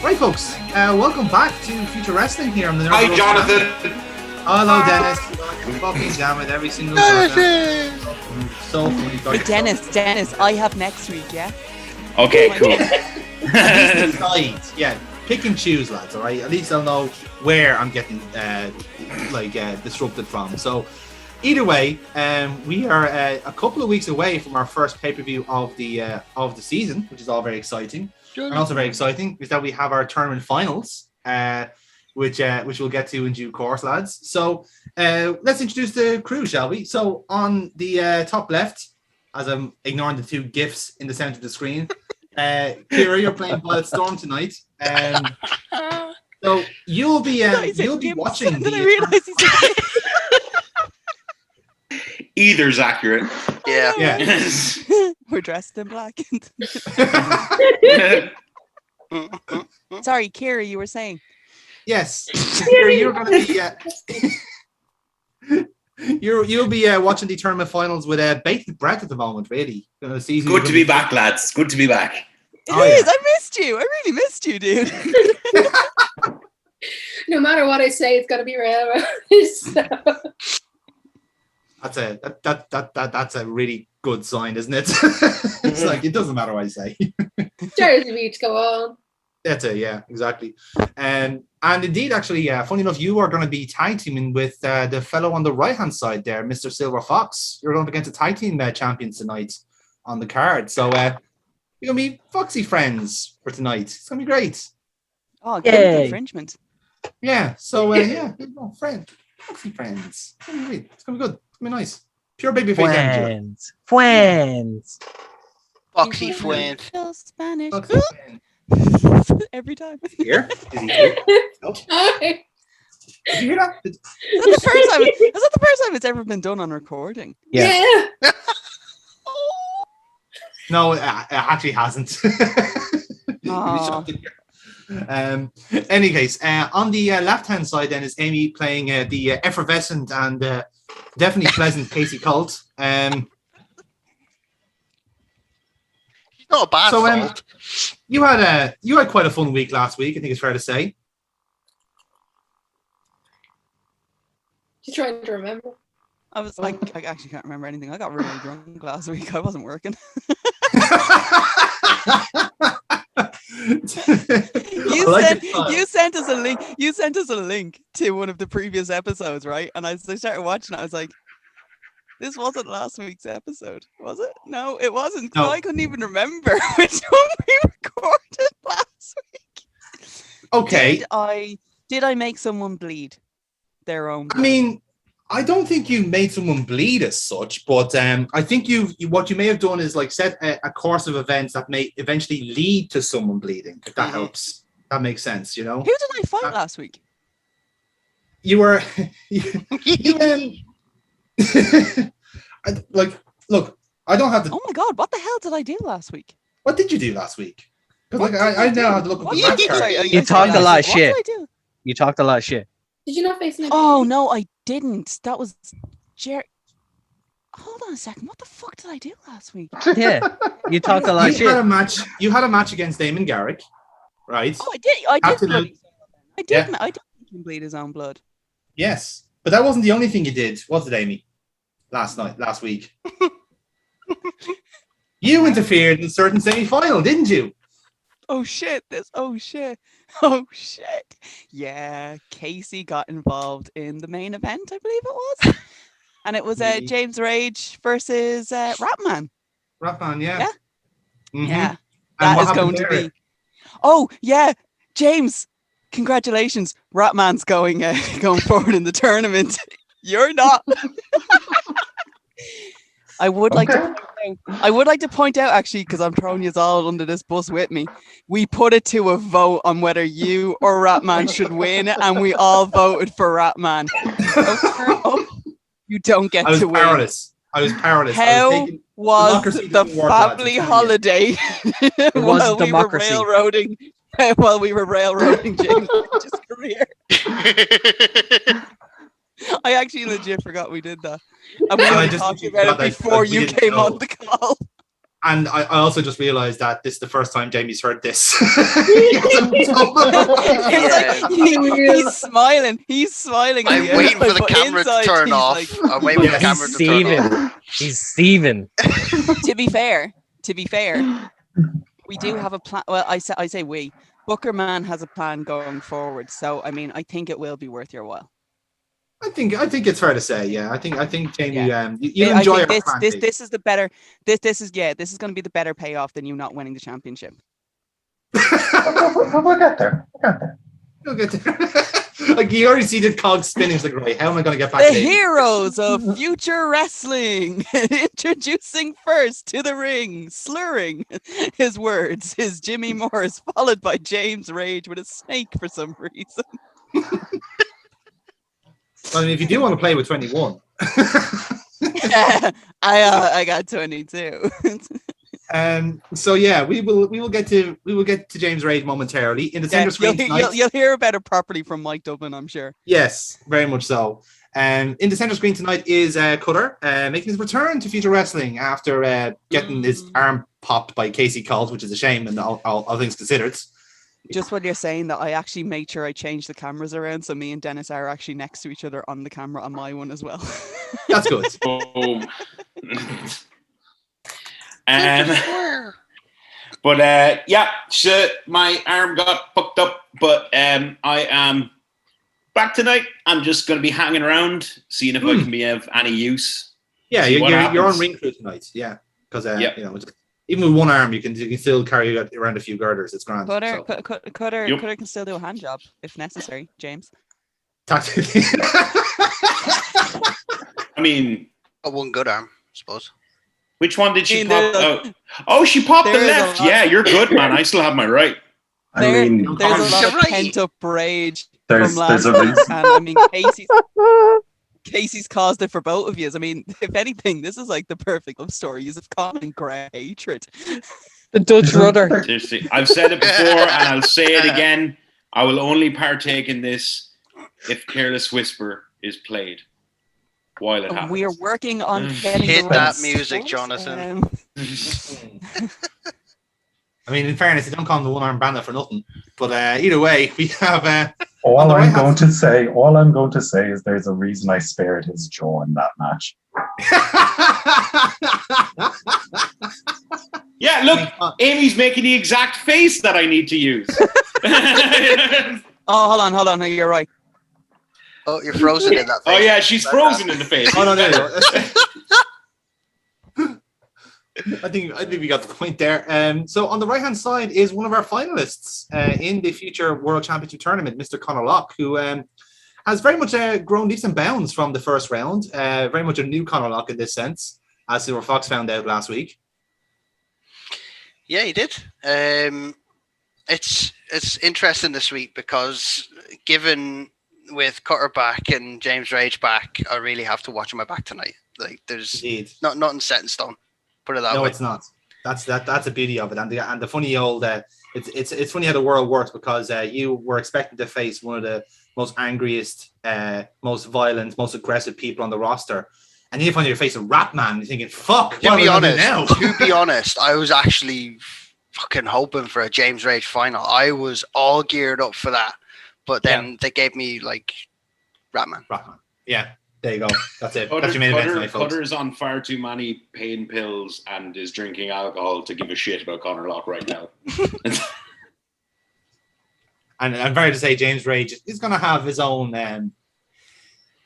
Right, folks, welcome back to Future Wrestling here on the Hi, Jonathan. Hello, Dennis. Fucking damn it, every single time. So funny. Hey, Dennis, I have next week, yeah? Okay, cool. At least decide. Yeah, pick and choose, lads, alright? At least I'll know where I'm getting disrupted from. So, either way, we are a couple of weeks away from our first pay-per-view of the season, which is all very exciting. And also very exciting is that we have our tournament finals, which we'll get to in due course, lads. So let's introduce the crew, shall we? So on the top left, as I'm ignoring the two GIFs in the center of the screen, Kira, you're playing Violet Storm tonight. So you'll be watching. Then I realised he said Either's accurate. Yeah. we're dressed in black. Sorry, Kira, you were saying. Yes, Kira, you're going to be. You'll be watching the tournament finals with bated breath at the moment. Really, Good to be back, lads. Good to be back. It is. I missed you. I really missed you, dude. No matter what I say, it's got to be real. So. That's a really good sign, isn't it? It's like it doesn't matter what I say. Jersey Beach, go on. That's it, yeah, exactly. And indeed, actually, funny enough, you are going to be tag teaming with the fellow on the right hand side there, Mr. Silver Fox. You're going up against the tag team champions tonight on the card. So you're going to be Foxy friends for tonight. It's going to be great. Oh, good infringement. Yeah. So Foxy friends. It's going to be great. It's going to be good. It's going to be nice. Pure babyface energy. Friends. Foxy friends. Spanish. Foxy friends. Every time. Here? Is he here? Nope. Hi. Did you hear that? Is that the first time it's ever been done on recording? Yeah. No, it actually hasn't. Any case, on the left-hand side then is Amy playing the effervescent and definitely pleasant Casey Colt. She's not a bad salt. You had quite a fun week last week, I think it's fair to say. She's trying to remember. I actually can't remember anything. I got really drunk last week. I wasn't working. You sent us a link. You sent us a link to one of the previous episodes, right? And as I started watching it, I was like, "This wasn't last week's episode, was it? No, it wasn't." No. I couldn't even remember which one we recorded last week. Okay. Did I make someone bleed their own blood? I mean, I don't think you made someone bleed as such, but I think what you may have done is like set a course of events that may eventually lead to someone bleeding. If that helps, that makes sense. You know. Who did I fight last week? You were. Look, I don't have to. Oh my god! What the hell did I do last week? What did you do last week? Because I now have to look at the match card. You talked a lot of shit. What did I do? You talked a lot of shit. Did you not face me? Oh no, I didn't. That was Jerry. Hold on a second. What the fuck did I do last week? Yeah, you talked a lot of You had shit. a match. You had a match against Damon Garrick, right? Oh, I did. I did. Absolutely. I did. Yeah. I did make him bleed his own blood. Yes, but that wasn't the only thing you did, was it, Amy? Last week. You interfered in a certain semi-final, didn't you? Oh shit! Oh shit! Yeah, Casey got involved in the main event, I believe it was, and it was James Rage versus Ratman. Ratman, yeah. Yeah. Mm-hmm. Yeah, And that what is going happened to there? be. Oh yeah, James, congratulations! Ratman's going forward in the tournament. You're not. I would like to point out actually, because I'm throwing you all under this bus with me. We put it to a vote on whether you or Ratman should win, and we all voted for Ratman. You don't get to win. I was powerless. How was Democracy the doesn't work, lads, I'm family telling you. holiday wasn't democracy. while we were railroading James' career? I actually legit forgot we did that. And we I only just talked forgot about it that before we you didn't came know. on the call. And I also just realized that this is the first time Jamie's heard this. He's smiling. He's smiling. I'm waiting for the camera to turn off. I'm waiting for the camera to turn off. He's Steven. To be fair, we do have a plan. Well, I say we. Booker Man has a plan going forward. So I mean, I think it will be worth your while. I think it's fair to say, yeah. I think Jamie, you enjoy our plan. This is the better. This is going to be the better payoff than you not winning the championship. We'll get there. We'll get there. Like you already see the cogs spinning. It's like, right, how am I going to get back? The heroes of future wrestling, introducing first to the ring, slurring his words, is Jimmy Morris, followed by James Rage with a snake for some reason. I mean, if you do want to play with 21, I got 22. So yeah, we will get to James Rage momentarily in the center screen tonight. You'll hear about it properly from Mike Dublin, I'm sure. Yes, very much so. In the center screen tonight is Cutter making his return to Future Wrestling after getting his arm popped by Casey Colt, which is a shame, and all things considered. Just when you're saying that, I actually made sure I changed the cameras around, so me and Dennis are actually next to each other on the camera on my one as well. That's good. Boom. So my arm got fucked up, but I am back tonight. I'm just going to be hanging around, seeing if I can be of any use. Yeah, you're on ring crew tonight. Yeah, because you know, even with one arm, you can still carry around a few girders. It's grand. Cutter can still do a hand job if necessary. James. Tactically. I mean, one good arm, I suppose. Which one did she pop? Oh, she popped the left. Yeah, you're good, man. I still have my right. There's a lot of pent up rage from last week, and I mean, Casey's caused it for both of you. I mean, if anything, this is like the perfect love story. You've common grey hatred. The Dutch rudder. Seriously, I've said it before, and I'll say it again. I will only partake in this if Careless Whisper is played while it happens. We are working on getting hit that music, Jonathan. I mean, in fairness, they don't call him the one-arm bandit for nothing. But either way, we have. All I'm going to say is there's a reason I spared his jaw in that match. Yeah, look, Amy's making the exact face that I need to use. Oh, hold on. No, you're right. Oh, you're frozen in that face. Oh, yeah, she's frozen in the face. Oh, no, there you go. I think we got the point there. So on the right-hand side is one of our finalists in the future World Championship Tournament, Mr. Conor Locke, who has very much grown leaps and bounds from the first round. Very much a new Conor Locke in this sense, as Silver Fox found out last week. Yeah, he did. It's interesting this week because given with Cutter back and James Rage back, I really have to watch my back tonight. Like, there's nothing set in stone. Put it that way. No, it's not. That's the beauty of it, and the funny old. It's funny how the world works because you were expecting to face one of the most angriest, most violent, most aggressive people on the roster, and you find you're facing Rat Man. You're thinking, "Fuck." To be honest, I was actually fucking hoping for a James Rage final. I was all geared up for that, but then they gave me like Rat Man. Yeah. There you go. That's it. That's your main event tonight, folks. Cutter's on far too many pain pills and is drinking alcohol to give a shit about Conor Locke right now. And I'm very to say James Rage is going to have his own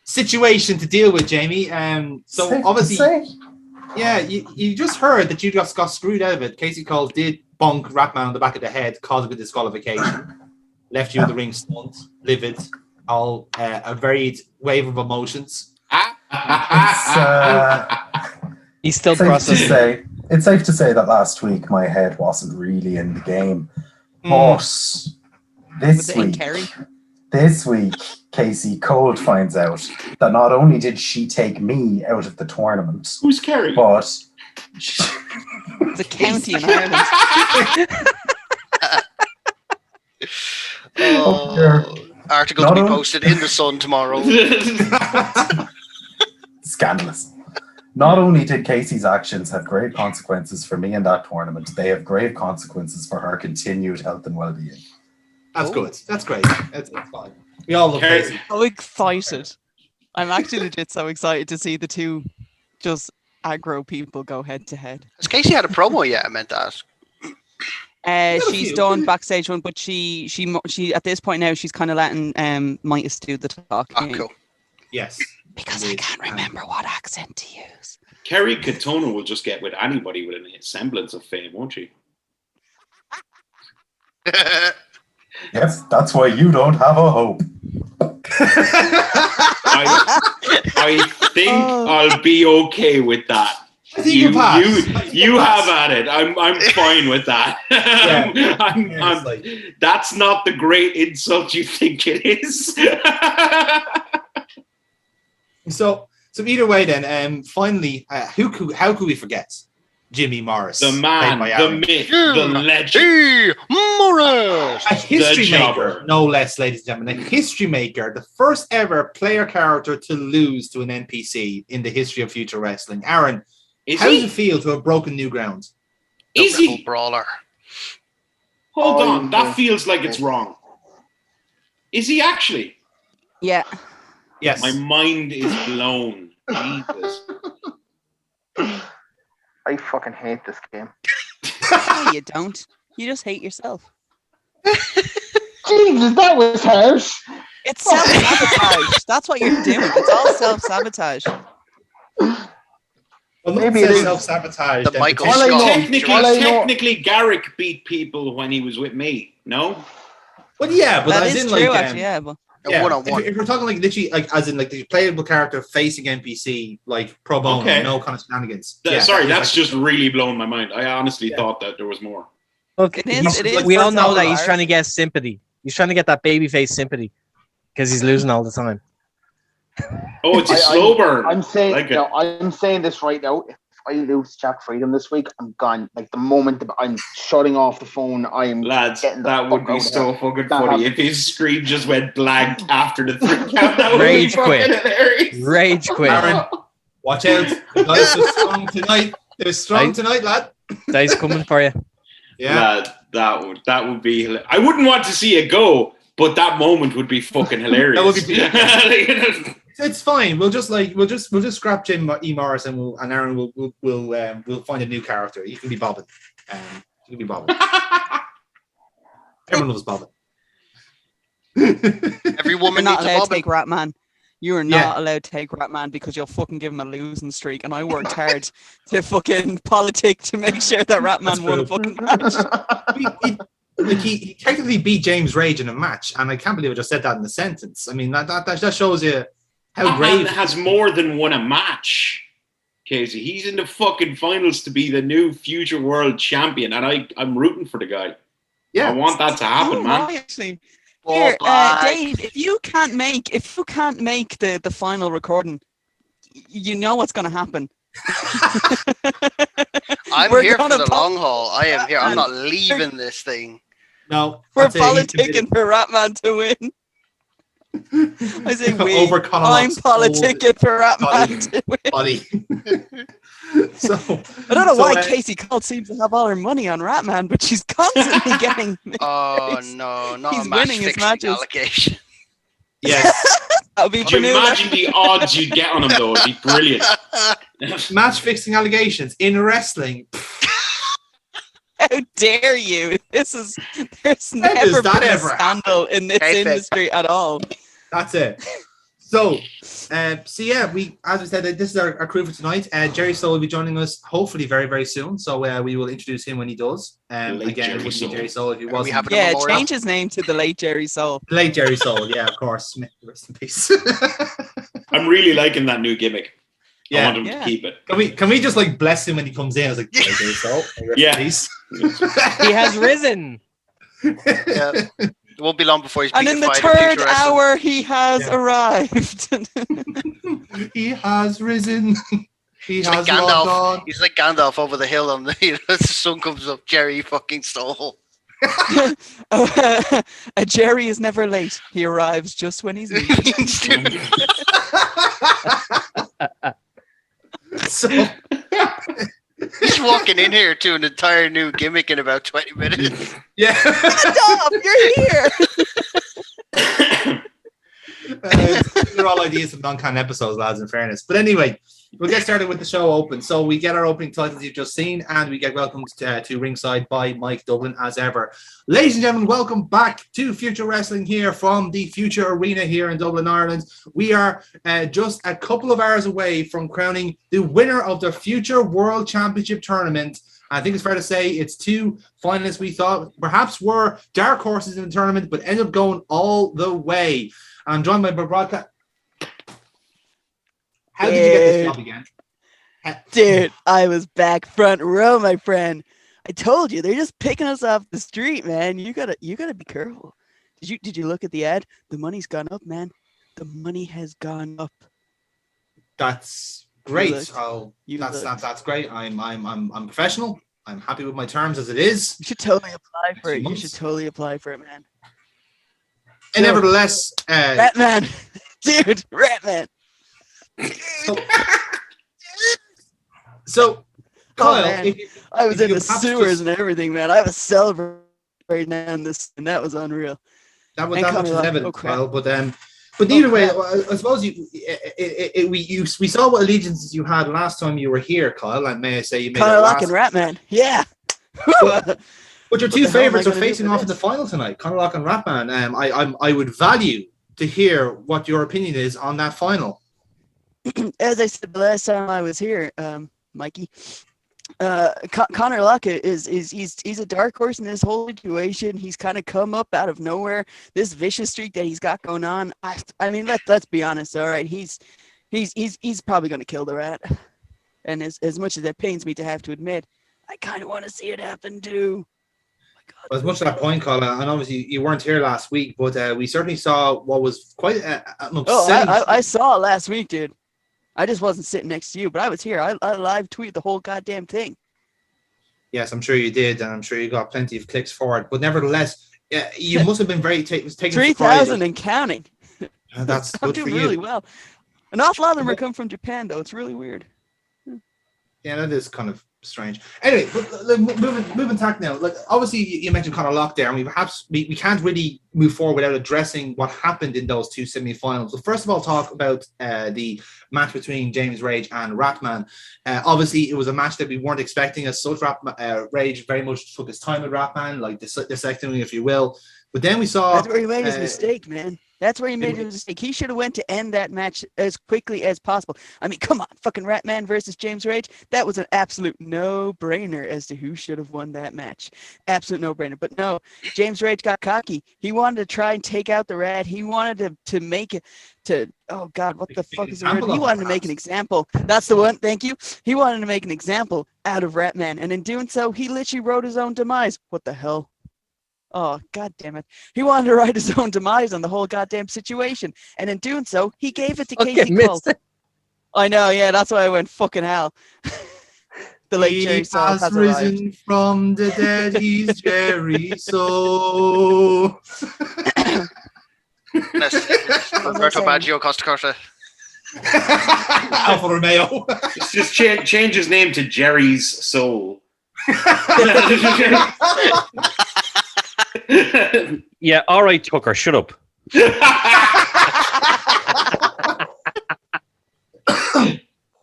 situation to deal with, Jamie. So obviously, yeah, you just heard that you just got screwed out of it. Casey Cole did bonk Ratman on the back of the head, causing a disqualification, left you in the ring stunned, livid. All a varied wave of emotions. He's still processing. It's safe to say that last week my head wasn't really in the game. But this week, Casey Colt finds out that not only did she take me out of the tournament, who's Kerry? But the county in Ireland. Article to be posted in the Sun tomorrow. Scandalous. Not only did Casey's actions have grave consequences for me in that tournament, they have grave consequences for her continued health and well-being. That's good. That's great. That's fine. We all love Casey. So excited. I'm actually legit so excited to see the two just aggro people go head to head. Has Casey had a promo yet? I meant to ask. She's done backstage one, but she at this point now she's kind of letting Midas do the talking. Oh, cool. Yes. Because I can't remember what accent to use. Kerry Katona will just get with anybody with a semblance of fame, won't she? Yes, that's why you don't have a hope. I think I'll be okay with that. I think you have at it. I'm fine with that. That's not the great insult you think it is. So either way, then, finally, how could we forget Jimmy Morris, the man, the myth, the legend, Jimmy Morris, a history maker, no less, ladies and gentlemen, a history maker, the first ever player character to lose to an NPC in the history of Future Wrestling. Aaron, how does it feel to have broken new ground? Is he brawler? Hold on, that feels like it's wrong. Is he actually? Yeah. Yes. My mind is blown. Jesus. I fucking hate this game. No, you don't. You just hate yourself. Jesus, that was harsh. It's self-sabotage. That's what you're doing. It's all self-sabotage. Well, maybe it's self-sabotage. The Michael Technically, Garrick beat people when he was with me. No. Well, yeah, but that as is in true, like, actually. Yeah, but one-on-one. If we're talking like literally, like as in like the playable character facing NPC, like pro bono, no kind of shenanigans. Sorry, that's just really blown my mind. I honestly thought that there was more. Look, it is. We all know that he's trying to get sympathy. He's trying to get that babyface sympathy because he's losing all the time. Oh, it's a slow burn. I'm saying this right now. If I lose Jack Freedom this week, I'm gone. Like the moment that I'm shutting off the phone, I'm lads. That would be so fucking funny if his screen just went blank after the 3 count. That would Rage be quit. Hilarious. Rage quit. Aaron, watch out! The guys are strong tonight. They're strong tonight, lad. Dice coming for you. Yeah, lad, that would be. I wouldn't want to see it go, but that moment would be fucking hilarious. That would be. It's fine. We'll just scrap Jim E. Morris and Aaron we'll find a new character. You can be Bobbin. You can be Bobbin. Everyone loves Bobbin. Every woman you're not needs a allowed to Bobbin. take Ratman. You are not allowed to take Ratman because you'll fucking give him a losing streak. And I worked hard to fucking politic to make sure that Ratman won a fucking match. He technically beat James Rage in a match, and I can't believe I just said that in the sentence. I mean, that shows you how grave. Man has more than won a match, Casey. He's in the fucking finals to be the new future world champion, and I'm rooting for the guy. Yeah, I want that to happen, man. Actually, here, Dave, if you can't make the final recording, you know what's going to happen. I'm here for the long haul. I am here. I'm not leaving this thing. No, we're politicking for Ratman to win. I say we. I'm politicking for Ratman to win. Buddy. So I don't know why Casey Colt seems to have all her money on Ratman, but she's constantly getting. Oh no, not he's a match winning his fixing matches. allocation. Yes. That would be Could you imagine the odds you'd get on him though? It'd be brilliant. Match fixing allegations in wrestling. How dare you? There's never been a scandal in this industry at all. That's it. So yeah, as we said, this is our crew for tonight. Jerry Soul will be joining us hopefully very, very soon. So we will introduce him when he does. Again, it would be Jerry Soul if he wasn't. Yeah, change his name to the late Jerry Soul. The late Jerry Soul, yeah, of course. Rest in peace. I'm really liking that new gimmick. Yeah. I want him to keep it. Can we just like bless him when he comes in? I was like, Jerry Soul. Rest in peace. He has risen. Yeah. It won't be long before he's and in the third hour, he has arrived. He has risen. He's like Gandalf. He's like Gandalf over the hill, and the sun comes up. Jerry fucking stole. Jerry is never late. He arrives just when he's needed. So He's walking in here to an entire new gimmick in about 20 minutes. yeah. Stop! You're here. These are all ideas from non-canon episodes, lads, in fairness. But anyway, we'll get started with the show open. So we get our opening titles you've just seen, and we get welcomed to ringside by Mike Dublin as ever. Ladies and gentlemen, welcome back to Future Wrestling here from the Future Arena here in Dublin, Ireland. We are just a couple of hours away from crowning the winner of the Future World Championship Tournament. I think it's fair to say it's two finalists we thought perhaps were dark horses in the tournament, but ended up going all the way. I'm joined by my broadcast. How did you get this job again? Dude, I was back front row, my friend. I told you, they're just picking us off the street, man. You gotta be careful. Did you look at the ad? The money's gone up, man. The money has gone up. That's great. That's great. I'm professional. I'm happy with my terms as it is. You should totally apply for it. You should totally apply for it, man. And nevertheless, Ratman, dude, Ratman. So, Kyle, I was in the sewers and everything, man. I was celebrating on this, and that was unreal. That was evident, Kyle. But either way, I suppose we saw what allegiances you had last time you were here, Kyle. And may I say you made Connor Lock and Ratman, yeah. But your two favorites are facing off in the final tonight, Connor Lock and Ratman. I would value to hear what your opinion is on that final. As I said the last time I was here, Mikey, Connor Lock he's a dark horse in this whole situation. He's kind of come up out of nowhere. This vicious streak that he's got going on. I mean, let's be honest. All right, he's probably going to kill the Rat. And as much as that pains me to have to admit, I kind of want to see it happen too. Well, as much to that point, Colin, and obviously you weren't here last week, but we certainly saw what was quite an upsetting. I saw it last week, dude. I just wasn't sitting next to you, but I was here. I live tweeted the whole goddamn thing. Yes, I'm sure you did, and I'm sure you got plenty of clicks for it. But nevertheless, you must have been very taken 3,000 and counting. That's I'm good doing for you. really well. An awful lot of them are coming from Japan, though. It's really weird. Yeah, that is kind of strange. Anyway, moving tack now. Like obviously, you mentioned Connor Lock there, and we can't really move forward without addressing what happened in those two semi-finals. So first of all, talk about the match between James Rage and Ratman. Obviously, it was a match that we weren't expecting as such. Rage very much took his time with Ratman, like dissecting him, if you will. But then we saw that's where he made his mistake, man. That's where he made his mistake. He should have went to end that match as quickly as possible. I mean, come on, fucking Ratman versus James Rage. That was an absolute no-brainer as to who should have won that match. Absolute no-brainer. But no, James Rage got cocky. He wanted to try and take out the Rat. He wanted to make it to, oh God, what the fuck is the word? He wanted to make an example. That's the one. Thank you. He wanted to make an example out of Ratman. And in doing so, he literally wrote his own demise. What the hell? Oh, God damn it. He wanted to write his own demise on the whole goddamn situation. And in doing so, he gave it to Casey Cole. I know, yeah, that's why I went fucking hell. The late Jerry Soule has risen arrived. From the dead, he's Jerry Soule. Alberto Baggio Costa Corta. Alfa Romeo. Just change his name to Jerry's Soul. Yeah, all right, Tucker, shut up.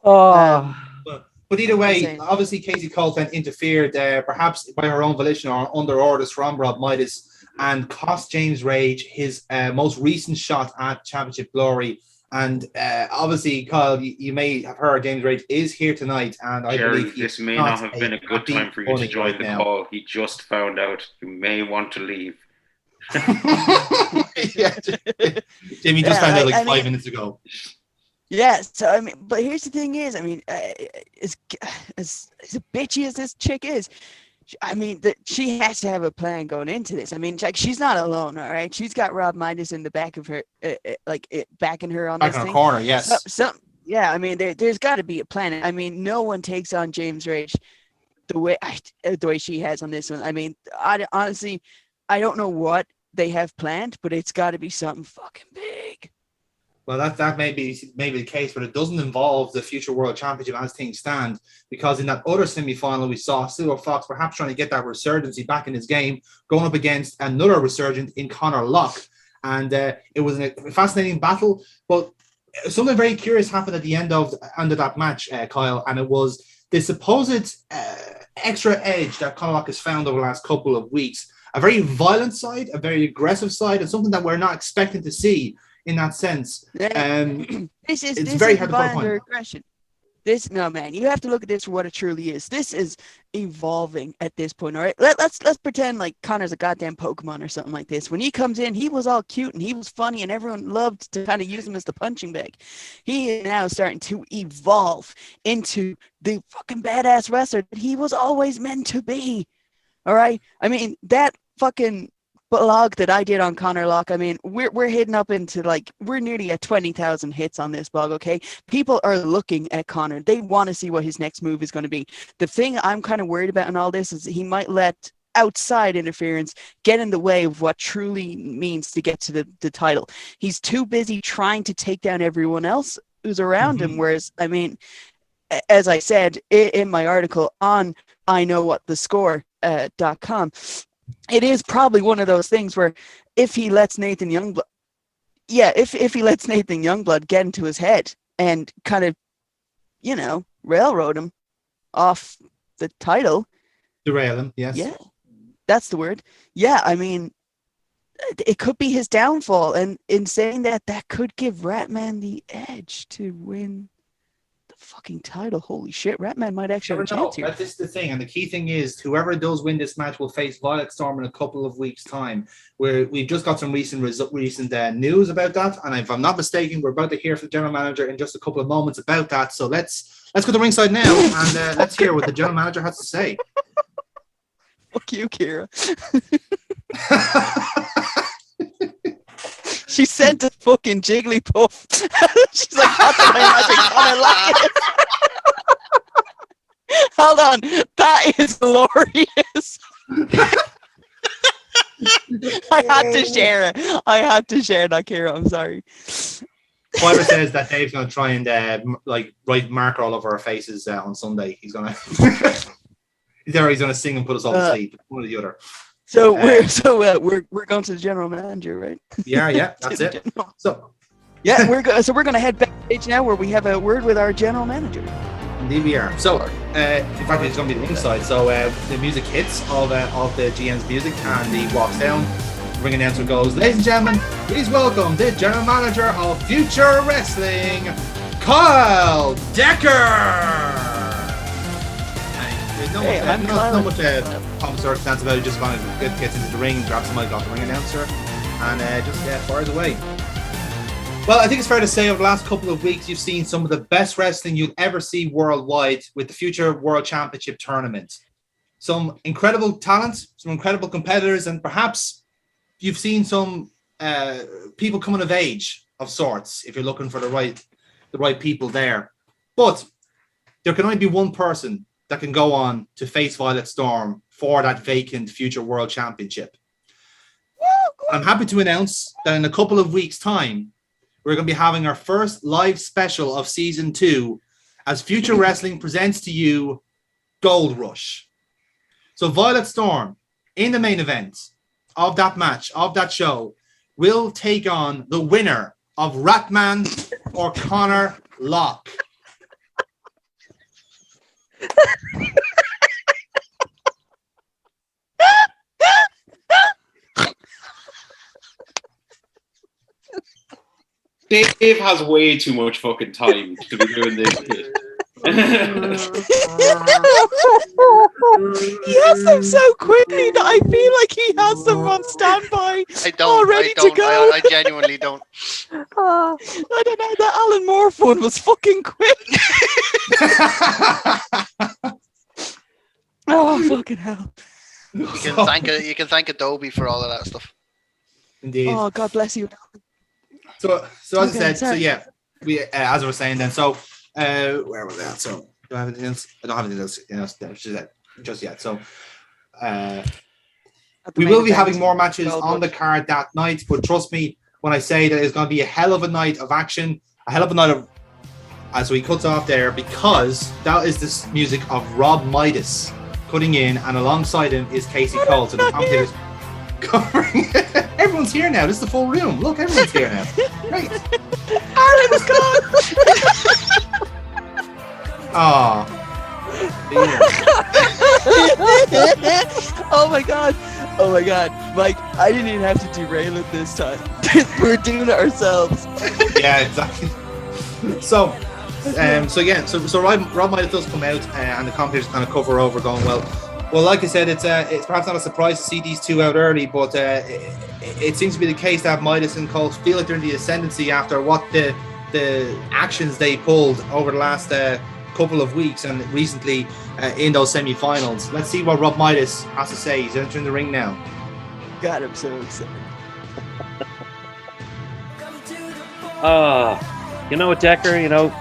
But either way, obviously Casey Colt then interfered, perhaps by her own volition or under orders from Rob Midas, and cost James Rage his most recent shot at Championship Glory. And obviously, Kyle, you may have heard James Rage is here tonight, and I believe this may not have been a good time for you to join the call. He just found out you may want to leave. Yeah, Jamie just found out like 5 minutes ago. Yeah, so I mean, but here's the thing is, I mean, as bitchy as this chick is, I mean, she has to have a plan going into this. I mean, like, she's not alone, all right? She's got Rob Midas in the back of her, backing her on this thing. Corner, yes. Yeah, I mean, there's got to be a plan. I mean, no one takes on James Rage the way she has on this one. I mean, honestly, I don't know what they have planned, but it's got to be something fucking big. Well, that may be the case, but it doesn't involve the future World Championship as things stand, because in that other semi-final we saw Silver Fox perhaps trying to get that resurgency back in his game, going up against another resurgent in Connor Locke, and it was a fascinating battle. But something very curious happened at the end of that match, Kyle, and it was the supposed extra edge that Connor Locke has found over the last couple of weeks. A very violent side, a very aggressive side, and something that we're not expecting to see in that sense. This is very hard to put a violent point. aggression. No, man, you have to look at this for what it truly is. This is evolving at this point. All right, let's pretend like Connor's a goddamn Pokemon or something like this. When he comes in, he was all cute and he was funny, and everyone loved to kind of use him as the punching bag. He is now starting to evolve into the fucking badass wrestler that he was always meant to be. All right, I mean that fucking blog that I did on Connor Locke, I mean, we're hitting up into we're nearly at 20,000 hits on this blog, okay? People are looking at Connor. They want to see what his next move is going to be. The thing I'm kind of worried about in all this is that he might let outside interference get in the way of what truly means to get to the title. He's too busy trying to take down everyone else who's around him, whereas, I mean, as I said in my article on iknowwhatthescore.com, it is probably one of those things where if he lets Nathan Youngblood, if he lets Nathan Youngblood get into his head and kind of, railroad him off the title. Derail him, yes. Yeah, that's the word. Yeah, I mean, it could be his downfall. And in saying that could give Ratman the edge to win the fucking title. Holy shit, Ratman might actually have a chance here. That's the thing, and the key thing is whoever does win this match will face Violet Storm in a couple of weeks' time. Where we've just got some recent news about that, and if I'm not mistaken, we're about to hear from the general manager in just a couple of moments about that. So let's go to ringside now and let's hear what the general manager has to say. Fuck you, Kira. She sent a fucking Jigglypuff. She's like, that's what I imagine Connor Locke is. Hold on. That is glorious. I had to share it. That, Kira. I'm sorry. Piper says that Dave's going to try and write marker all over our faces on Sunday. He's going to he's going to sing and put us all to sleep. One or the other. So we're going to the general manager, right? Yeah, that's it. So yeah, we're going to head backstage now, where we have a word with our general manager. Indeed, we are. So, in fact, it's going to be the ringside. So the music hits of the GM's music, and he walks down. The ring announcer goes, "Ladies and gentlemen, please welcome the general manager of Future Wrestling, Kyle Decker." There's not much pomp circumstance about it. Just kind of gets into the ring, grabs the mic off the ring announcer, and just fires away. Well, I think it's fair to say over the last couple of weeks, you've seen some of the best wrestling you'll ever see worldwide with the Future World Championship Tournament. Some incredible talent, some incredible competitors, and perhaps you've seen some people coming of age of sorts if you're looking for the right people there. But there can only be one person that can go on to face Violet Storm for that vacant Future World Championship. I'm happy to announce that in a couple of weeks' time, we're going to be having our first live special of Season 2 as Future Wrestling presents to you Gold Rush. So Violet Storm, in the main event of that match, of that show, will take on the winner of Ratman or Connor Locke. Dave has way too much fucking time to be doing this. He has them so quickly that I feel like he has them on standby. I genuinely don't. I don't know. That Alan Morph one was fucking quick. Oh, fucking hell. You can thank Adobe for all of that stuff. Indeed. Oh, God bless you. So as I said, sorry. So yeah, we as I was saying then. So where was that? So do I have anything else? I don't have anything else just yet. So we will be having more matches on the card that night, but trust me, when I say that it's going to be a hell of a night of action, a hell of a night of. So he cuts off there because that is the music of Rob Midas cutting in, and alongside him is Casey Cole. So the commentators covering. Everyone's here now. This is the full room. Look, everyone's here now. Great. Aaron is gone. Oh. Oh my god. Oh my god. Mike, I didn't even have to derail it this time. We're doing it ourselves. Yeah, exactly. So Rob Midas does come out, and the commentators kind of cover over, going, well, like I said, it's perhaps not a surprise to see these two out early, but it seems to be the case that Midas and Cole feel like they're in the ascendancy after what the actions they pulled over the last couple of weeks and recently in those semi-finals. Let's see what Rob Midas has to say. He's entering the ring now. God, I'm so excited. You know what, Decker? You know,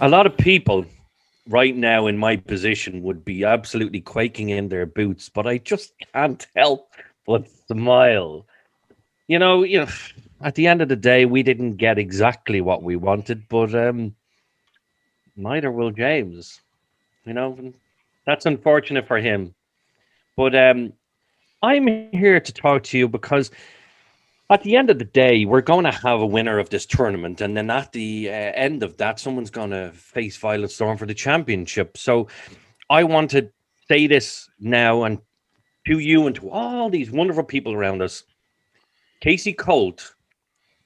a lot of people right now in my position would be absolutely quaking in their boots, but I just can't help but smile. You know, at the end of the day, we didn't get exactly what we wanted, but neither will James. You know, that's unfortunate for him. But I'm here to talk to you because at the end of the day, we're going to have a winner of this tournament. And then at the end of that, someone's going to face Violet Storm for the championship. So I want to say this now, and to you and to all these wonderful people around us. Casey Colt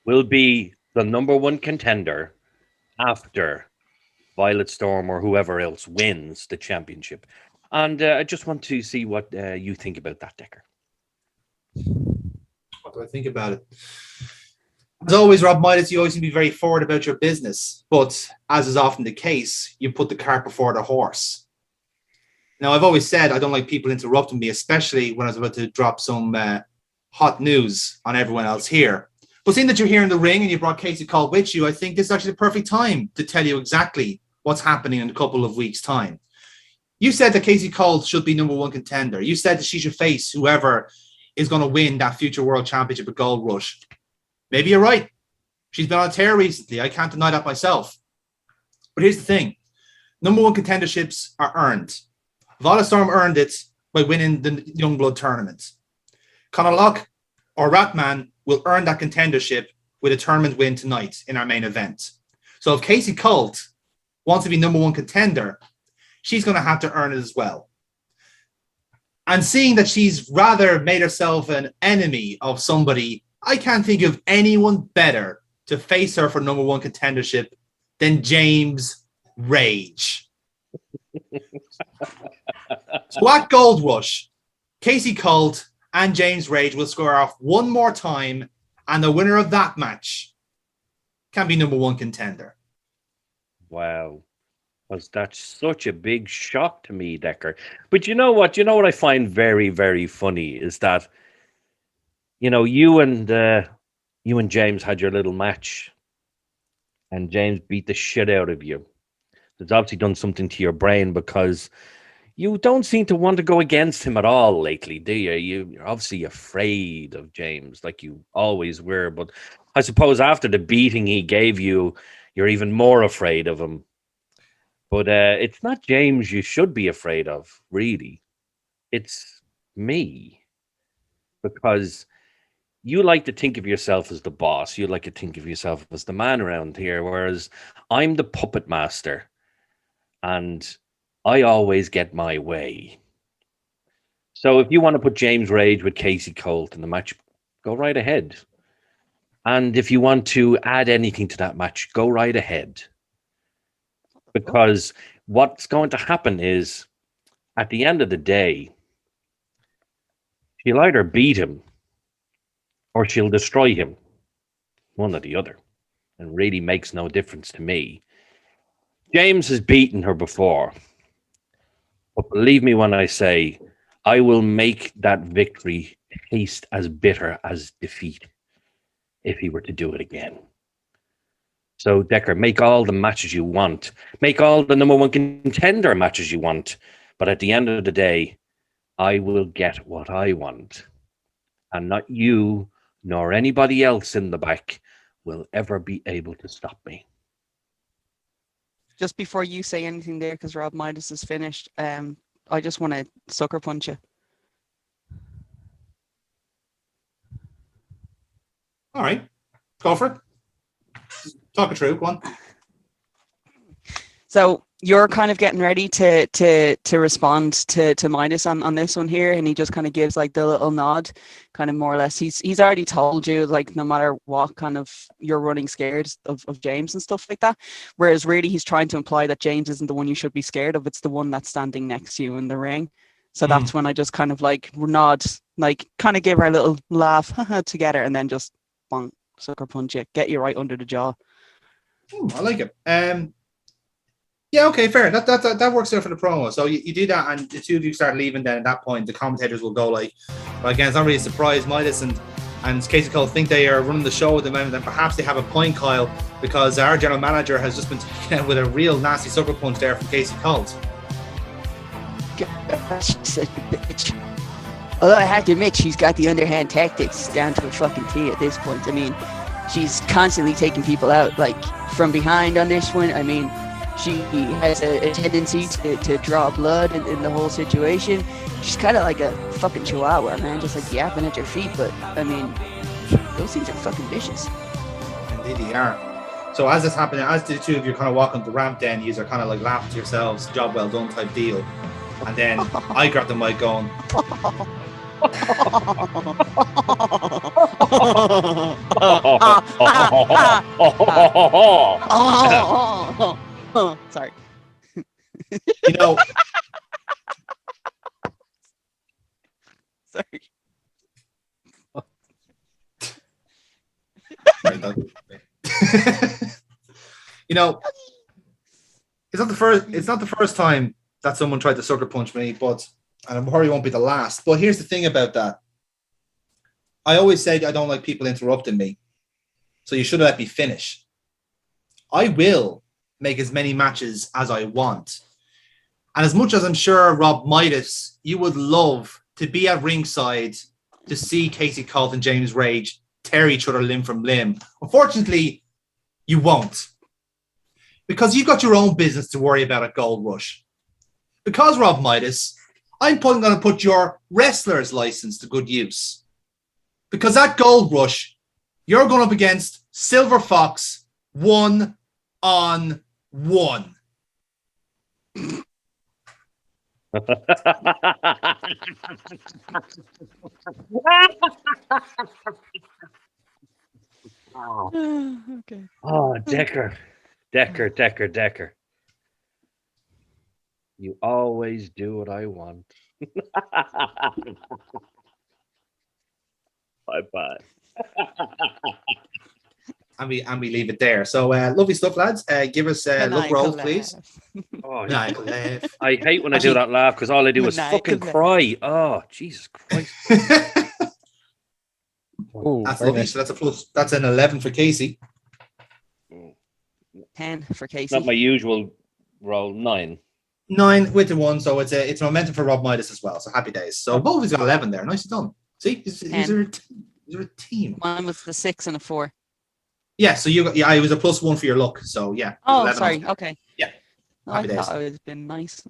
will be the number one contender after Violet Storm or whoever else wins the championship. And I just want to see what you think about that, Decker. What do I think about it? As always, Rob Midas, you always seem to be very forward about your business, but as is often the case, you put the cart before the horse. Now, I've always said I don't like people interrupting me, especially when I was about to drop some hot news on everyone else here. But seeing that you're here in the ring and you brought Casey Cole with you, I think this is actually the perfect time to tell you exactly what's happening in a couple of weeks' time. You said that Casey Cole should be number one contender. You said that she should face whoever is going to win that future world championship at Gold Rush. Maybe you're right. She's been on a tear recently. I can't deny that myself. But here's the thing. Number one contenderships are earned. Violet Storm earned it by winning the Youngblood tournament. Conor Locke or Ratman will earn that contendership with a tournament win tonight in our main event. So if Casey Colt wants to be number one contender, she's going to have to earn it as well. And seeing that she's rather made herself an enemy of somebody, I can't think of anyone better to face her for number one contendership than James Rage. So at Gold Rush, Casey Colt and James Rage will score off one more time, and the winner of that match can be number one contender. Wow. Was that such a big shock to me, Decker? But you know what? You know what I find very, very funny is that, you know, you and James had your little match, and James beat the shit out of you. It's obviously done something to your brain because you don't seem to want to go against him at all lately, do you? You're obviously afraid of James, like you always were. But I suppose after the beating he gave you, you're even more afraid of him. But it's not James you should be afraid of, really. It's me. Because you like to think of yourself as the boss. You like to think of yourself as the man around here, whereas I'm the puppet master. And I always get my way. So if you want to put James Rage with Casey Colt in the match, go right ahead. And if you want to add anything to that match, go right ahead. Because what's going to happen is, at the end of the day, she'll either beat him or she'll destroy him. One or the other. And really makes no difference to me. James has beaten her before. But believe me when I say, I will make that victory taste as bitter as defeat if he were to do it again. So, Decker, make all the matches you want. Make all the number one contender matches you want. But at the end of the day, I will get what I want. And not you, nor anybody else in the back will ever be able to stop me. Just before you say anything there, because Rob Midas is finished, I just want to sucker punch you. All right, go for it. Talk it through. Go on. So you're kind of getting ready to respond to Midas on this one here, and he just kind of gives like the little nod, kind of more or less. He's already told you, like, no matter what, kind of you're running scared of James and stuff like that. Whereas really he's trying to imply that James isn't the one you should be scared of, it's the one that's standing next to you in the ring. So that's when I just kind of like nod, like kind of give our little laugh together, and then just bonk, sucker punch you, get you right under the jaw. I like it. Yeah, okay, fair. That works out for the promo. So you do that, and the two of you start leaving. Then at that point, the commentators will go like, well, again, it's not really a surprise. Midas and Casey Cole think they are running the show at the moment, and perhaps they have a point, Kyle, because our general manager has just been taken out with a real nasty sucker punch there from Casey Cole. Gosh, she's such a bitch. Although I have to admit, she's got the underhand tactics down to a fucking T at this point. I mean, she's constantly taking people out, like, from behind on this one. I mean, she has a tendency to draw blood in the whole situation. She's kind of like a fucking chihuahua, man, just like yapping at your feet. But, I mean, those things are fucking vicious. Indeed they are. So as this happening, as the two of you kind of walk on the ramp, then you are kind of like laughing to yourselves, job well done type deal. And then I grab the mic going, sorry. You know, sorry. You know, it's not the first time that someone tried to sucker punch me, but and I'm worried it won't be the last. But here's the thing about that. I always say I don't like people interrupting me. So you should let me finish. I will make as many matches as I want. And as much as I'm sure, Rob Midas, you would love to be at ringside to see Casey Colt and James Rage tear each other limb from limb. Unfortunately, you won't. Because you've got your own business to worry about at Gold Rush. Because, Rob Midas, I'm going to put your wrestler's license to good use. Because at Gold Rush, you're going up against Silver Fox 1-on-1. Okay. Oh, Decker. You always do what I want. Bye-bye. And we leave it there. So lovely stuff, lads. Give us look rolls, please. Oh, I hate when I do that laugh because all I do is fucking cry. Oh, Jesus Christ. That's lovely. So that's a plus. That's an 11 for Casey. 10 for Casey. Not my usual roll. 9. 9 with the 1, so it's momentum for Rob Midas as well. So happy days. So both of us got 11 there. Nicely done. See, these are a team. Mine was the 6 and a 4. Yeah, so you got it was a +1 for your luck. So yeah. Oh, sorry. Okay. Yeah. I thought I would have been nice.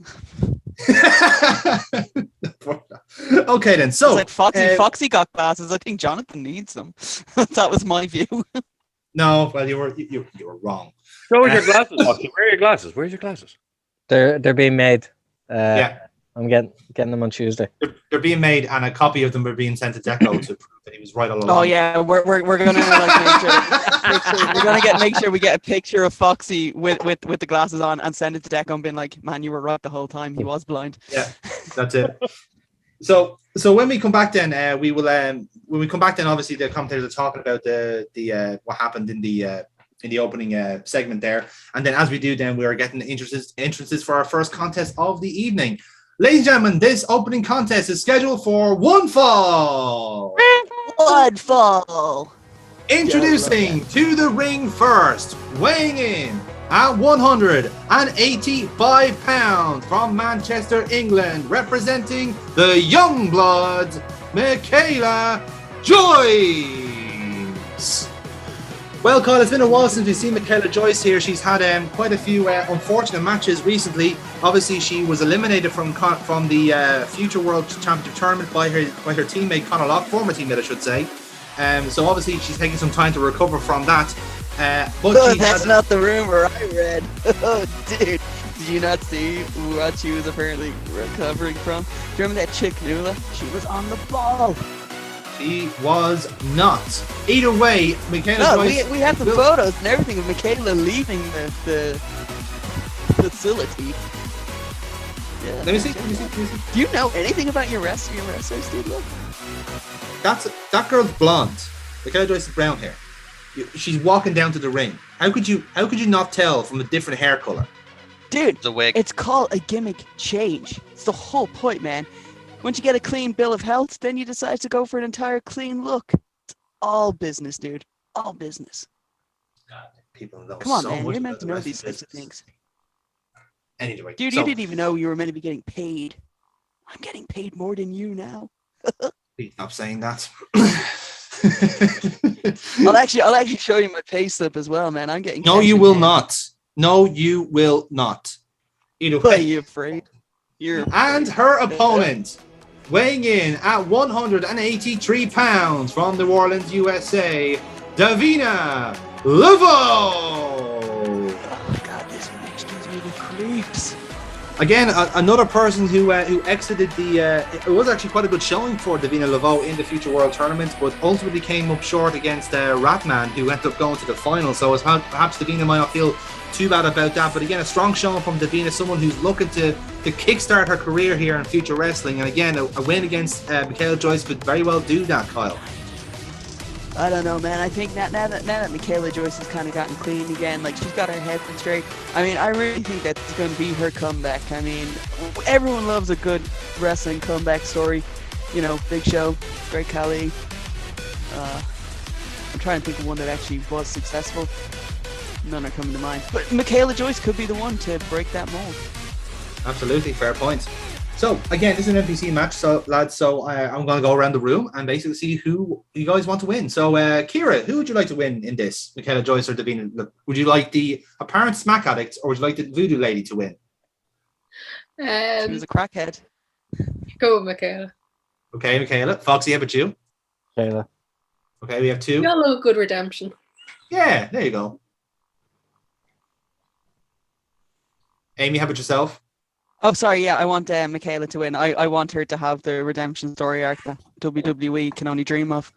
Okay then. So like Foxy got glasses. I think Jonathan needs them. That was my view. No, well you were wrong. Show your glasses, Foxy. Where are your glasses? Where's your glasses? They're being made. Yeah. I'm getting them on Tuesday. They're being made, and a copy of them are being sent to Deco to prove that he was right all along. Oh yeah, we're gonna like make sure we get a picture of Foxy with the glasses on and send it to Deco and being like, man, you were right the whole time. He was blind. Yeah, that's it. So when we come back, then we will. When we come back, then obviously the commentators are talking about the what happened in the opening segment there, and then as we do, then we are getting entrances for our first contest of the evening. Ladies and gentlemen, this opening contest is scheduled for one fall. One fall. Introducing to the ring first, weighing in at 185 pounds from Manchester, England, representing the Young Bloods, Michaela Joy. Joyce. Well, Kyle, it's been a while since we've seen Michaela Joyce here. She's had quite a few unfortunate matches recently. Obviously, she was eliminated from the Future World Championship tournament by her teammate Conor Locke, former teammate, I should say. So obviously, she's taking some time to recover from that. But that's not the rumor I read. Oh, dude. Did you not see what she was apparently recovering from? Do you remember that chick, Nula? She was on the ball. She was not. Either way, Michaela Joyce... we have the photos and everything of Michaela leaving the facility. Yeah, Let me see. Do you know anything about your wrestlers, dude? Look. That girl's blonde. Michaela Joyce is brown hair. She's walking down to the ring. How could you not tell from the different hair color? Dude, The wig. it's called a gimmick change. It's the whole point, man. Once you get a clean bill of health, then you decide to go for an entire clean look. It's all business, dude. All business. God, people know Come on, so man. much You're about meant to the know wrestling these types of business. things. Anyway, Dude, you didn't even know you were meant to be getting paid. I'm getting paid more than you now. Please stop saying that. I'll actually show you my pay slip as well, man. I'm getting. No, cash you in will hand. not. No, you will not. Either Why are way. you afraid? You're And her opponent, weighing in at 183 pounds from New Orleans, USA, Davina Laveau. Oh God, this match gives me the creeps. Again, another person who exited the. It was actually quite a good showing for Davina Laveau in the Future World Tournament, but ultimately came up short against Ratman, who ended up going to the final. So perhaps Davina might not feel too bad about that. But again, a strong showing from Davina, someone who's looking to kickstart her career here in Future Wrestling. And again, a win against Michaela Joyce could very well do that, Kyle. I don't know, man. I think now that Michaela Joyce has kind of gotten clean again, like she's got her head straight. I mean, I really think that's going to be her comeback. I mean, everyone loves a good wrestling comeback story. You know, Big Show, Great Khali. I'm trying to think of one that actually was successful. None are coming to mind. But Michaela Joyce could be the one to break that mold. Absolutely, fair point. So again, this is an NPC match, so lads. So I'm going to go around the room and basically see who you guys want to win. So Kira, who would you like to win in this? Michaela Joyce or Davina? Would you like the apparent smack addict, or would you like the voodoo lady to win? She was a crackhead. Go with Michaela. Okay, Michaela. Foxy, how about you? Kayla. Okay, we have two. Got a little good redemption. Yeah, there you go. Amy, how about yourself? Oh, sorry. Yeah, I want Michaela to win. I want her to have the redemption story arc that WWE can only dream of.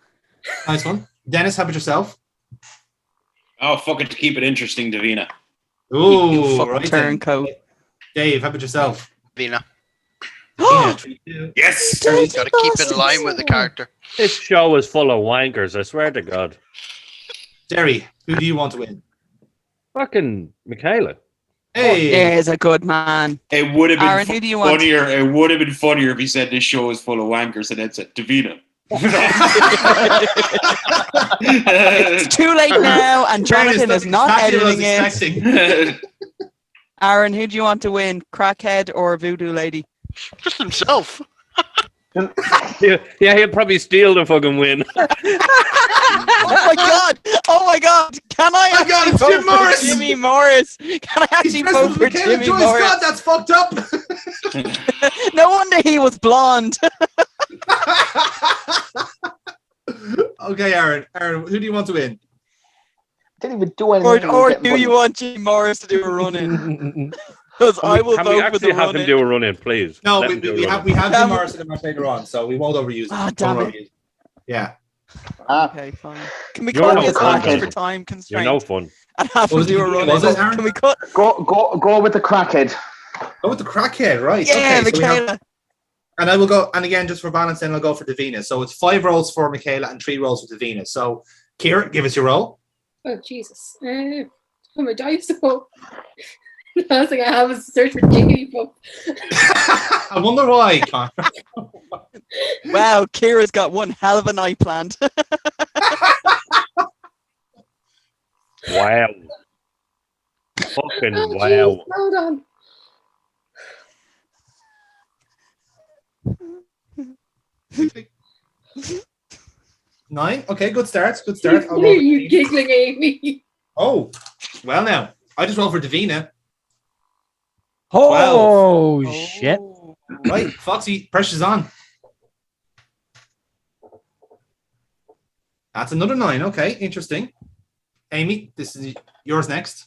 Nice one. Dennis, how about yourself? Oh, fuck it, to keep it interesting, Davina. Ooh, You fucking right then. turncoat. Dave, how about yourself? Vina. Yes! Got to keep it in line with the character. This show is full of wankers, I swear to God. Jerry, who do you want to win? Fucking Michaela. Hey, There's a good man. It would have been Aaron, who do you want? funnier. It would have been funnier if he said this show is full of wankers and then said Davina. It's too late now, and Jonathan is not Exactly what I was editing it. expecting. Aaron, who do you want to win? Crackhead or Voodoo Lady? Just himself. Yeah, he'll probably steal the fucking win. Oh my god! Oh my god! Can I Oh my God, actually it's vote Jim for Morris! Jimmy Morris? Can I actually He's vote for Michaela Jimmy Joyce. Morris? God, that's fucked up. No wonder he was blonde. Okay, Aaron, who do you want to win? Didn't even do anything. Or do you want Jimmy Morris to do a run-in? Because I will Can we vote for actually the have him run-in. do a run in, please? No, Let we him do a have run-in. Jim Morris in the match later on, so we won't overuse it. Ah, damn Won't it. overuse it. Yeah. Okay, fine. Can we You're cut no this fun, out just Aaron. for time You're constraints? no fun. And have him Was do a it- run-in? was it, Aaron? Can we cut? Go with the crackhead. Go with the crackhead, right? Yeah, okay, so we have, Michaela. and I will go, and again, just for balance, then I'll go for Davina. So it's 5 rolls for Michaela and 3 rolls for Davina. So, Kira, give us your roll. Oh, Jesus. Oh, my dice. So. The last thing I have is a search for Jigglypuff. I wonder why, Connor. Wow, Kira's got one hell of a night planned. Wow. Fucking Oh, wow. jeez, hold on. 9. Okay, good start. Good Why start. are you giggling, Amy? Oh, well now. I just rolled for Davina. Oh, shit. Right, Foxy, pressure's on. That's another 9. Okay, interesting. Amy, this is yours next.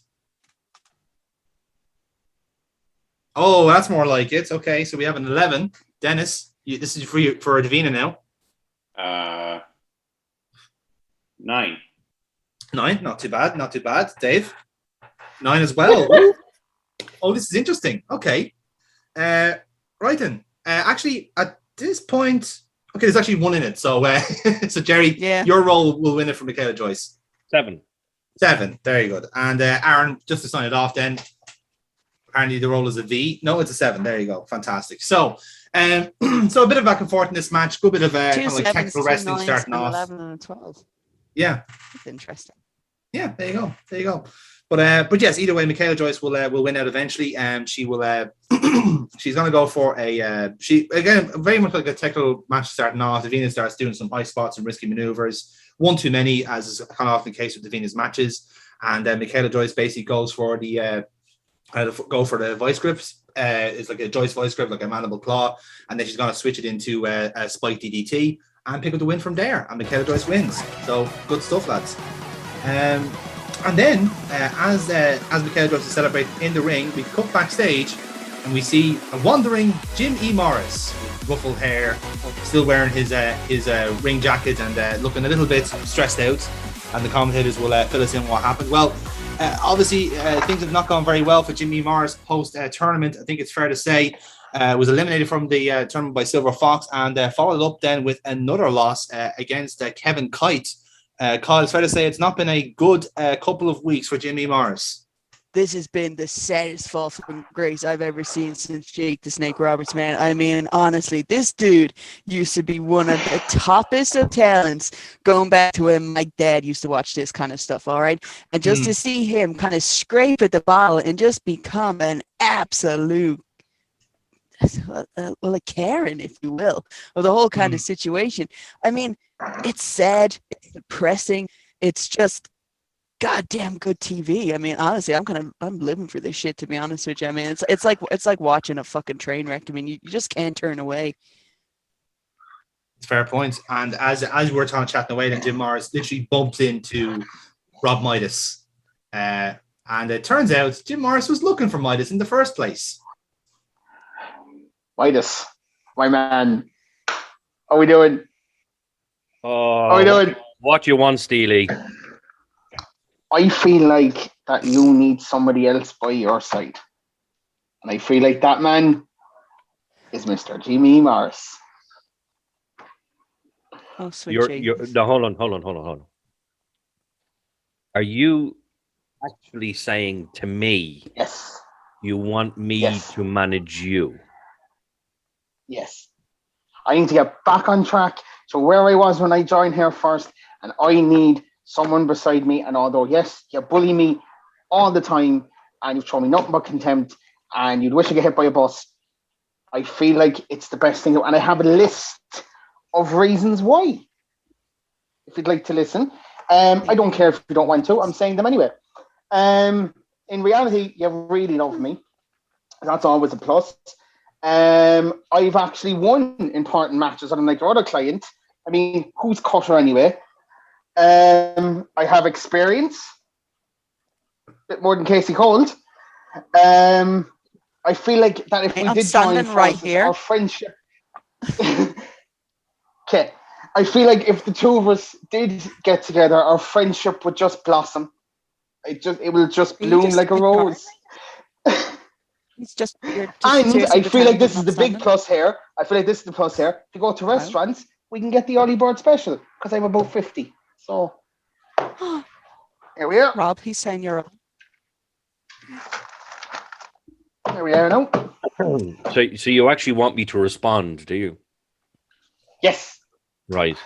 Oh, that's more like it. Okay, so we have an 11. Dennis, this is for Davina now. 9. 9, not too bad, not too bad. Dave, 9 as well. Oh, this is interesting. Okay. Right then. Actually, at this point, okay, there's actually 1 in it. So, so Jerry, your role will win it for Michaela Joyce. 7. 7. Very good. And Aaron, just to sign it off, then. Apparently, the roll is a V. No, it's a 7. There you go. Fantastic. So, so a bit of back and forth in this match. Good bit of kind of like technical wrestling starting off. 11 and 12. Yeah. That's interesting. Yeah, there you go. There you go. But yes, either way, Michaela Joyce will win out eventually. She will. She's going to go for a. She again very much like a technical match starting off. Davina starts doing some high spots and risky maneuvers. One too many, as is kind of often the case with Davina's matches. And Michaela Joyce basically goes for the vice grips. It's like a Joyce vice grip, like a mandible claw, and then she's going to switch it into a spike DDT and pick up the win from there. And Michaela Joyce wins. So good stuff, lads. And then, as Michaela Joyce is celebrating in the ring, we cut backstage and we see a wandering Jim E. Morris with ruffled hair, still wearing his ring jacket and looking a little bit stressed out. And the commentators will fill us in what happened. Well, obviously, things have not gone very well for Jim E. Morris post-tournament. I think it's fair to say was eliminated from the tournament by Silver Fox and followed up then with another loss against Kevin Kite. Kyle, it's fair to say it's not been a good couple of weeks for Jimmy Morris. This has been the saddest fall from grace I've ever seen since Jake the Snake Roberts, man. I mean, honestly, this dude used to be one of the toppest of talents, going back to when my dad used to watch this kind of stuff, all right? And just to see him kind of scrape at the bottle and just become an absolute, well, a Karen, if you will, of the whole kind of situation. I mean, it's sad, it's depressing, it's just goddamn good TV. I mean, honestly, I'm living for this shit, to be honest with you. I mean, it's like watching a fucking train wreck. I mean, you just can't turn away. It's fair point. And as we're chatting away, then Jim Morris literally bumps into Rob Midas. And it turns out Jim Morris was looking for Midas in the first place. Midas, my man. How we doing? Oh, how we doing? What you want, Steely? I feel like that you need somebody else by your side. And I feel like that man is Mr. Jimmy Morris. Oh, sweet no, hold on. Are you actually saying to me, yes, you want me to manage you? Yes. I need to get back on track to where I was when I joined here first, and I need someone beside me. And although, yes, you bully me all the time and you show me nothing but contempt and you'd wish you get hit by a bus, I feel like it's the best thing. And I have a list of reasons why, if you'd like to listen. I don't care if you don't want to. I'm saying them anyway. In reality, you really love me. That's always a plus. I've actually won important matches, unlike your other client. I mean, who's cut her anyway? I have experience, a bit more than Casey Cold. I feel like that if we did join right here, our friendship. Okay, I feel like if the two of us did get together, our friendship would just blossom. It will just bloom like a rose. It's just and I feel like this is the big plus here. To go to restaurants, we can get the early bird special because I'm about 50. So here we are. Rob, he's saying you're. There we are now. So you actually want me to respond, do you? Yes. Right.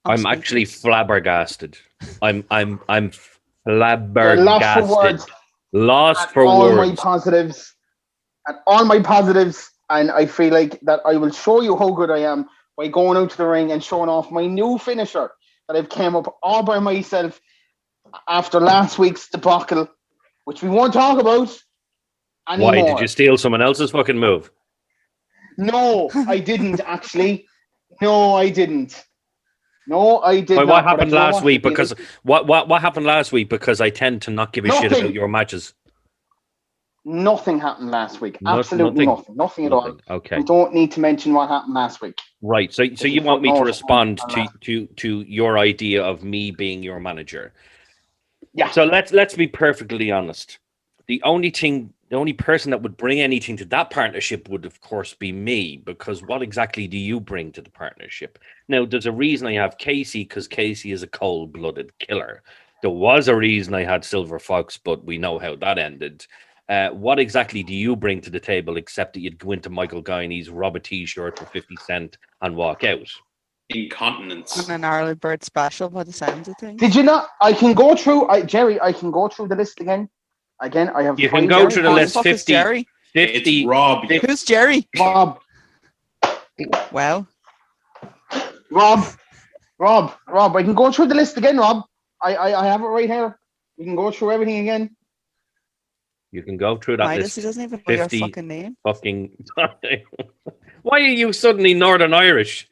I'm actually flabbergasted. I'm flabbergasted. Lost for words. All my positives And I feel like that I will show you how good I am by going out to the ring and showing off my new finisher that I've came up all by myself after last week's debacle, which we won't talk about anymore. Why did you steal someone else's fucking move? No, I didn't actually. No, I didn't. No, I did not. What happened last week? Because what happened last week? Because I tend to not give a shit about your matches. Nothing happened last week. Absolutely nothing. Nothing at all. Okay. We don't need to mention what happened last week. Right. So you want me to respond to your idea of me being your manager? Yeah. So let's be perfectly honest. The only person that would bring anything to that partnership would, of course, be me, because what exactly do you bring to the partnership? Now, there's a reason I have Casey, because Casey is a cold-blooded killer. There was a reason I had Silver Fox, but we know how that ended. What exactly do you bring to the table, except that you'd go into Michael Guiney's, rob a T-shirt for 50 cents and walk out? Incontinence. And an Early Bird special by the sounds of things. Did you not? I can go through, Jerry, I can go through the list again. Again, I have. You can go through the list. 50. Jerry? 50. It's Rob. Who's Jerry? Rob. Well. Rob. I can go through the list again, Rob. I have it right here. We can go through everything again. You can go through that Midas, list. he doesn't even know your fucking name. Why are you suddenly Northern Irish?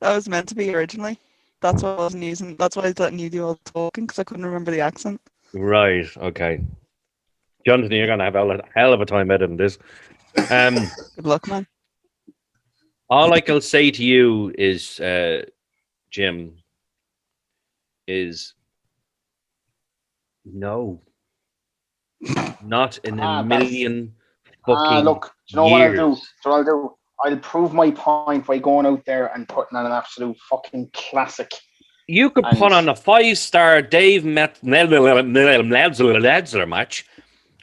That was meant to be originally. That's why I wasn't using. That's why I was letting you do all the talking, because I couldn't remember the accent. Right. Okay. Jonathan, you're gonna have a hell of a time editing this. Good luck, man. All I can say to you is, Jim, is no. Not in a million fucking look, do you know years. what I'll do? I'll prove my point by going out there and putting on an absolute fucking classic. You could put on a 5-star Dave Meltzer match,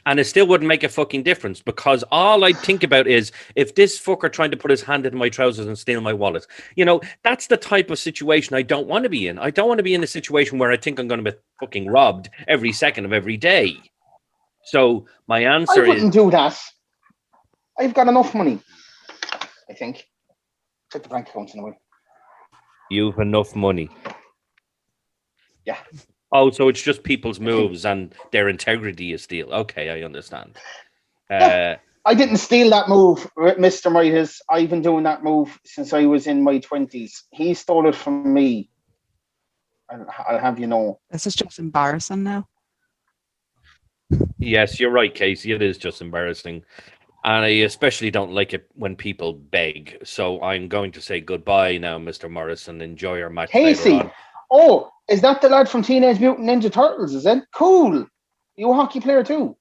and it still wouldn't make a fucking difference, because all I'd think about is if this fucker trying to put his hand in my trousers and steal my wallet. You know, that's the type of situation I don't want to be in. I don't want to be in a situation where I think I'm going to be fucking robbed every second of every day. So my answer I wouldn't do that. I've got enough money, I think. Check the bank account in a way. You've enough money. Yeah. Oh, so it's just people's moves and their integrity is steal. Okay, I understand. I didn't steal that move, Mr. Midas. I've been doing that move since I was in my 20s. He stole it from me. I'll have you know. This is just embarrassing now. Yes, you're right, Casey. It is just embarrassing. And I especially don't like it when people beg. So I'm going to say goodbye now, Mr. Morrison. Enjoy your match. Casey! Oh, is that the lad from Teenage Mutant Ninja Turtles, is it? Cool. You a hockey player too?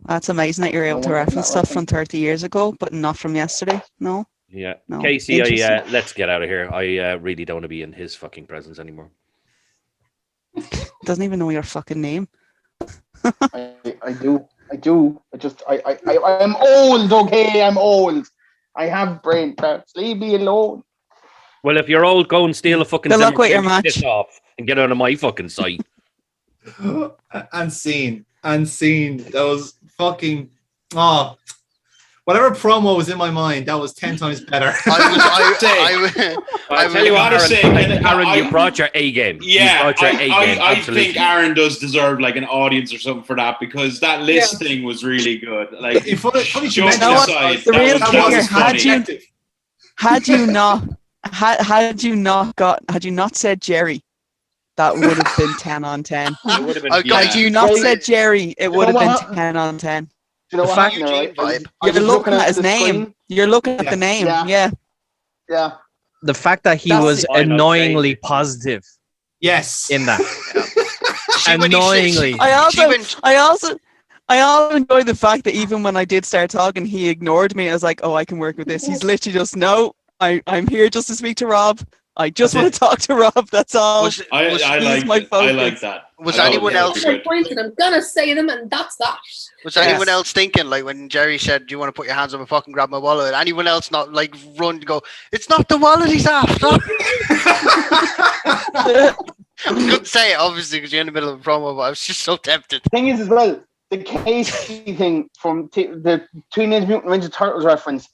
That's amazing that you're able to reference stuff from 30 years ago, but not from yesterday. No? Yeah. No. Casey, let's get out of here. I really don't want to be in his fucking presence anymore. Doesn't even know your fucking name. I do. I'm old, okay? I'm old. I have brain parts. Leave me alone. Well, if you're old, go and steal a fucking Good luck with your match. piss off and get out of my fucking sight. And scene. That was fucking whatever promo was in my mind, that was 10 times better. I tell you what, Aaron, you brought your A game. Yeah, I think Aaron does deserve like an audience or something for that, because that list thing was really good. Like, funny you mention that. The real kicker, had you not said Jerry, that would have been 10 on 10. Had you not said Jerry, it would have been 10 on 10. You know the what fact you're looking at his name. You're looking at the name. Yeah. The fact that he was annoyingly positive. Yes. In that. Annoyingly. I also enjoy the fact that even when I did start talking, he ignored me. I was like, oh, I can work with this. He's literally just, no, I'm here just to speak to Rob. I just want to talk to Rob. That's all. I like that. Was anyone else? I'm gonna say them, and that's that. Was anyone else thinking, like when Jerry said, "Do you want to put your hands on my fucking grab my wallet?" Anyone else not like run to go? It's not the wallet he's after. I couldn't say it obviously because you're in the middle of a promo, but I was just so tempted. The thing is, as well, the Casey thing from the Teenage Mutant Ninja Turtles reference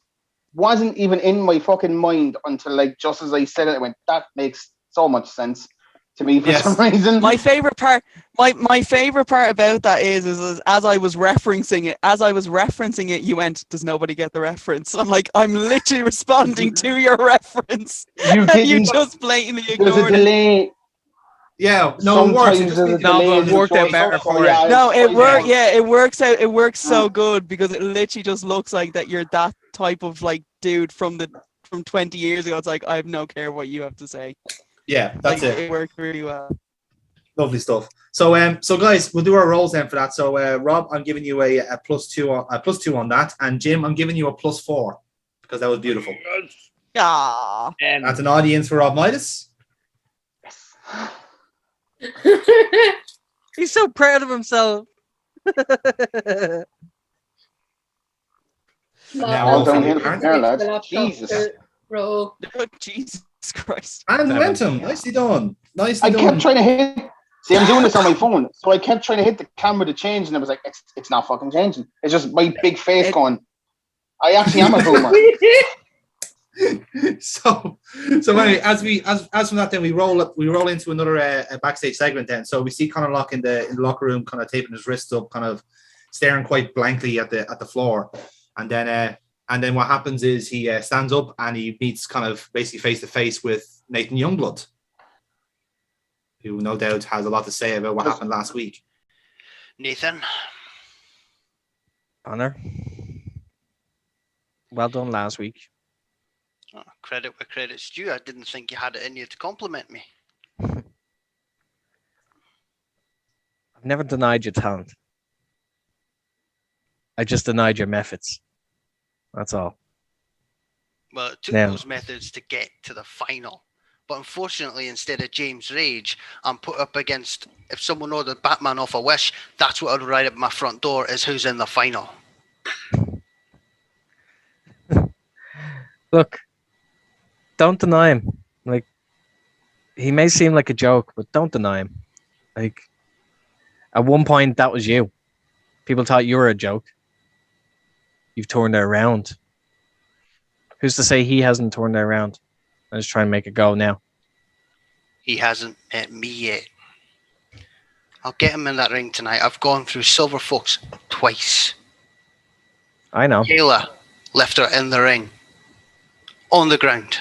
wasn't even in my fucking mind until like just as I said it, I went, that makes so much sense to me for some reason. My favorite part about that is as I was referencing it, you went, "Does nobody get the reference?" I'm like, I'm literally responding to your reference. You and you didn't. just blatantly There's a ignored it. delay. Yeah, no, it works. Sometimes there's a delay No, in but the it worked out choice. better for Yeah, it. No, it's it quite works. good. Yeah, it works out. It works so good because it literally just looks like that you're that type of like dude from 20 years ago. It's like I have no care what you have to say. Yeah, that's Like, it. It worked really well. Lovely stuff. So, guys, we'll do our rolls then for that. So, Rob, I'm giving you a +2 on that, and Jim, I'm giving you a +4 because that was beautiful. Ah, That's an audience for Rob Midas. He's so proud of himself. Now All roll from downhill the from parent. there, lads. Jesus. Roll. oh, Jesus Christ! And Seven. momentum. Nicely done. Nicely I done. kept trying to hit. See, I'm doing this on my phone, so I kept trying to hit the camera to change, and it was like, it's not fucking changing. It's just my big face going. I actually am a boomer. So anyway, as from that, then we roll into another backstage segment. Then, so we see Conor Lock in the locker room, kind of taping his wrists up, kind of staring quite blankly at the floor, and then what happens is he stands up and he meets kind of basically face to face with Nathan Youngblood, who no doubt has a lot to say about what happened last week. Nathan, Honor. Well done last week. credit where credit's due. I didn't think you had it in you to compliment me. I've never denied your talent. I just denied your methods. That's all. Well, it took Now- those methods to get to the final. But unfortunately, instead of James Rage, I'm put up against, if someone ordered Batman off a Wish, that's what I'd write at my front door, is who's in the final. Look, don't deny him. Like, he may seem like a joke, but don't deny him. Like, at one point, that was you. People thought you were a joke. You've turned it around. Who's to say he hasn't turned it around? I'm just trying to make it go now. He hasn't met me yet. I'll get him in that ring tonight. I've gone through Silver Fox twice. I know. Kayla left her in the ring. On the ground.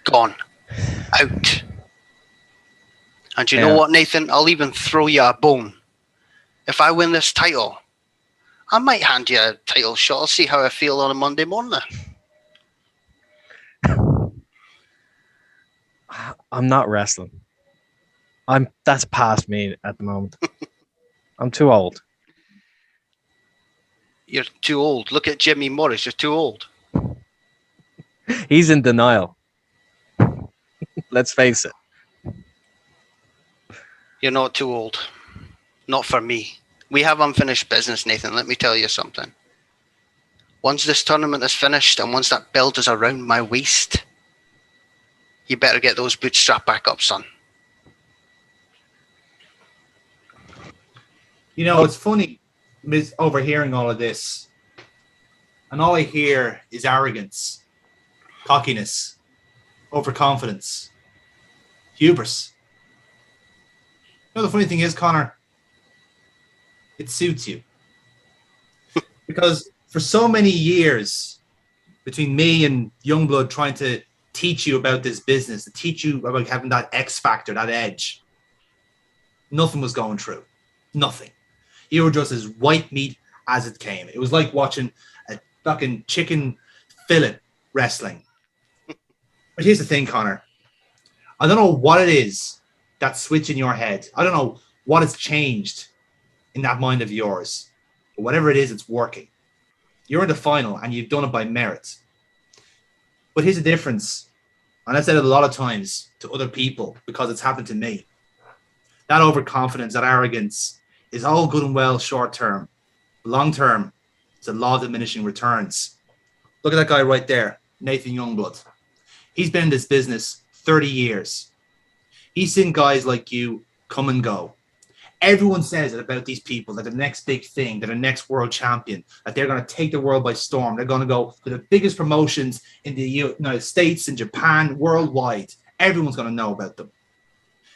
Gone. Out. And you know Yeah. what, Nathan? I'll even throw you a bone. If I win this title, I might hand you a title shot. I'll see how I feel on a Monday morning. I'm not wrestling. That's past me at the moment. I'm too old. You're too old. Look at Jimmy Morris. You're too old. He's in denial. Let's face it. You're not too old. Not for me. We have unfinished business, Nathan. Let me tell you something. Once this tournament is finished and once that belt is around my waist, you better get those boots strapped back up, son. You know, it's funny overhearing all of this, and all I hear is arrogance, cockiness, overconfidence, hubris. You know, the funny thing is, Connor, it suits you. Because for so many years, between me and Youngblood trying to teach you about this business, to teach you about having that X factor, that edge, nothing was going through. Nothing. You were just as white meat as it came. It was like watching a fucking chicken fillet wrestling. But here's the thing, Connor. I don't know what it is that switch in your head. I don't know what has changed in that mind of yours. But whatever it is, it's working. You're in the final and you've done it by merit. But here's the difference. And I've said it a lot of times to other people because it's happened to me. That overconfidence, that arrogance is all good and well short term. Long term, it's a law of diminishing returns. Look at that guy right there, Nathan Youngblood. He's been in this business 30 years. He's seen guys like you come and go. Everyone says it about these people, that the next big thing, that the next world champion, that they're going to take the world by storm. They're going to go to the biggest promotions in the United States, in Japan, worldwide. Everyone's going to know about them.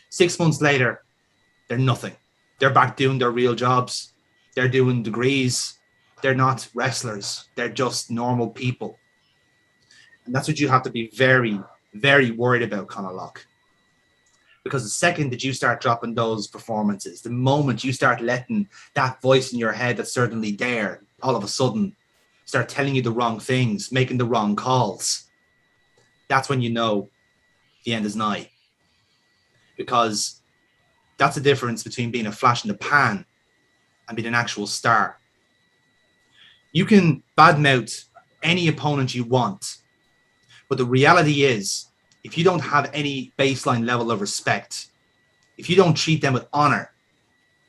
6 months later, they're nothing. They're back doing their real jobs. They're doing degrees. They're not wrestlers. They're just normal people. And that's what you have to be very, very worried about, Conor Locke. Because the second that you start dropping those performances, the moment you start letting that voice in your head that's certainly there, all of a sudden start telling you the wrong things, making the wrong calls, that's when you know the end is nigh. Because that's the difference between being a flash in the pan and being an actual star. You can badmouth any opponent you want, but the reality is, if you don't have any baseline level of respect, if you don't treat them with honor,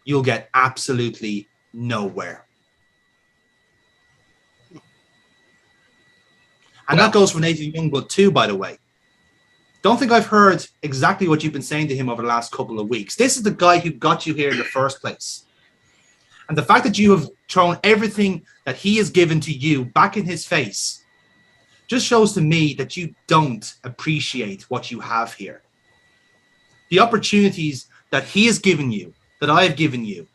you'll get absolutely nowhere. And that goes for Nathan Youngblood too, by the way. Don't think I've heard exactly what you've been saying to him over the last couple of weeks. This is the guy who got you here in the first place. And the fact that you have thrown everything that he has given to you back in his face just shows to me that you don't appreciate what you have here. The opportunities that he has given you, that I have given you,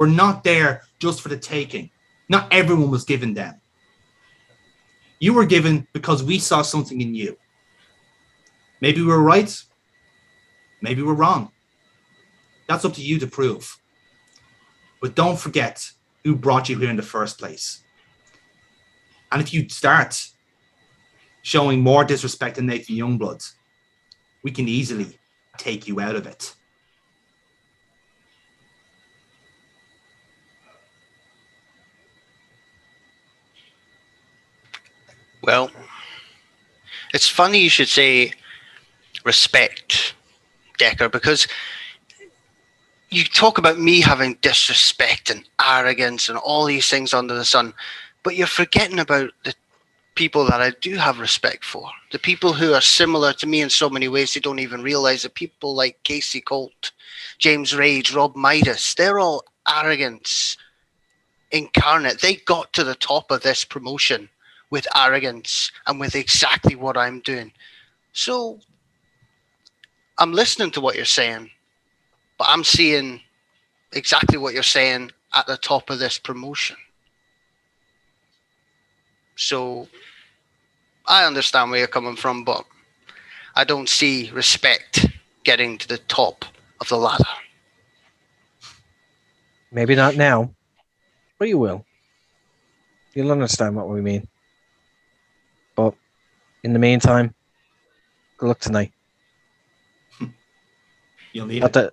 were not there just for the taking. Not everyone was given them. You were given because we saw something in you. Maybe we were right. Maybe we're wrong. That's up to you to prove. But don't forget who brought you here in the first place. And if you start showing more disrespect than Nathan Youngblood, we can easily take you out of it. Well, it's funny you should say respect, Decker, because you talk about me having disrespect and arrogance and all these things under the sun, but you're forgetting about the people that I do have respect for. The people who are similar to me in so many ways they don't even realize it. People like Casey Colt, James Rage, Rob Midas, they're all arrogance incarnate. They got to the top of this promotion with arrogance and with exactly what I'm doing. So I'm listening to what you're saying, but I'm seeing exactly what you're saying at the top of this promotion. So I understand where you're coming from, but I don't see respect getting to the top of the ladder. Maybe not now, but you will. You'll understand what we mean. But in the meantime, good luck tonight. You'll need Not it. that.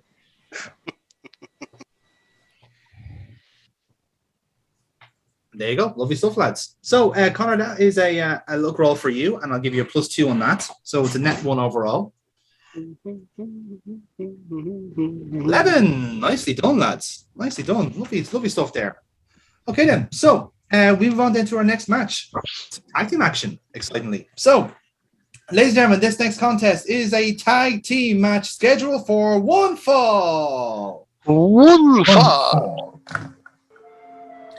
There you go. Lovely stuff, lads. So, Connor, that is a luck roll for you, and I'll give you a +2 on that. So it's a net 1 overall. 11. Nicely done, lads. Nicely done. Lovely stuff there. Okay, then. So we move on then to our next match. Tag team action, excitingly. So, ladies and gentlemen, this next contest is a tag team match scheduled for one fall. One fall.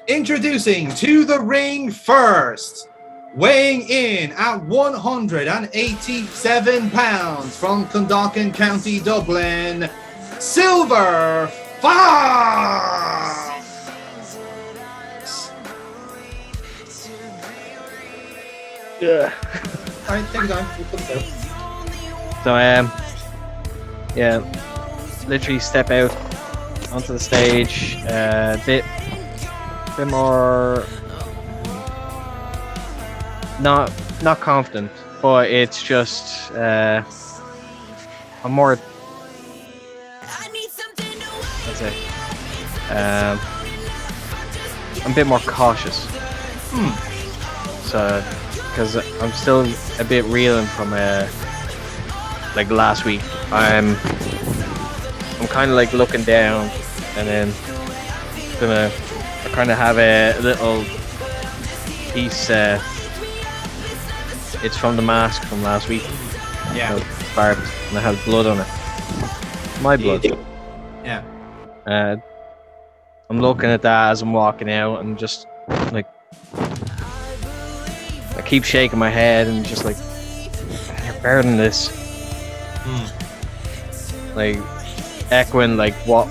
Introducing to the ring first, weighing in at 187 pounds from Clondalkin, County Dublin, Silver Fox. Yeah. All right, take your time. We'll put this out. So yeah, literally step out onto the stage, bit more not confident, but it's just I'm more. Let's say I'm a bit more cautious. So, because I'm still a bit reeling from like last week. I'm kind of like looking down, and then gonna kind of have a little piece. It's from the mask from last week. Yeah. Barbed, and I had blood on it. My blood. Yeah. I'm looking at that as I'm walking out, and just like I keep shaking my head and just like, you're better than this. Like echoing like what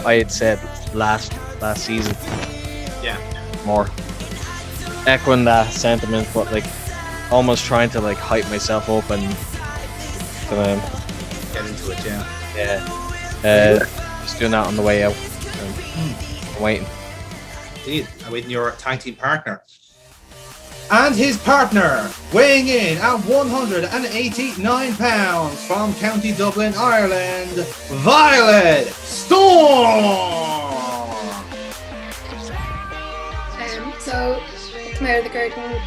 I had said last season. Yeah. More echoing that sentiment, but like almost trying to like hype myself up and Get into it, yeah. Just doing that on the way out. I'm waiting. Indeed, awaiting your tag team partner. And his partner, weighing in at 189 pounds from County Dublin, Ireland, Violet Storm! So, come out of the curtain,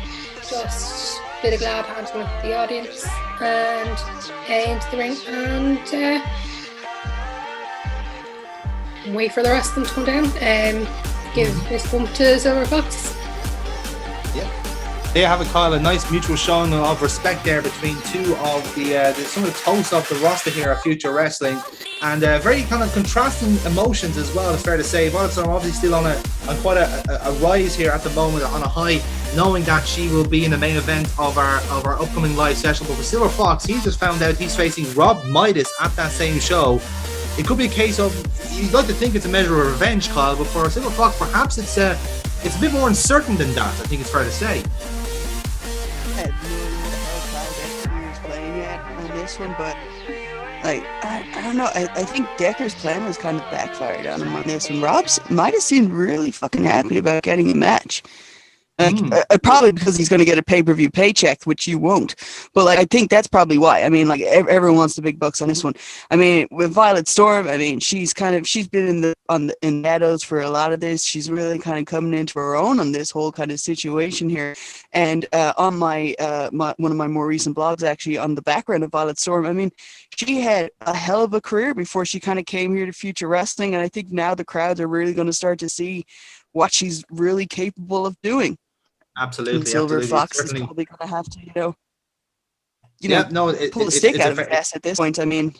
just a bit of glad hands with the audience, and into the ring, and wait for the rest of them to come down and give this bump to Silver Fox. They have a nice mutual showing of respect there between two of some of the toast of the roster here at Future Wrestling, and very kind of contrasting emotions as well. It's fair to say. Violet Storm obviously still on quite a rise here at the moment, on a high, knowing that she will be in the main event of our upcoming live session. But for Silver Fox, he just found out he's facing Rob Midas at that same show. It could be a case of, you'd like to think it's a measure of revenge, Kyle, but for Silver Fox, perhaps it's a bit more uncertain than that. I think it's fair to say. I have no idea how Decker's playing yet on this one, but like I don't know. I think Decker's plan was kind of backfired on him on this one. Rob's might have seemed really fucking happy about getting a match. Probably because he's going to get a pay-per-view paycheck, which you won't. But like, I think that's probably why. I mean, like everyone wants the big bucks on this one. I mean, with Violet Storm, I mean, she's been in Meadows for a lot of this. She's really kind of coming into her own on this whole kind of situation here. And on my one of my more recent blogs, actually, on the background of Violet Storm, I mean, she had a hell of a career before she kind of came here to Future Wrestling, and I think now the crowds are really going to start to see what she's really capable of doing. Absolutely. And Silver Fox is probably going to have to, pull the stick out of his ass at this point. I mean,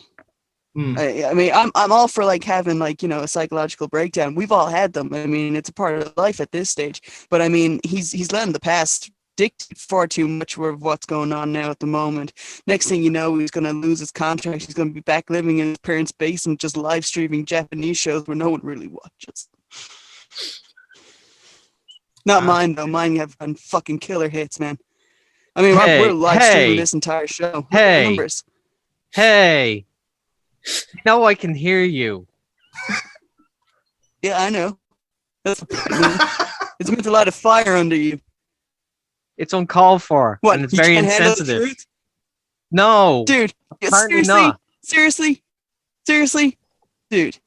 I mean, I'm all for like having like, a psychological breakdown. We've all had them. I mean, it's a part of life at this stage. But I mean, he's letting the past dictate far too much of what's going on now at the moment. Next thing you know, he's going to lose his contract. He's going to be back living in his parents' basement, just live streaming Japanese shows where no one really watches. Not mine though. Mine have done fucking killer hits, man. I mean, we're live streaming this entire show. Numbers. Hey, I can hear you. Yeah, I know. That's it's meant to light a fire under you. It's uncalled for. What? And it's you very can't handle the insensitive. truth? No, dude. Apparently not. Seriously, dude.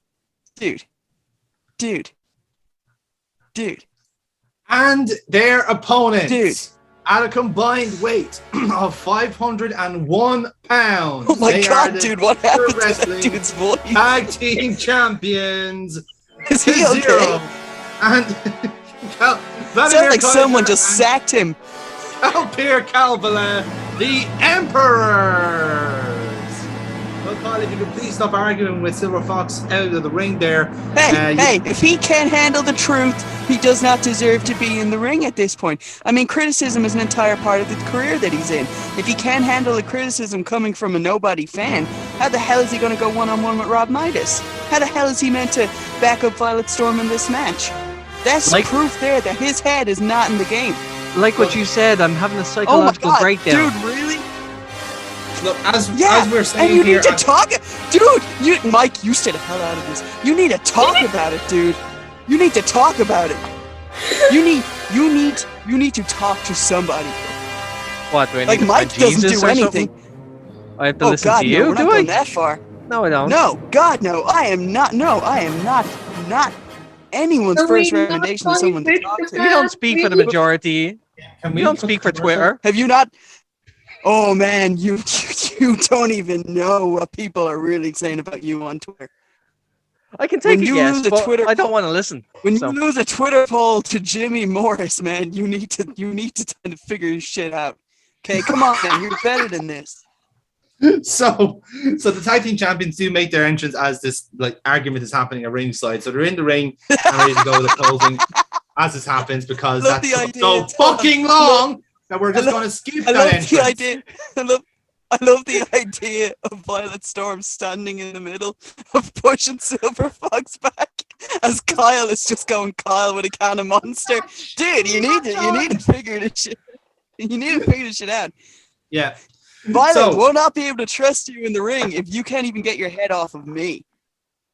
And their opponents, at a combined weight of 501 pounds. Oh my god, dude, what happened to that dude's voice? Tag team champions. Is he okay? Zero. And sounds like someone just sacked him. Pierre Calvelin, the Emperors. Well, Kyle, if you could please stop arguing with Silver Fox out of the ring there. Hey, if he can't handle the truth, he does not deserve to be in the ring at this point. I mean, criticism is an entire part of the career that he's in. If he can't handle the criticism coming from a nobody fan, how the hell is he going to go one-on-one with Rob Midas? How the hell is he meant to back up Violet Storm in this match? That's proof there that his head is not in the game. Like what you said, I'm having a psychological breakdown. Dude, really? Look, as we're saying and you here, need to talk, dude. Mike, you stay the hell out of this. You need to talk about it, dude. You need to talk about it. You need to talk to somebody. What? Do I need like to Mike doesn't do anything. I have to listen to you. No, we're not going that far. No, I don't. No, God, no. I am not anyone's first recommendation to someone to talk to. You don't speak for the majority. You don't speak for Twitter. Have you not? Oh man, you don't even know what people are really saying about you on Twitter. I can take a yes, but I don't want to listen. When you lose a Twitter poll to Jimmy Morris, man, you need to kind of figure your shit out. Okay, come on, man, you're better than this. So the tag team champions do make their entrance as this like argument is happening at ringside. So they're in the ring and ready to go to the closing as this happens because Love that's the idea. so fucking long that we're just going to skip I that love entrance. the idea. I love the idea of Violet Storm standing in the middle of pushing Silver Fox back as Kyle is just going Kyle with a can of Monster. Dude, you need to figure this shit. You need to figure this shit out. Yeah. Violet will not be able to trust you in the ring if you can't even get your head off of me.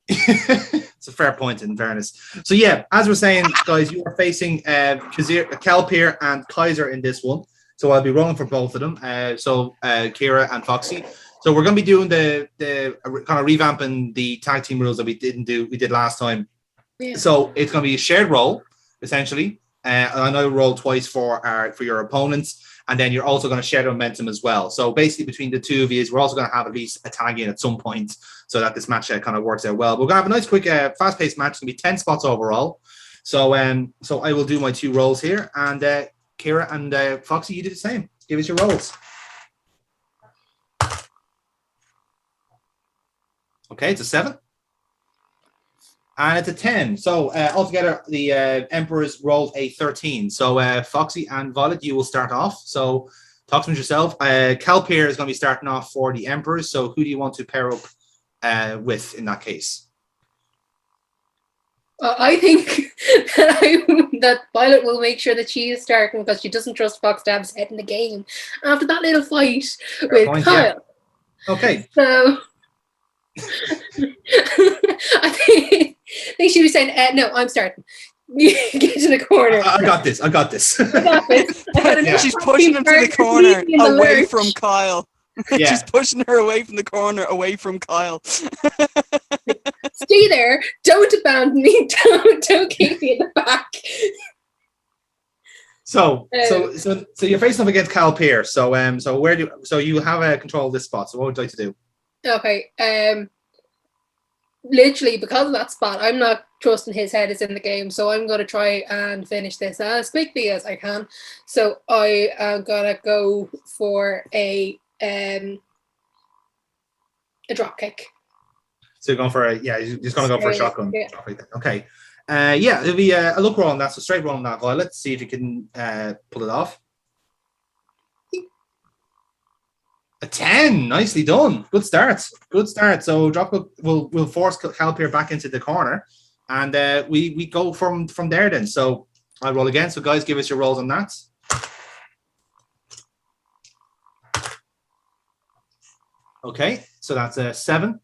It's a fair point, in fairness. So yeah, as we're saying, guys, you are facing Kalpier and Kaiser in this one. So I'll be rolling for both of them. Kira and Foxy. So we're going to be doing the kind of revamping the tag team rules that we did last time. Yeah. So it's going to be a shared role essentially. And I know roll twice for your opponents. And then you're also going to share the momentum as well. So basically between the two of you, we're also going to have at least a tag in at some point so that this match kind of works out well. We're going to have a nice, quick, fast-paced match. It's going to be 10 spots overall. So I will do my two rolls here. And Kira and Foxy, you do the same. Give us your rolls. Okay, it's a 7. And it's a 10. So altogether, the Emperors rolled a 13. So Foxy and Violet, you will start off. So talk to me yourself. Kalpier is going to be starting off for the Emperors. So who do you want to pair up with in that case? I think that Violet will make sure that she is starting because she doesn't trust Fox to have his head in the game after that little fight with Kyle. Yeah. Okay. So I think she was saying, no, I'm starting. Get to the corner. I got this. I got this. She's pushing him to the corner away from Kyle. Yeah. She's pushing her away from the corner, away from Kyle. Stay there. Don't abandon me. Don't keep me in the back. So you're facing up against Kalpier. So you have control of this spot. So what would you like to do? Okay. Literally because of that spot, I'm not trusting his head is in the game, so I'm going to try and finish this as quickly as I can. So I am going to go for a drop kick. So you're going for you're just going to go for a shotgun. Yeah. Okay. It'll be a look roll on that. So straight roll on that, Violet. See if you can pull it off. A 10, nicely done. Good start. So drop will force Kalpier back into the corner, and we go from there. Then so I'll roll again. So guys, give us your rolls on that. Okay, so that's a 7.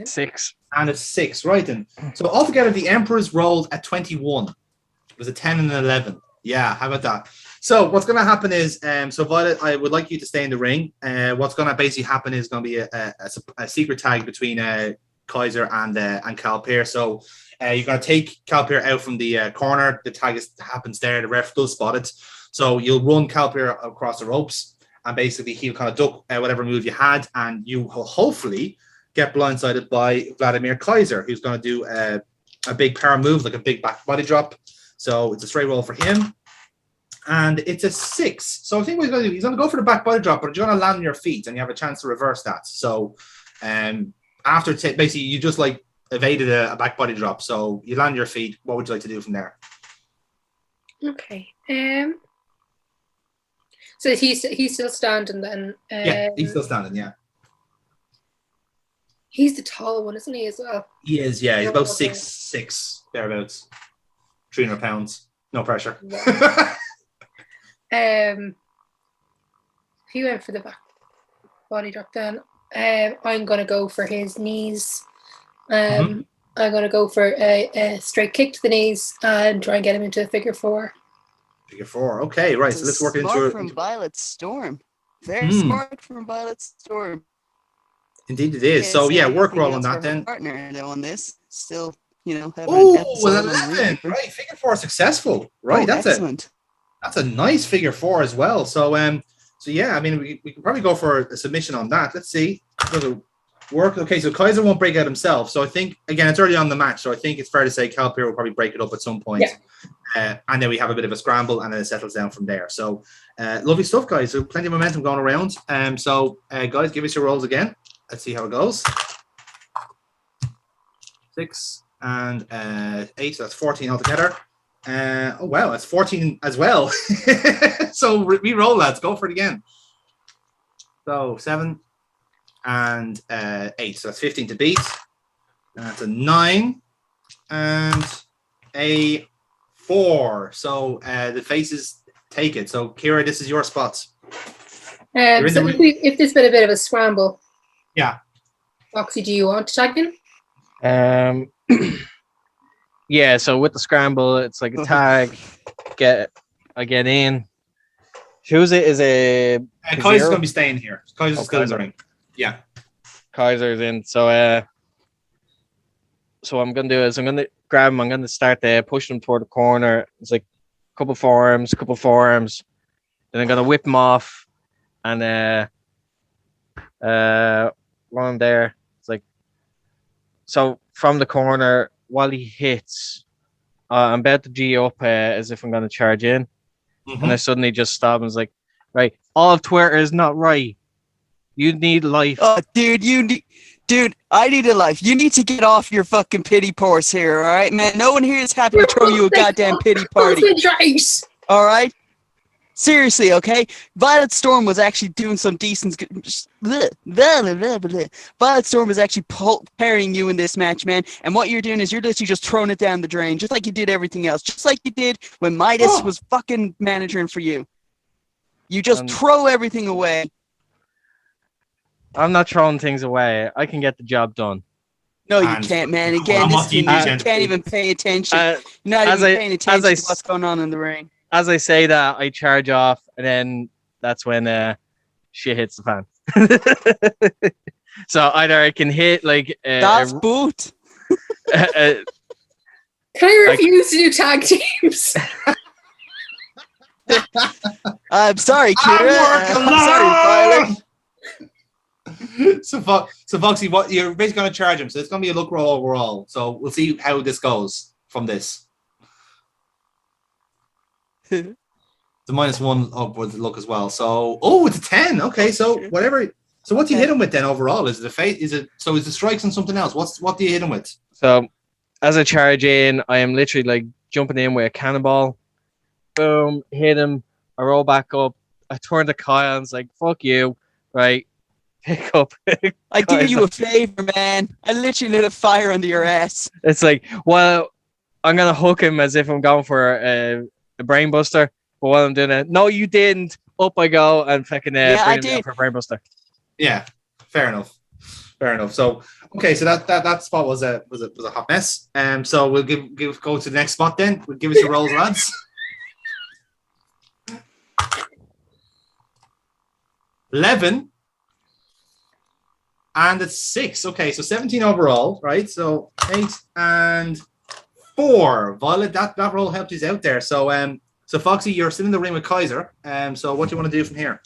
6. And a 6. Right then. So altogether, the Emperors rolled a 21. It was a 10 and an 11. Yeah, how about that? So what's going to happen is, so Violet, I would like you to stay in the ring. What's going to basically happen is going to be a secret tag between Kaiser and Kalpier. So you're going to take Kalpier out from the corner. The tag happens there. The ref does spot it. So you'll run Kalpier across the ropes, and basically he'll kind of duck whatever move you had, and you will hopefully get blindsided by Vladimir Kaiser, who's going to do a big power move, like a big back body drop. So it's a straight roll for him. And it's a 6. So I think what he's going to do, he's going to go for the back body drop, but you're going to land on your feet and you have a chance to reverse that. So after basically you just like evaded a back body drop. So you land on your feet. What would you like to do from there? Okay. So he's still standing then. Yeah, he's still standing, yeah. He's the tall one, isn't he, as well? He is, yeah. He's about 6'6", thereabouts. 300 pounds. No pressure. He went for the back body drop then. I'm going to go for his knees. I'm going to go for a straight kick to the knees and try and get him into a figure 4. Figure 4. Okay, right. So let's work into it. From Violet Storm. Very smart from Violet Storm. Indeed it is. So yeah, work roll on that then. Partner on this. Still, having oh, 11. Right, figure 4 successful. Right, that's excellent. That's a nice figure 4 as well. So yeah, I mean, we can probably go for a submission on that. Let's see. work. Okay, so Kaiser won't break out himself. So I think, again, it's early on in the match. So I think it's fair to say Calpir will probably break it up at some point. And then we have a bit of a scramble and then it settles down from there. So lovely stuff, guys. So plenty of momentum going around. So guys, give us your rolls again. Let's see how it goes. 6 and 8. So that's 14 altogether. Oh, wow. That's 14 as well. So re-roll, lads. Go for it again. So 7 and 8. So that's 15 to beat. And that's a 9 and a 4. So the faces take it. So Kira, this is your spot. So if there's been a bit of a scramble, yeah. Foxy, do you want to tag in? Yeah. So with the scramble, it's like a tag. I get in. Who's it? Is it? Kaiser's going to be staying here. Kaiser's still in the ring. Yeah. Kaiser's in. So what I'm gonna do is I'm gonna grab him. I'm gonna start push him toward the corner. It's like a couple forearms. Then I'm gonna whip him off, and while I'm there, it's like so from the corner while he hits, I'm about to G up as if I'm gonna charge in, and I suddenly just stop and it's like, right, all of Twitter is not right. You need life. Oh, dude, Dude, I need a life. You need to get off your fucking pity party here, all right, man? No one here is happy to throw you a goddamn pity party. All right? Seriously, okay? Violet Storm was actually doing some decent... Violet Storm was actually parrying you in this match, man. And what you're doing is you're literally just throwing it down the drain, just like you did everything else. Just like you did when Midas was fucking managing for you. You just throw everything away. I'm not throwing things away. I can get the job done. No, you can't, man. Again, you can't even pay attention. You're not even paying attention to what's going on in the ring. As I say that, I charge off, and then that's when shit hits the fan. So either I can hit like that's boot. Can I refuse to do tag teams? I'm sorry, Kira. I'm sorry, Violet. So Foxy, what you're basically going to charge him. So it's going to be a look roll overall. So we'll see how this goes from this. The -1 upwards look as well. So it's a 10. Okay, so whatever. So what do you hit him with then overall? Is it the fate? Is it the strikes and something else? What do you hit him with? So as I charge in, I am literally like jumping in with a cannonball. Boom, hit him. I roll back up. I turn to Kyle and it's like, fuck you, right? Pick up. I did you a favor, man. I literally lit a fire under your ass. It's like, well, I'm gonna hook him as if I'm going for a brain buster, but while I'm doing it, no, you didn't. Up I go and fucking I did for brain buster. Yeah, fair enough. So okay, so that spot was a hot mess. So we'll go to the next spot then. We'll give us your rolls, lads. 11. And it's 6. Okay, so 17 overall, right? So 8 and 4. Violet, that roll helped you out there. So so Foxy, you're still in the ring with Kaiser. So what do you want to do from here?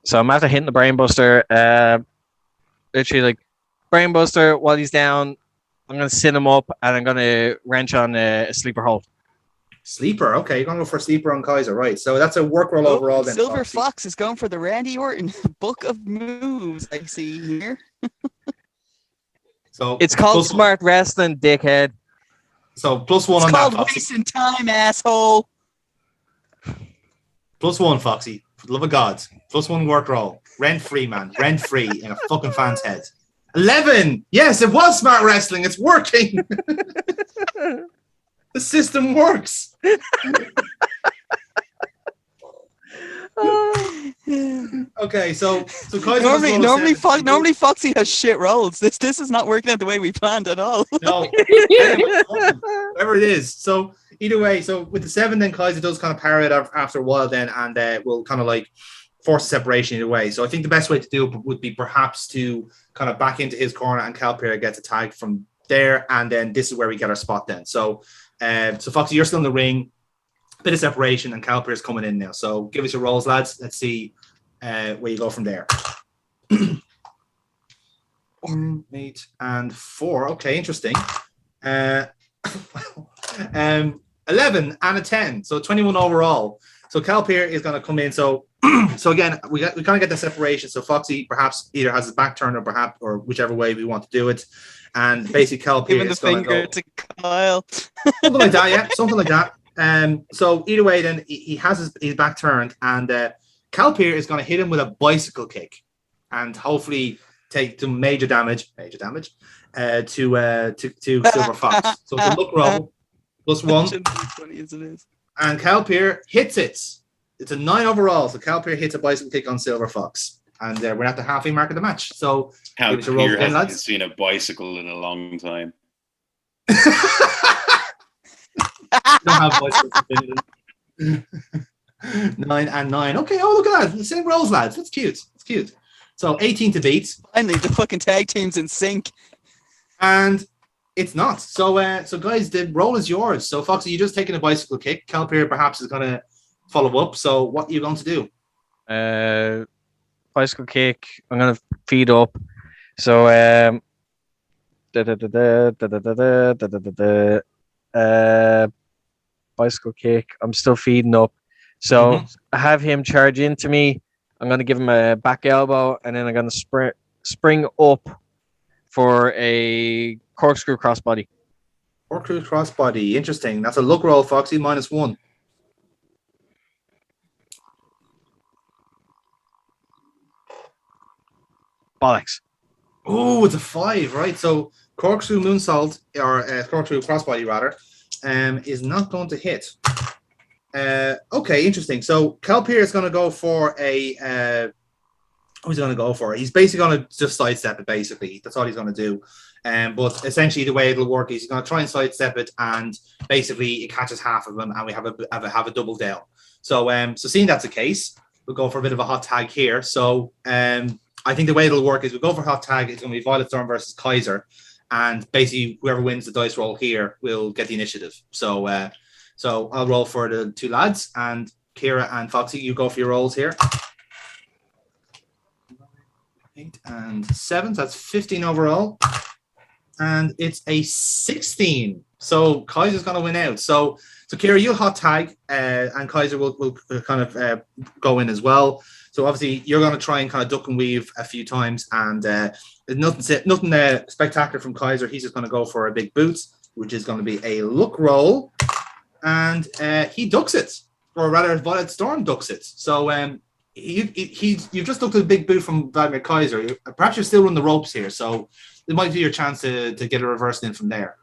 So I'm after hitting the brainbuster. Literally like brainbuster while he's down. I'm gonna sit him up and I'm gonna wrench on a sleeper hold. Sleeper, okay, you're gonna go for sleeper on Kaiser, right? So that's a work roll overall. Then Silver Foxy. Fox is going for the Randy Orton book of moves. I see here. So it's called smart wrestling, dickhead. So +1 on that. It's called wasting time, asshole. +1, Foxy. For the love of God. +1 work roll. Rent free, man. Rent free in a fucking fan's head. 11. Yes, it was smart wrestling. It's working. The system works. Okay, so Kaiser normally Foxy has shit rolls. This is not working out the way we planned at all. No, whatever it is. So either way, so with the 7, then Kaiser does kind of parry it after a while, then, and will kind of like force a separation either way. So I think the best way to do it would be perhaps to kind of back into his corner, and Calpira gets a tag from there, and then this is where we get our spot then. So Foxy, you're still in the ring. Bit of separation, and Calpira's coming in now. So give us your rolls, lads. Let's see where you go from there. 7, 8, and 4. Okay, interesting. 11 and a 10, so 21 overall. So Calpier is going to come in. So again, we kind of get the separation. So Foxy perhaps either has his back turned or whichever way we want to do it. And basically Calpier Giving the is going finger to to Kyle. something like that, yeah, something like that. So either way, then he has his back turned, and Calpier is going to hit him with a bicycle kick, and hopefully take some major damage to Silver Fox. So it's a luck roll +1, Shouldn't be as funny as it is. and Calpier hits it. It's a 9 overall. So Calpier hits a bicycle kick on Silver Fox, and we're at the halfway mark of the match. So give us a roll Calpier again, hasn't lads. seen a bicycle in a long time. Don't have bicycles in Finland. 9 and 9. Okay, oh look at that. The same rolls, lads. That's cute. It's cute. So 18 to beat. Finally, the fucking tag team's in sync. And it's not. So guys, the roll is yours. So Foxy, you just taking a bicycle kick. Calpier perhaps is gonna follow up. So what are you going to do? Bicycle kick. I'm gonna feed up. So bicycle kick. I'm still feeding up. So I have him charge into me. I'm gonna give him a back elbow, and then I'm gonna spring up for a corkscrew crossbody. Corkscrew crossbody. Interesting. That's a luck roll, Foxy. -1. Bollocks. Oh, it's a 5, right? So corkscrew moonsault, or corkscrew crossbody rather, is not going to hit. Okay, interesting. So Calpier is going to go for a. Who's he going to go for? He's basically going to just sidestep it. Basically, that's all he's going to do. But essentially, the way it'll work is he's going to try and sidestep it, and basically it catches half of him, and we have a double down. So seeing that's the case, we'll go for a bit of a hot tag here. So I think the way it'll work is we'll go for hot tag. It's going to be Violet Storm versus Kaiser, and basically whoever wins the dice roll here will get the initiative. So I'll roll for the two lads, and Kira and Foxy, you go for your rolls here. 8 and 7, so that's 15 overall, and it's a 16. So Kaiser's going to win out. So Kira, you'll hot tag, and Kaiser will kind of go in as well. So obviously you're going to try and kind of duck and weave a few times, and there's nothing spectacular from Kaiser. He's just going to go for a big boot, which is going to be a luck roll, and he ducks it, or rather Violet Storm ducks it. So you've just looked at a big boot from Vladimir Kaiser. Perhaps you're still on the ropes here, so it might be your chance to get a reverse in from there.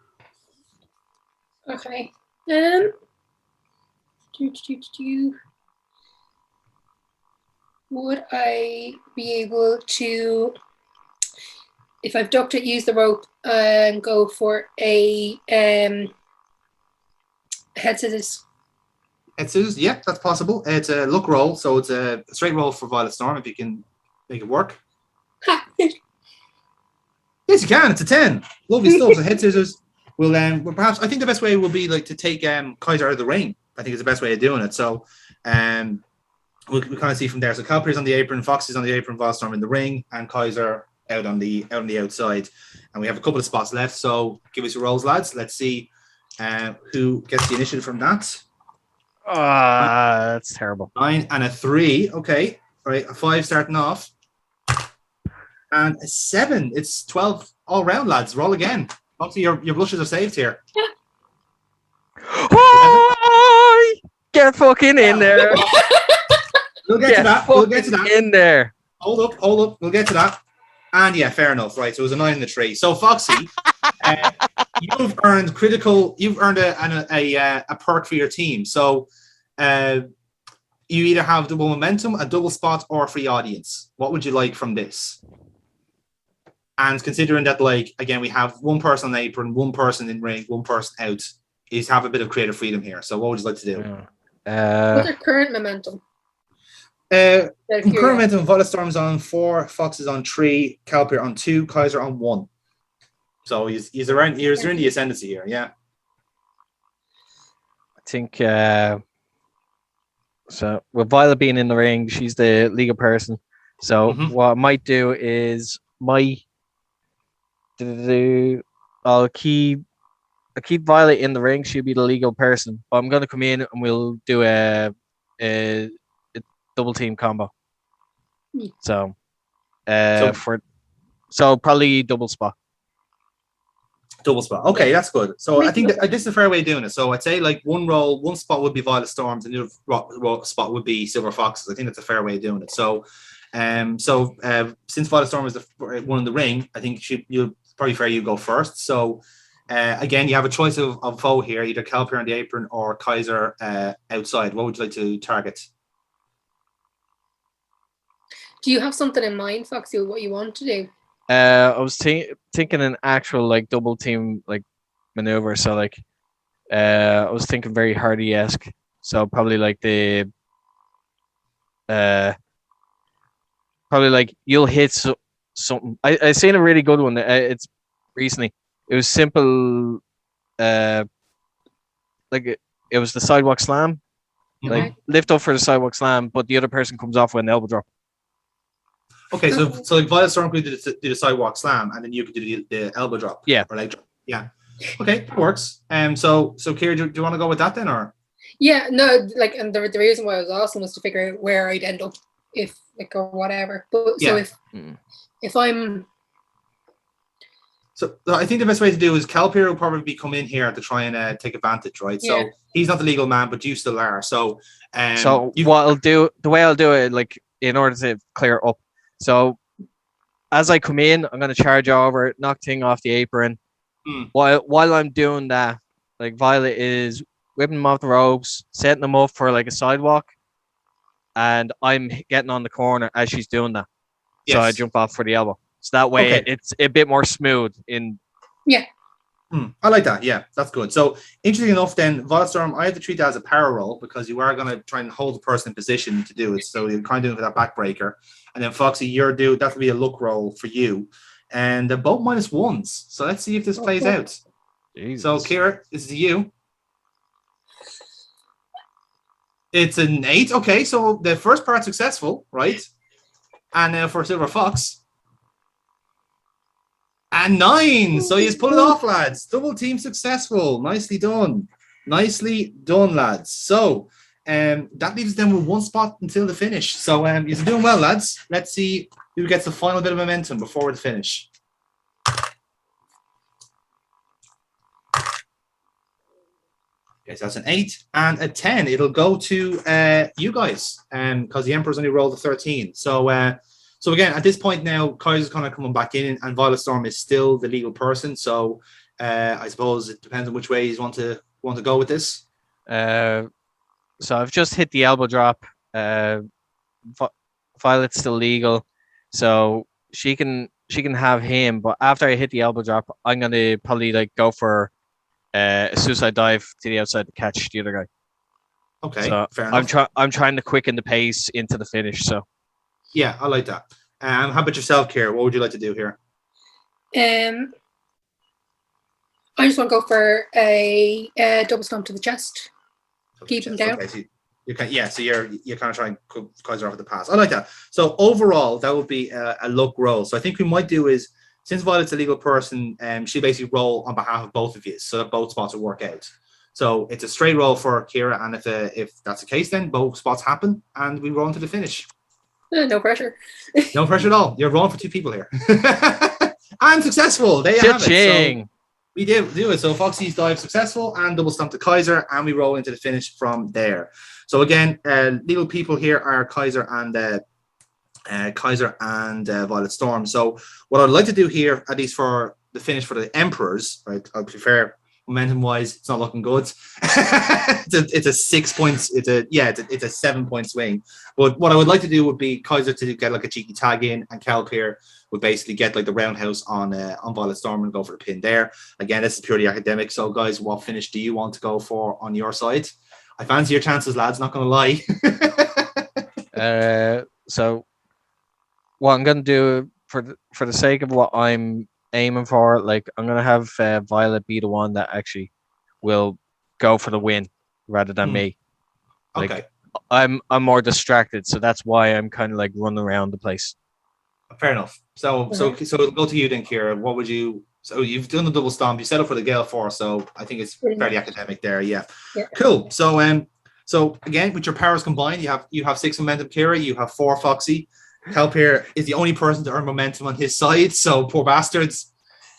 Okay. Would I be able to, if I've ducked it, use the rope and go for a head scissors? Head scissors, yeah, that's possible. It's a luck roll, so it's a straight roll for Violet Storm if you can make it work. Yes, you can. It's a 10. Lovely stuff. So head scissors will perhaps, I think the best way will be like to take Kaiser out of the ring. I think it's the best way of doing it. So we'll kind of see from there. So Calpier's on the apron, Fox is on the apron, Violet Storm in the ring, and Kaiser out on the outside. And we have a couple of spots left. So give us your rolls, lads. Let's see who gets the initiative from that. That's terrible. 9 and a 3. Okay. All right. A 5 starting off. And a 7. It's 12 all round, lads. Roll again. Obviously, your blushes are saved here. Oh, get fucking in there. We'll get to that. We'll get to that. In there. Hold up. We'll get to that. And yeah, fair enough. Right. So it was a 9 in the 3. So Foxy, you've earned a perk for your team. So you either have double momentum, a double spot, or a free audience. What would you like from this? And considering that, like, again, we have one person on the apron, one person in ring, one person out, is have a bit of creative freedom here. So what would you like to do? What's our current momentum? Current momentum, Violet Storm's on 4, Fox is on 3, Calpier on 2, Kaiser on 1. So he's in the ascendancy here, yeah. I think so with Violet being in the ring, she's the legal person. So what I might do is I'll keep Violet in the ring. She'll be the legal person. But I'm gonna come in and we'll do a double team combo. So, probably double spot. Double spot. Okay, that's good. So I think that this is a fair way of doing it. So I'd say like one spot would be Violet Storms, and the other spot would be Silver Foxes. I think that's a fair way of doing it. So, since Violet Storm is the one in the ring, I think you'll probably fair you go first. So, again, you have a choice of foe here, either Calpir on the apron or Kaiser outside. What would you like to target? Do you have something in mind, Foxy, what you want to do? I was thinking an actual like double team like maneuver. So like, I was thinking very Hardy-esque. So probably like probably like you'll hit something. I seen a really good one. It's recently. It was simple. Like it was the sidewalk slam. Like lift up for the sidewalk slam, but the other person comes off with an elbow drop. Okay, so like Violet Storm could do the sidewalk slam, and then you could do the elbow drop. Yeah. Or leg drop. Yeah. Okay, that works. So Kira, do you want to go with that then, or? Yeah, no, like, and the reason why I was asking was to figure out where I'd end up, if like or whatever. But so if I'm. So I think the best way to do is Calpir will probably come in here to try and take advantage, right? Yeah. So he's not the legal man, but you still are. So what I'll do, the way I'll do it, like in order to clear up. So as I come in, I'm gonna charge over, knock Ting off the apron. While I'm doing that, like Violet is whipping them off the ropes, setting them up for like a sidewalk, and I'm getting on the corner as she's doing that. Yes. So I jump off for the elbow. So that way it's a bit more smooth in. Yeah. I like that. Yeah, that's good. So interesting enough, then Violet Storm, I have to treat that as a power roll because you are going to try and hold the person in position to do it. So you're kind of doing that backbreaker, and then Foxy, that'll be a look roll for you, and they're both -1s. So let's see if this plays out. Jesus. So Kira, this is you. It's an 8. Okay, so the first part successful, right? And now for Silver Fox. And 9. So you just pull it off, lads. Double team successful. Nicely done. Nicely done, lads. So that leaves them with 1 spot until the finish. So you're doing well, lads. Let's see who gets the final bit of momentum before the finish. Okay, so that's an 8 and a 10. It'll go to you guys because the Emperor's only rolled a 13. So again, at this point now, Kaiser's kind of coming back in, and Violet Storm is still the legal person. So I suppose it depends on which way you want to go with this. So I've just hit the elbow drop. Violet's still legal, so she can have him. But after I hit the elbow drop, I'm gonna probably like go for a suicide dive to the outside to catch the other guy. Okay, so fair enough. I'm trying to quicken the pace into the finish. So. Yeah, I like that. How about yourself, Kira? What would you like to do here? I just want to go for a double stomp to the chest. Keep him down. Okay, so you're kind of trying to Kaiser off at the pass. I like that. So overall, that would be a luck roll. So I think we might do is, since Violet's a legal person, she basically roll on behalf of both of you, so that both spots will work out. So it's a straight roll for Kira, and if that's the case, then both spots happen, and we roll into the finish. No pressure. No pressure at all. You're rolling for 2 people here. I'm successful. There you have it. So we do it. So Foxy's dive successful and double stomp to Kaiser, and we roll into the finish from there. So again, legal people here are Kaiser and Violet Storm. So what I'd like to do here, at least for the finish for the Emperors, right? I'll be fair. Momentum wise, it's not looking good. it's a 6 points. It's a 7 point swing. But what I would like to do would be Kaiser to get like a cheeky tag in, and Calpir would basically get like the roundhouse on Violet Storm and go for the pin there. Again, this is purely academic. So guys, what finish do you want to go for on your side? I fancy your chances, lads. Not going to lie. So what I'm going to do for the sake of what I'm aiming for, like I'm gonna have Violet be the one that actually will go for the win rather than me. Like, okay, I'm more distracted, so that's why I'm kind of like running around the place. Fair enough. So it'll go to you then, Kira. What would you So you've done the double stomp. You set up for the Gale Force, so I think it's Pretty fairly much. academic there. Yeah. Yeah. Cool. So again, with your powers combined, you have 6 momentum, Kira. You have 4 Foxy. Kelp here is the only person to earn momentum on his side. So poor bastards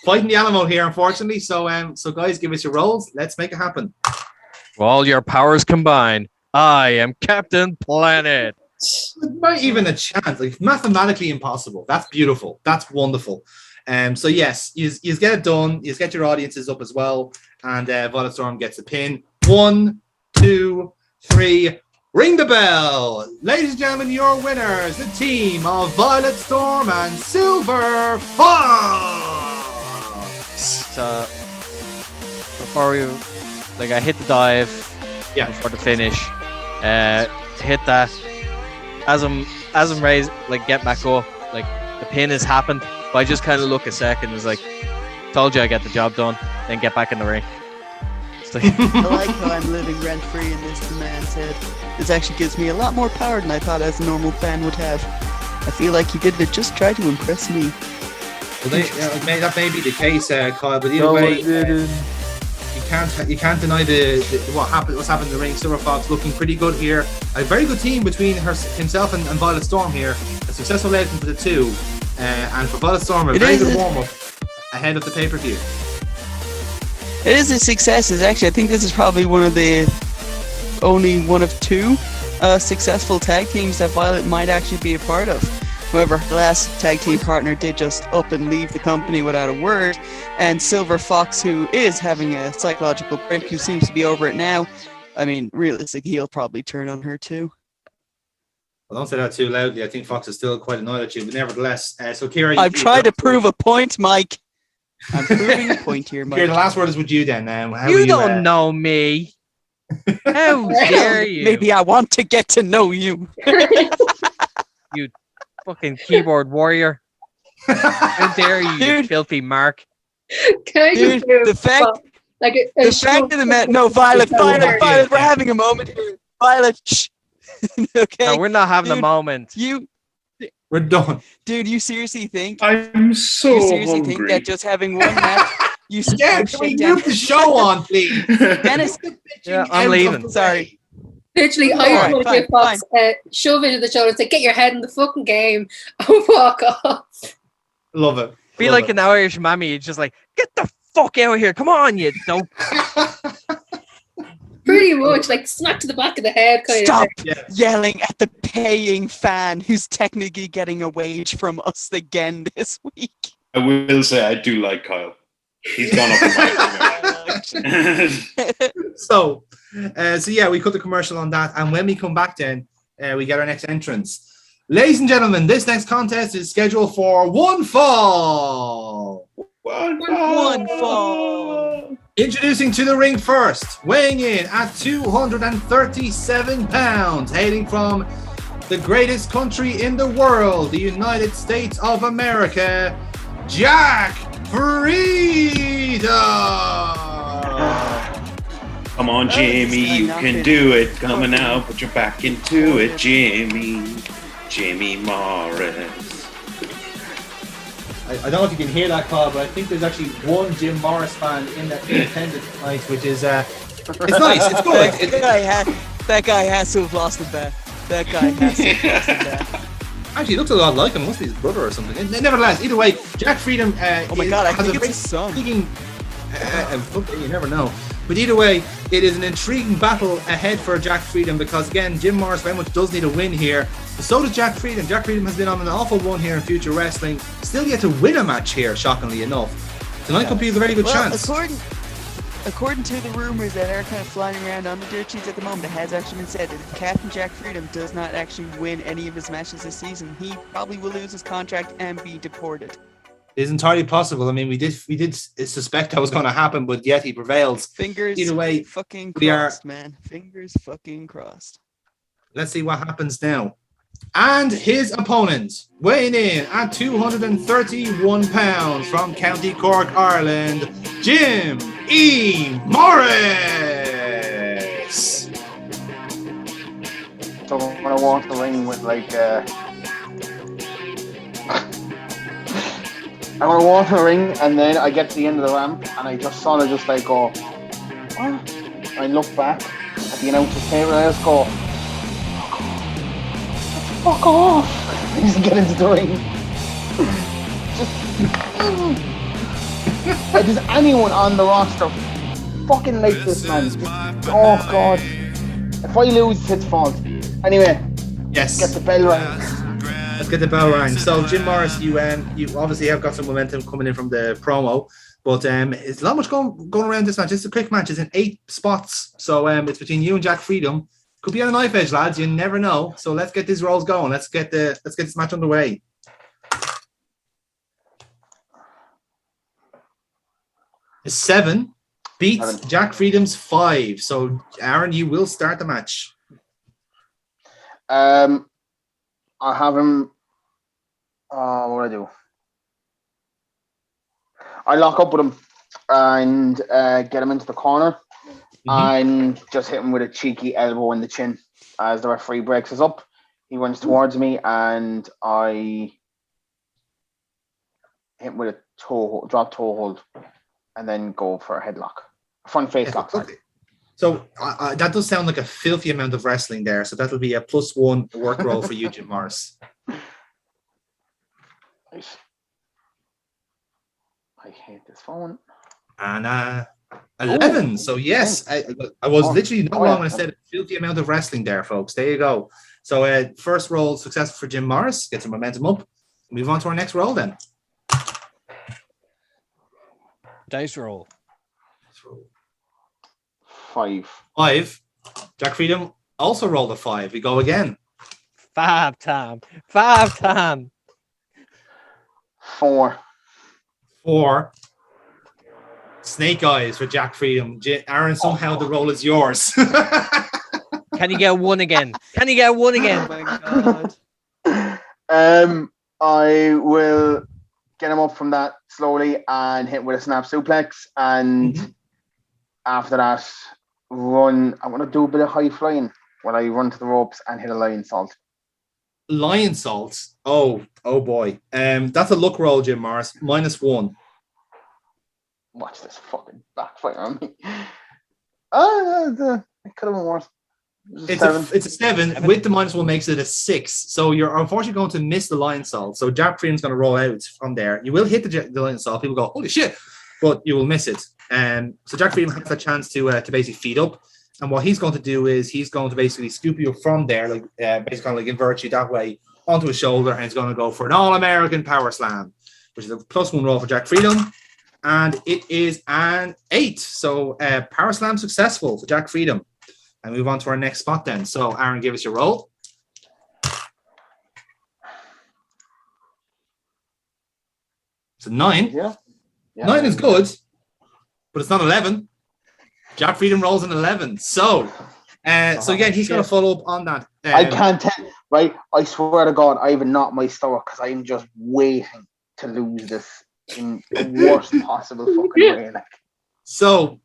fighting the Alamo here, unfortunately. So guys, give us your rolls. Let's make it happen. With all your powers combined, I am Captain Planet. Not even a chance. Like mathematically impossible. That's beautiful. That's wonderful. So yes, you get it done. You get your audiences up as well, and Violet Storm gets a pin. 1, 2, 3. Ring the bell, ladies and gentlemen. Your winners, the team of Violet Storm and Silver Fox. So before we, I hit the dive. Yeah. Before the finish, hit that. As I'm raised, get back up. The pin has happened, but I just kind of look a second. It's told you I get the job done, then get back in the ring. I like how I'm living rent free in this man's head. This actually gives me a lot more power than I thought as a normal fan would have. I feel like he did it just try to impress me. Well, that may be the case, Kyle. But either way, you can't deny what's happened in the ring. Silver Fox looking pretty good here. A very good team between himself and Violet Storm here. A successful outcome for the two, and for Violet Storm, a very good warm up ahead of the pay-per-view. It is a success. I think this is probably only one of 2 successful tag teams that Violet might actually be a part of. However, the last tag team partner did just up and leave the company without a word, and Silver Fox, who is having a psychological break, who seems to be over it now, I mean, realistically, he'll probably turn on her too. Well, don't say that too loudly. I think Fox is still quite annoyed at you, but nevertheless, so Kira, I've tried to prove a point, Mike. I'm proving a point here, Mike. Kira, the last word is with you then. You don't know me. How dare you? Maybe I want to get to know you. You fucking keyboard warrior. How dare you, you filthy mark. Dude, the fact of the matter. No, Violet, we're having a moment here. Violet, shh. Okay. No, we're not having a moment. We're done. Dude, you seriously think? I'm so You seriously hungry. think that just having one match, you can we move the show on, please? Dennis, yeah, I'm leaving. Sorry. Literally, I want to give Fox shove into the shoulder and say, "Get your head in the fucking game," and walk off. Love it. Be like an Irish mammy. It's just get the fuck out of here. Come on, you dope. Pretty much, smack to the back of the head kind Stop of thing. yelling at the paying fan who's technically getting a wage from us again this week. I will say I do like Kyle. He's gone up in my So yeah, we cut the commercial on that, and when we come back, then we get our next entrance. Ladies and gentlemen, this next contest is scheduled for one fall. One fall. Introducing to the ring first, weighing in at 237 pounds, hailing from the greatest country in the world, the United States of America, Jack Frieda. Come on, Jamie, you can do it. Coming out, put your back into it, Jamie. Jamie Morris. I don't know if you can hear that, Carl, but I think there's actually one Jim Morris fan in attendance tonight, which is it's nice. It's good. That guy has to have lost a bet. That guy has to have lost a bet. Actually, it looks a lot like him. Must be his brother or something. Nevertheless, either way, Jack Freedom. Oh my God, I think it's his son. You never know. But either way, it is an intriguing battle ahead for Jack Freedom because, again, Jim Morris very much does need a win here. But so does Jack Freedom. Jack Freedom has been on an awful one here in Future Wrestling. Still yet to win a match here, shockingly enough. Tonight could be a very good chance. According to the rumors that are kind of flying around on the dirt sheets at the moment, it has actually been said that if Captain Jack Freedom does not actually win any of his matches this season, he probably will lose his contract and be deported. It's entirely possible. I mean, we did suspect that was going to happen, but yet he prevails. Fingers either way, fucking crossed, man. Fingers fucking crossed. Let's see what happens now. And his opponent, weighing in at 231 pounds from County Cork, Ireland, Jim E. Morris. So I'm gonna walk the ring with I want to walk in the ring, and then I get to the end of the ramp, and I just sort of just like go, what? I look back at the announcer's table, and I just go, fuck off! I just get into the ring. Does anyone on the roster fucking like this man? Oh god. If I lose, it's his fault. Anyway, Yes. get the bell rang. Let's get the bell rang. So Jim Morris, you obviously have got some momentum coming in from the promo, but it's not much going around this match. It's a quick match. It's in 8 spots, so it's between you and Jack Freedom. Could be on a knife edge, lads. You never know. So let's get these rolls going. Let's get this match underway. A 7 beats Jack Freedom's 5. So Aaron, you will start the match. I have him. What do I do? I lock up with him and get him into the corner and just hit him with a cheeky elbow in the chin as the referee breaks us up. He runs towards me and I hit him with a drop toe hold and then go for a headlock. Front face lock. Okay. So that does sound like a filthy amount of wrestling there. So that'll be a +1 work roll for you, Jim Morris. Nice. I hate this phone. And 11. So yes, I was literally not wrong when I said a filthy amount of wrestling there, folks. There you go. So first roll successful for Jim Morris. Get some momentum up. Move on to our next roll then. Dice roll. 5. Jack Freedom also rolled a 5. We go again. 5 time. 4. Snake eyes for Jack Freedom. Aaron, somehow the roll is yours. Can you get 1 again? Oh my god. I will get him up from that slowly and hit with a snap suplex, and after that, run. I want to do a bit of high flying when I run to the ropes and hit a lion salt. Lion salt. Oh boy. That's a luck roll, Jim Morris. -1. Watch this fucking backfire on me. It could have been worse. It's a 7 with the -1 makes it a 6. So you're unfortunately going to miss the lion salt. So Jack Freedom's going to roll out from there. You will hit the lion salt. People go, holy shit, but you will miss it. So Jack Freedom has a chance to basically feed up. And what he's going to do is he's going to basically scoop you from there, like basically kind of like invert you that way onto his shoulder, and he's going to go for an All-American Power Slam, which is a +1 roll for Jack Freedom. And it is an 8. So Power Slam successful for Jack Freedom. And move on to our next spot then. So Aaron, give us your roll. It's a 9. Yeah. 9 is good, but it's not 11. Jack Freedom rolls an 11. So again, he's going to follow up on that. I can't tell, right? I swear to God, I have a knot in my stomach because I'm just waiting to lose this in the worst possible fucking way. Like. So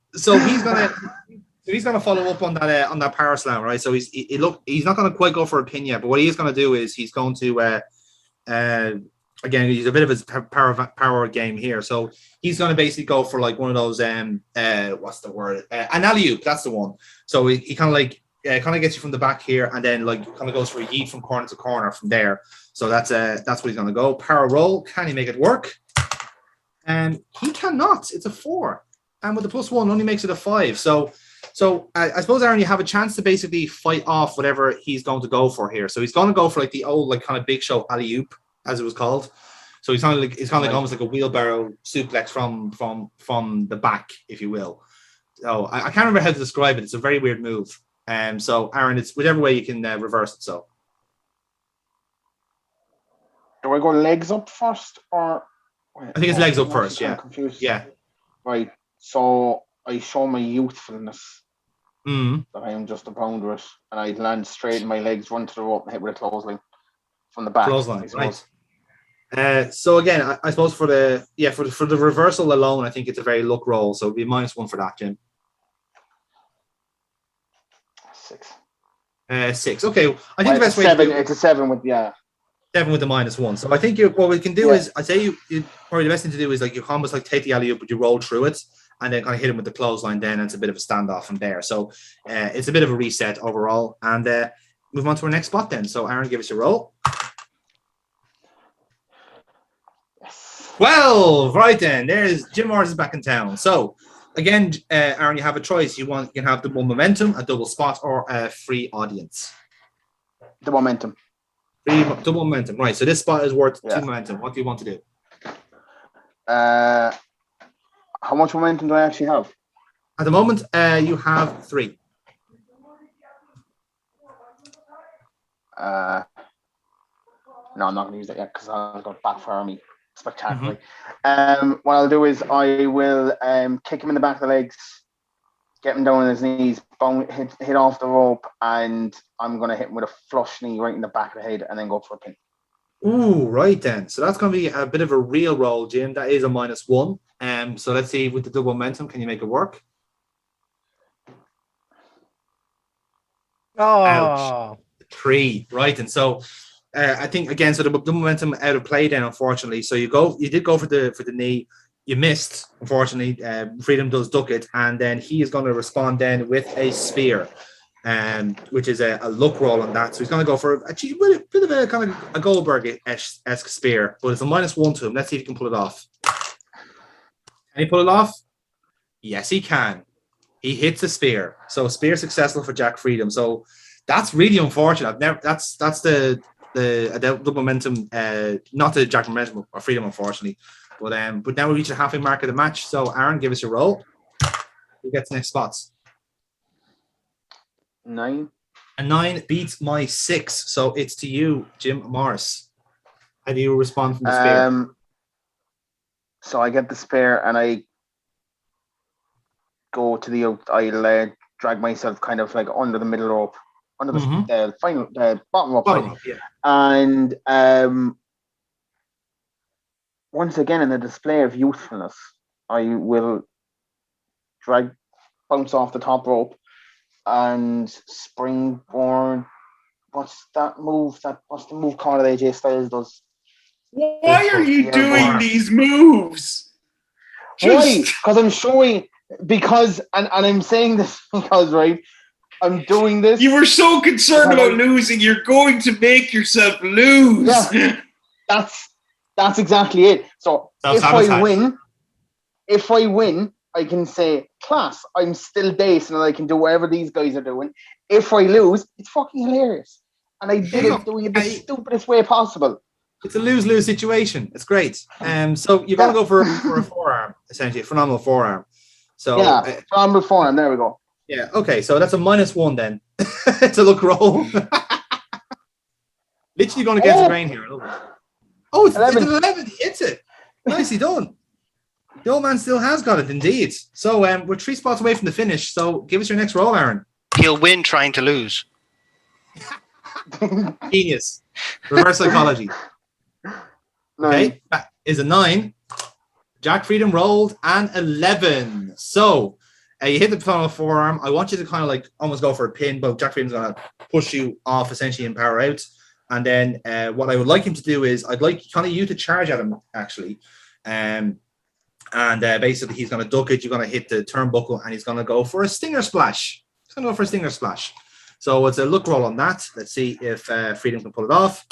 he's gonna follow up on that power slam, right? So he's not gonna quite go for a pin yet, but what he is gonna do is he's going to again, he's a bit of his power game here. So he's going to basically go for like one of those what's the word? An alley-oop, that's the one. So he kind of gets you from the back here, and then like kind of goes for a yeet from corner to corner from there. So that's what he's going to go. Power roll. Can he make it work? And he cannot. It's a 4, and with the +1 only makes it a 5. So I suppose, Aaron, you have a chance to basically fight off whatever he's going to go for here. So he's going to go for like the old like kind of Big Show alley-oop, as it was called. So he's kind of like almost like a wheelbarrow suplex from the back, if you will. So I can't remember how to describe it. It's a very weird move. So Aaron, it's whichever way you can reverse it. So do I go legs up first, or I think it's legs up first. Yeah. Confused. Yeah. Right. So I show my youthfulness. Mm. That I am just a pounder it, and I land straight in my legs, run to the rope, and hit with a clothesline from the back. Clothesline, right. So again, I suppose for the reversal alone, I think it's a very luck roll. So it'd be -1 for that, Jim. 6. 6. Okay. I think the best way. It's a 7 with. Devin with the -1. So I think what we can do is, I'd say probably the best thing to do is like you almost like take the alley-oop, but you roll through it and then kind of hit him with the clothesline then, and it's a bit of a standoff from there. So it's a bit of a reset overall. And move on to our next spot then. So Aaron, give us a roll. 12. Right then. There's Jim Morris is back in town. So again, Aaron, you have a choice. You can have double momentum, a double spot, or a free audience. The momentum. Double momentum. Right. So this spot is worth 2 momentum. What do you want to do? How much momentum do I actually have? At the moment, you have 3. No, I'm not going to use that yet because I'll go backfire me spectacularly. What I'll do is I will kick him in the back of the legs, get him down on his knees, hit off the rope, and I'm going to hit him with a flush knee right in the back of the head and then go for a pin. Ooh, right then. So that's going to be a bit of a real roll, Jim. That is a -1. So let's see, with the double momentum, can you make it work? Oh. Ouch. 3. Right. And so I think again, so the momentum out of play then, unfortunately. So you did go for the knee, you missed, unfortunately. Freedom does duck it, and then he is going to respond then with a spear, which is a luck roll on that. So he's going to go for a bit of a kind of a Goldberg-esque spear, but it's a -1 to him. Let's see if he can pull it off. Can he pull it off? Yes, he can. He hits a spear. So spear successful for Jack Freedom. So that's really unfortunate. That's the double momentum, not the Jack momentum or Freedom, unfortunately. But now we reach the halfway mark of the match. So Aaron, give us your roll. Who gets next spots? 9. A 9 beats my 6. So it's to you, Jim Morris. How do you respond from the spear? So I get the spear and I go to I'll drag myself kind of like under the middle rope, under the bottom rope. Yeah. And once again, in a display of youthfulness, I will bounce off the top rope and springboard. What's that move? What's the move called that AJ Styles does? Why are you doing these moves? Why? Because I'm showing. And I'm saying this because, right, I'm doing this. You were so concerned about losing, you're going to make yourself lose. Yeah, that's exactly it. So if I win, I can say, class, I'm still base and I can do whatever these guys are doing. If I lose, it's fucking hilarious. And I did it doing it the stupidest way possible. It's a lose-lose situation. It's great. So you're going to go for a forearm, essentially, a phenomenal forearm. So phenomenal forearm. There we go. Yeah. Okay. So that's a -1 then. It's a luck roll. Literally going against the grain here. Oh, it's 11. 11. He hits it. Nicely done. The old man still has got it, indeed. So we're 3 spots away from the finish. So give us your next roll, Aaron. He'll win trying to lose. Genius. Reverse psychology. Okay, that is a 9. Jack Freedom rolled an 11. So you hit the phenomenal forearm. I want you to kind of like almost go for a pin, but Jack Freedom's going to push you off essentially and power out. And then what I would like him to do is I'd like kind of you to charge at him actually. And basically he's going to duck it. You're going to hit the turnbuckle and he's going to go for a stinger splash. He's going to go for a stinger splash. So it's a luck roll on that. Let's see if Freedom can pull it off.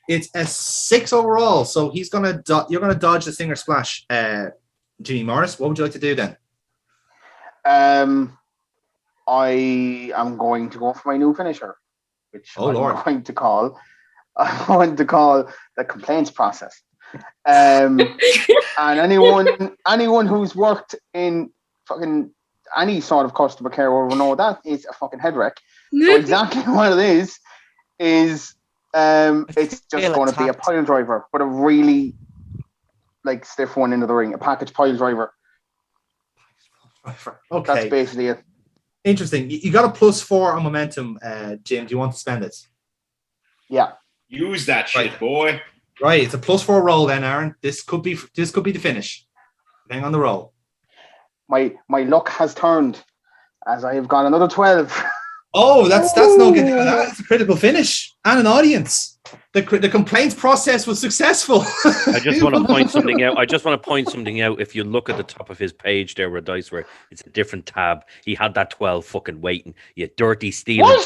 It's a 6 overall. So he's gonna you're gonna dodge the stinger splash. Jimmy Morris, what would you like to do then? I am going to go for my new finisher, which I'm going to call the complaints process. And anyone who's worked in fucking any sort of customer care will know that is a fucking head wreck. So exactly what it is it's just going to be a pile driver, but a really like stiff one into the ring, a package pile driver. Okay, that's basically it. Interesting. You got a +4 on momentum, Jim. Do you want to spend it? Yeah. Use that shit, boy. Right, it's a +4 roll then, Aaron. This could be the finish. Hang on the roll. My luck has turned as I have got another 12. Oh, that's no good. That's a critical finish and an audience. The complaints process was successful. I just want to point something out. If you look at the top of his page there where dice were, it's a different tab. He had that 12 fucking waiting. You dirty stealing.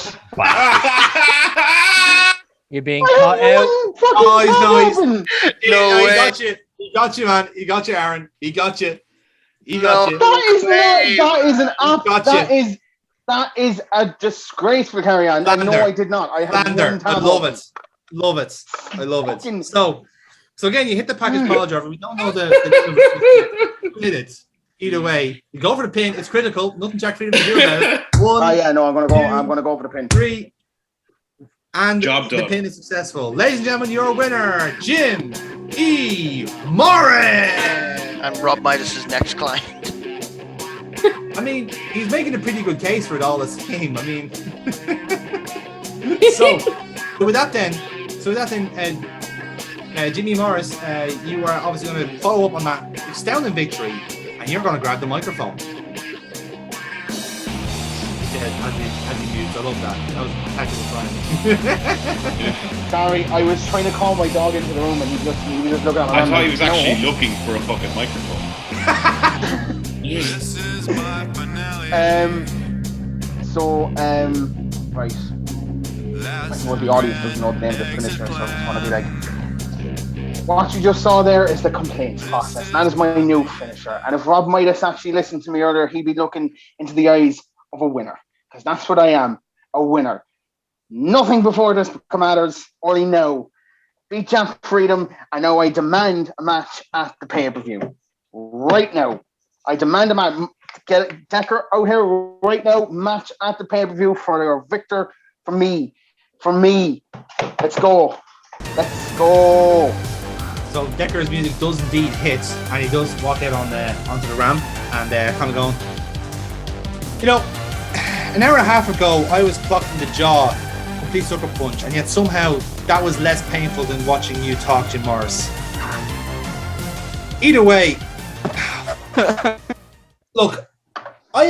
You're being caught out. Oh, he's nice. No He way. got you. He got you, man. He got you, Aaron. He got you. He No. got you. That is a disgraceful carry on. No, Slander. I did not. I had Slander. one tab I love open. it. Love it. I love it. Fucking- So again, you hit the package ball driver. We don't know the hit it. Either way, you go for the pin. It's critical. Nothing Jack Freedom can do about it. One, Oh yeah, no, I'm gonna go for the pin. 3, and Job the done. pin is successful. Ladies and gentlemen, your winner, Jim E. Morris. And Rob Midas's next client. I mean, he's making a pretty good case for it all the same. I mean, so with that then, Jimmy Morris, you are obviously going to follow up on that astounding victory, and you're going to grab the microphone. Yeah, as he mutes, I love that. That was technical time. Sorry, I was trying to call my dog into the room and he was just looking at me. I thought he was actually looking for a fucking microphone. Right. I suppose the audience doesn't know the name of the finisher, so I just want to be like, what you just saw there is the complaints process. That is my new finisher. And if Rob Midas actually listened to me earlier, he'd be looking into the eyes of a winner. Because that's what I am, a winner. Nothing before this matters, only now. Beat Jack Freedom, and now I demand a match at the pay-per-view. Right now. I demand a match. Get Decker out here right now. Match at the pay-per-view for your victor. For me. Let's go. Let's go. So Decker's music does indeed hit, and he does walk out onto the ramp and kind of going, you know, an hour and a half ago I was clocked in the jaw, complete sucker punch, and yet somehow that was less painful than watching you talk, Jim Morris. Either way, look, I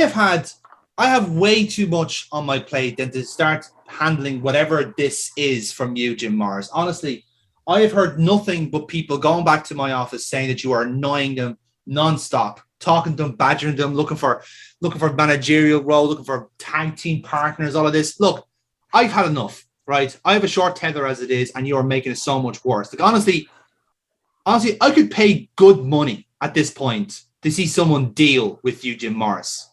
have way too much on my plate than to start handling whatever this is from you, Jim Morris. Honestly, I have heard nothing but people going back to my office saying that you are annoying them non-stop, talking to them, badgering them, looking for managerial role, looking for tag team partners, all of this. Look, I've had enough, right? I have a short tether as it is, and you are making it so much worse. Like, honestly, I could pay good money at this point to see someone deal with you, Jim Morris.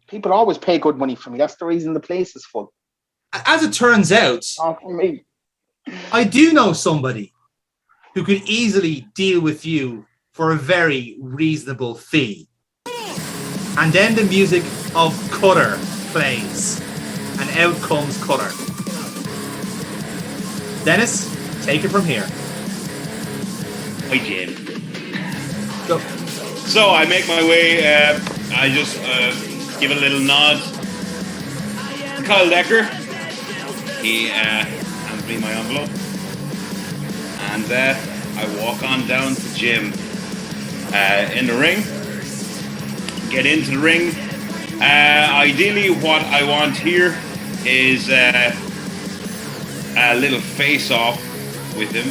People always pay good money for me. That's the reason the place is full. As it turns out, For me. I do know somebody who could easily deal with you for a very reasonable fee. And then the music of Cutter plays, and out comes Cutter. Dennis, take it from here. Hi, Jim. Go. So I make my way, I just give a little nod. Kyle Decker. He hands me my envelope. And I walk on down to Jim in the ring. Get into the ring. Ideally, what I want here is a little face-off with him.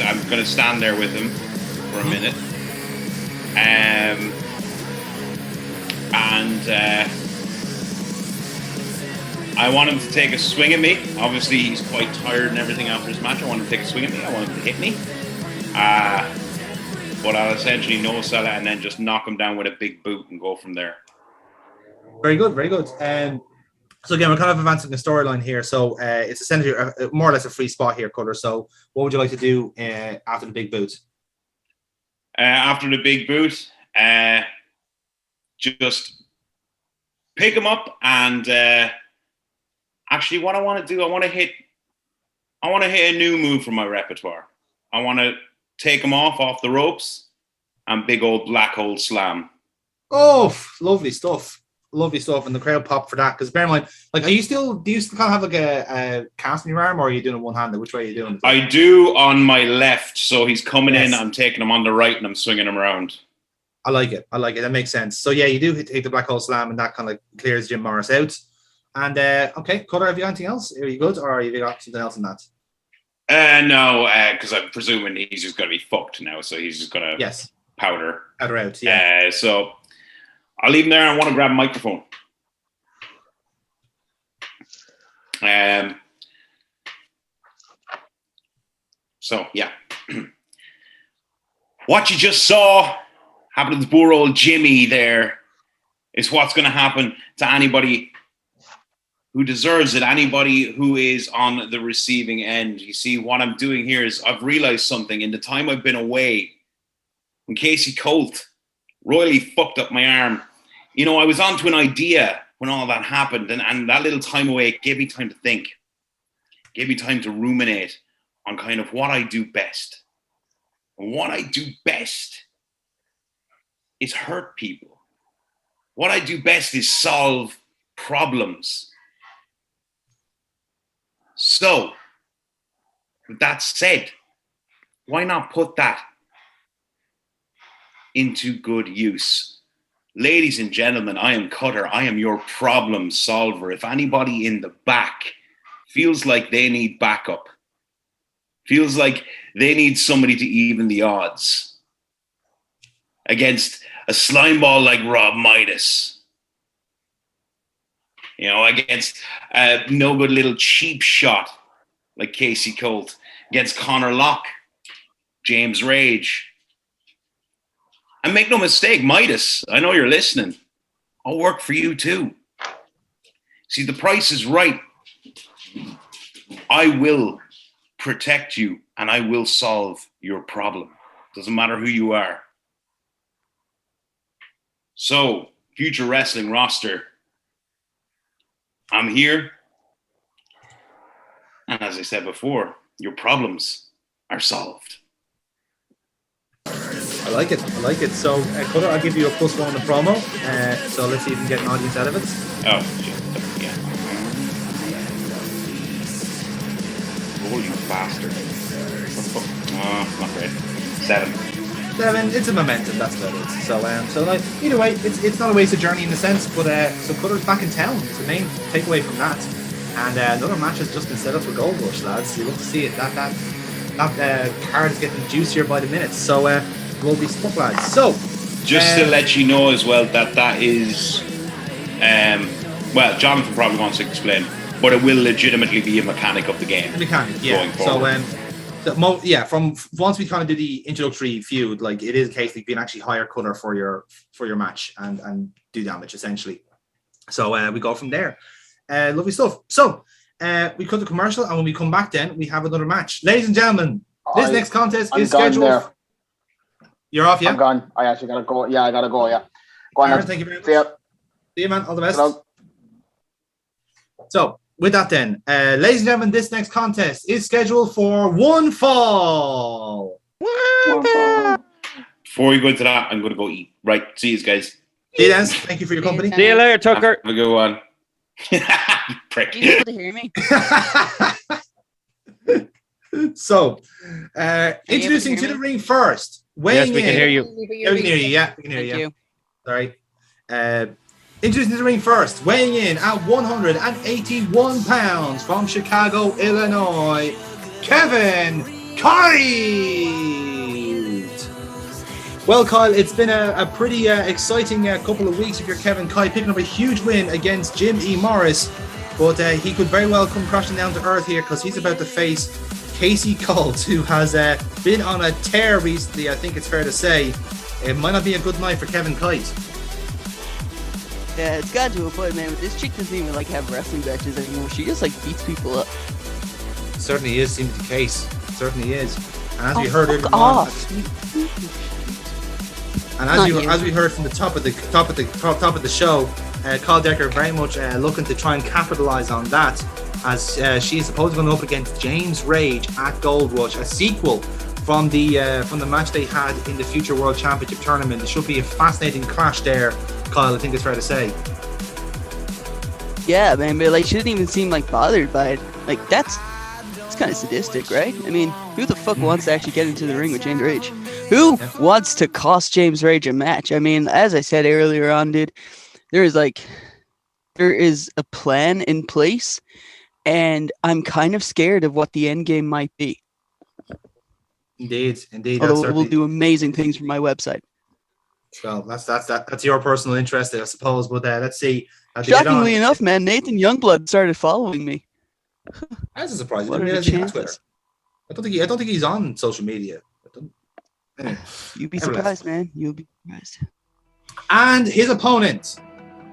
I'm going to stand there with him for a minute. I want him to take a swing at me. Obviously, he's quite tired and everything after his match. I want him to take a swing at me. I want him to hit me. But I'll essentially no-sell it and then just knock him down with a big boot and go from there. Very good, very good. So again, we're kind of advancing the storyline here. So it's essentially more or less a free spot here, Cutter. So what would you like to do after the big boot? After the big boot, just pick him up and actually what I want to do, I want to hit a new move from my repertoire. I want to take him off the ropes and big old black hole slam. Oh, lovely stuff. Lovely stuff. And the crowd pop for that. Because bear in mind, like, do you still kind of have like a cast in your arm, or are you doing it one-handed? Which way are you doing it? I do on my left, so he's coming in, Yes. I'm taking him on the right and I'm swinging him around. I like it. That makes sense. So yeah, you do take the black hole slam, and that kind of clears Jim Morris out. And okay, Cutter, have you got anything else? Are you good, or have you got something else in that? No, because I'm presuming he's just going to be fucked now, so he's just going to powder out. Yeah. So I'll leave him there. I want to grab a microphone. So yeah, what you just saw happen to the poor old Jimmy there is what's going to happen to anybody who deserves it, anybody who is on the receiving end. You see, what I'm doing here is I've realized something in the time I've been away. When Casey Colt royally fucked up my arm, you know, I was onto an idea when all that happened, and that little time away gave me time to think, gave me time to ruminate on kind of what I do best. And what I do best is hurt people. What I do best is solve problems. So, with that said, why not put that into good use? Ladies and gentlemen, I am Cutter. I am your problem solver. If anybody in the back feels like they need backup, feels like they need somebody to even the odds against a slime ball like Rob Midas, you know, against a no good little cheap shot like Casey Colt, against Connor Locke, James Rage. And make no mistake, Midas, I know you're listening. I'll work for you too. See, the price is right. I will protect you and I will solve your problem. Doesn't matter who you are. So, Future Wrestling roster, I'm here. And as I said before, your problems are solved. I like it. So, Cutter, I'll give you a +1 on the promo. So let's see if we can get an audience out of it. Oh, yeah. Oh, you bastard. Not great. 7. It's a momentum, that's about it. So like, either way, it's not a wasted journey in a sense, but so Cutter's back in town. It's the main takeaway from that. And another match has just been set up for Gold Rush, lads. You love to see it. That card is getting juicier by the minute. So we'll be stuck, lads. So just to let you know as well that is well, Jonathan probably wants to explain, but it will legitimately be a mechanic of the game. Going forward. From once we kind of do the introductory feud, like it is a case that you can actually hire Cutter for your match and do damage essentially. So we go from there. Lovely stuff. So we cut the commercial, and when we come back, then we have another match. Ladies and gentlemen, this next contest is scheduled. You're off, yeah? I'm gone. I actually gotta go. Yeah, I gotta go. Yeah. Go on. Aaron, thank you very much. See you, man. All the best. Hello. So, with that then, ladies and gentlemen, this next contest is scheduled for one fall. Before we go into that, I'm going to go eat. Right. See you guys. See you, Dennis. Thank you for your company. See you later, Tucker. Have a good one. Prick. You able to hear me? So, introducing to the ring first. Yes, we can hear you. Yeah, we can hear you. Yeah, we can hear you. Sorry. Introducing to the ring first, weighing in at 181 pounds from Chicago, Illinois, Kevin Kite. Well, Kyle, it's been a pretty exciting couple of weeks if you're Kevin Kite, picking up a huge win against Jim E. Morris, but he could very well come crashing down to earth here because he's about to face Casey Colt, who has been on a tear recently. I think it's fair to say it might not be a good night for Kevin Kite. Yeah, it's got to a point, man. But this chick doesn't even like have wrestling matches anymore. She just like beats people up. Certainly is, seems the case. Certainly is. And as we heard earlier and as we heard from the top of the show, Carl Decker very much looking to try and capitalize on that, as she is supposedly going up against James Rage at Gold Rush, a sequel from the match they had in the Future World Championship tournament. It should be a fascinating clash there, Kyle. I think it's fair to say. Yeah, man, but like she didn't even seem like bothered by it. Like that's kind of sadistic, right? I mean, who the fuck wants to actually get into the ring with James Rage? Who wants to cost James Rage a match? I mean, as I said earlier on, dude, there is like there is a plan in place, and I'm kind of scared of what the end game might be. Indeed. Although it will do amazing things for my website. Well, that's your personal interest, I suppose. But let's see. Shockingly enough, man, Nathan Youngblood started following me. That's a surprise. What are the Twitter. chances? I don't think he's on social media. Anyway, You'd be surprised, man. You'll be surprised. And his opponent,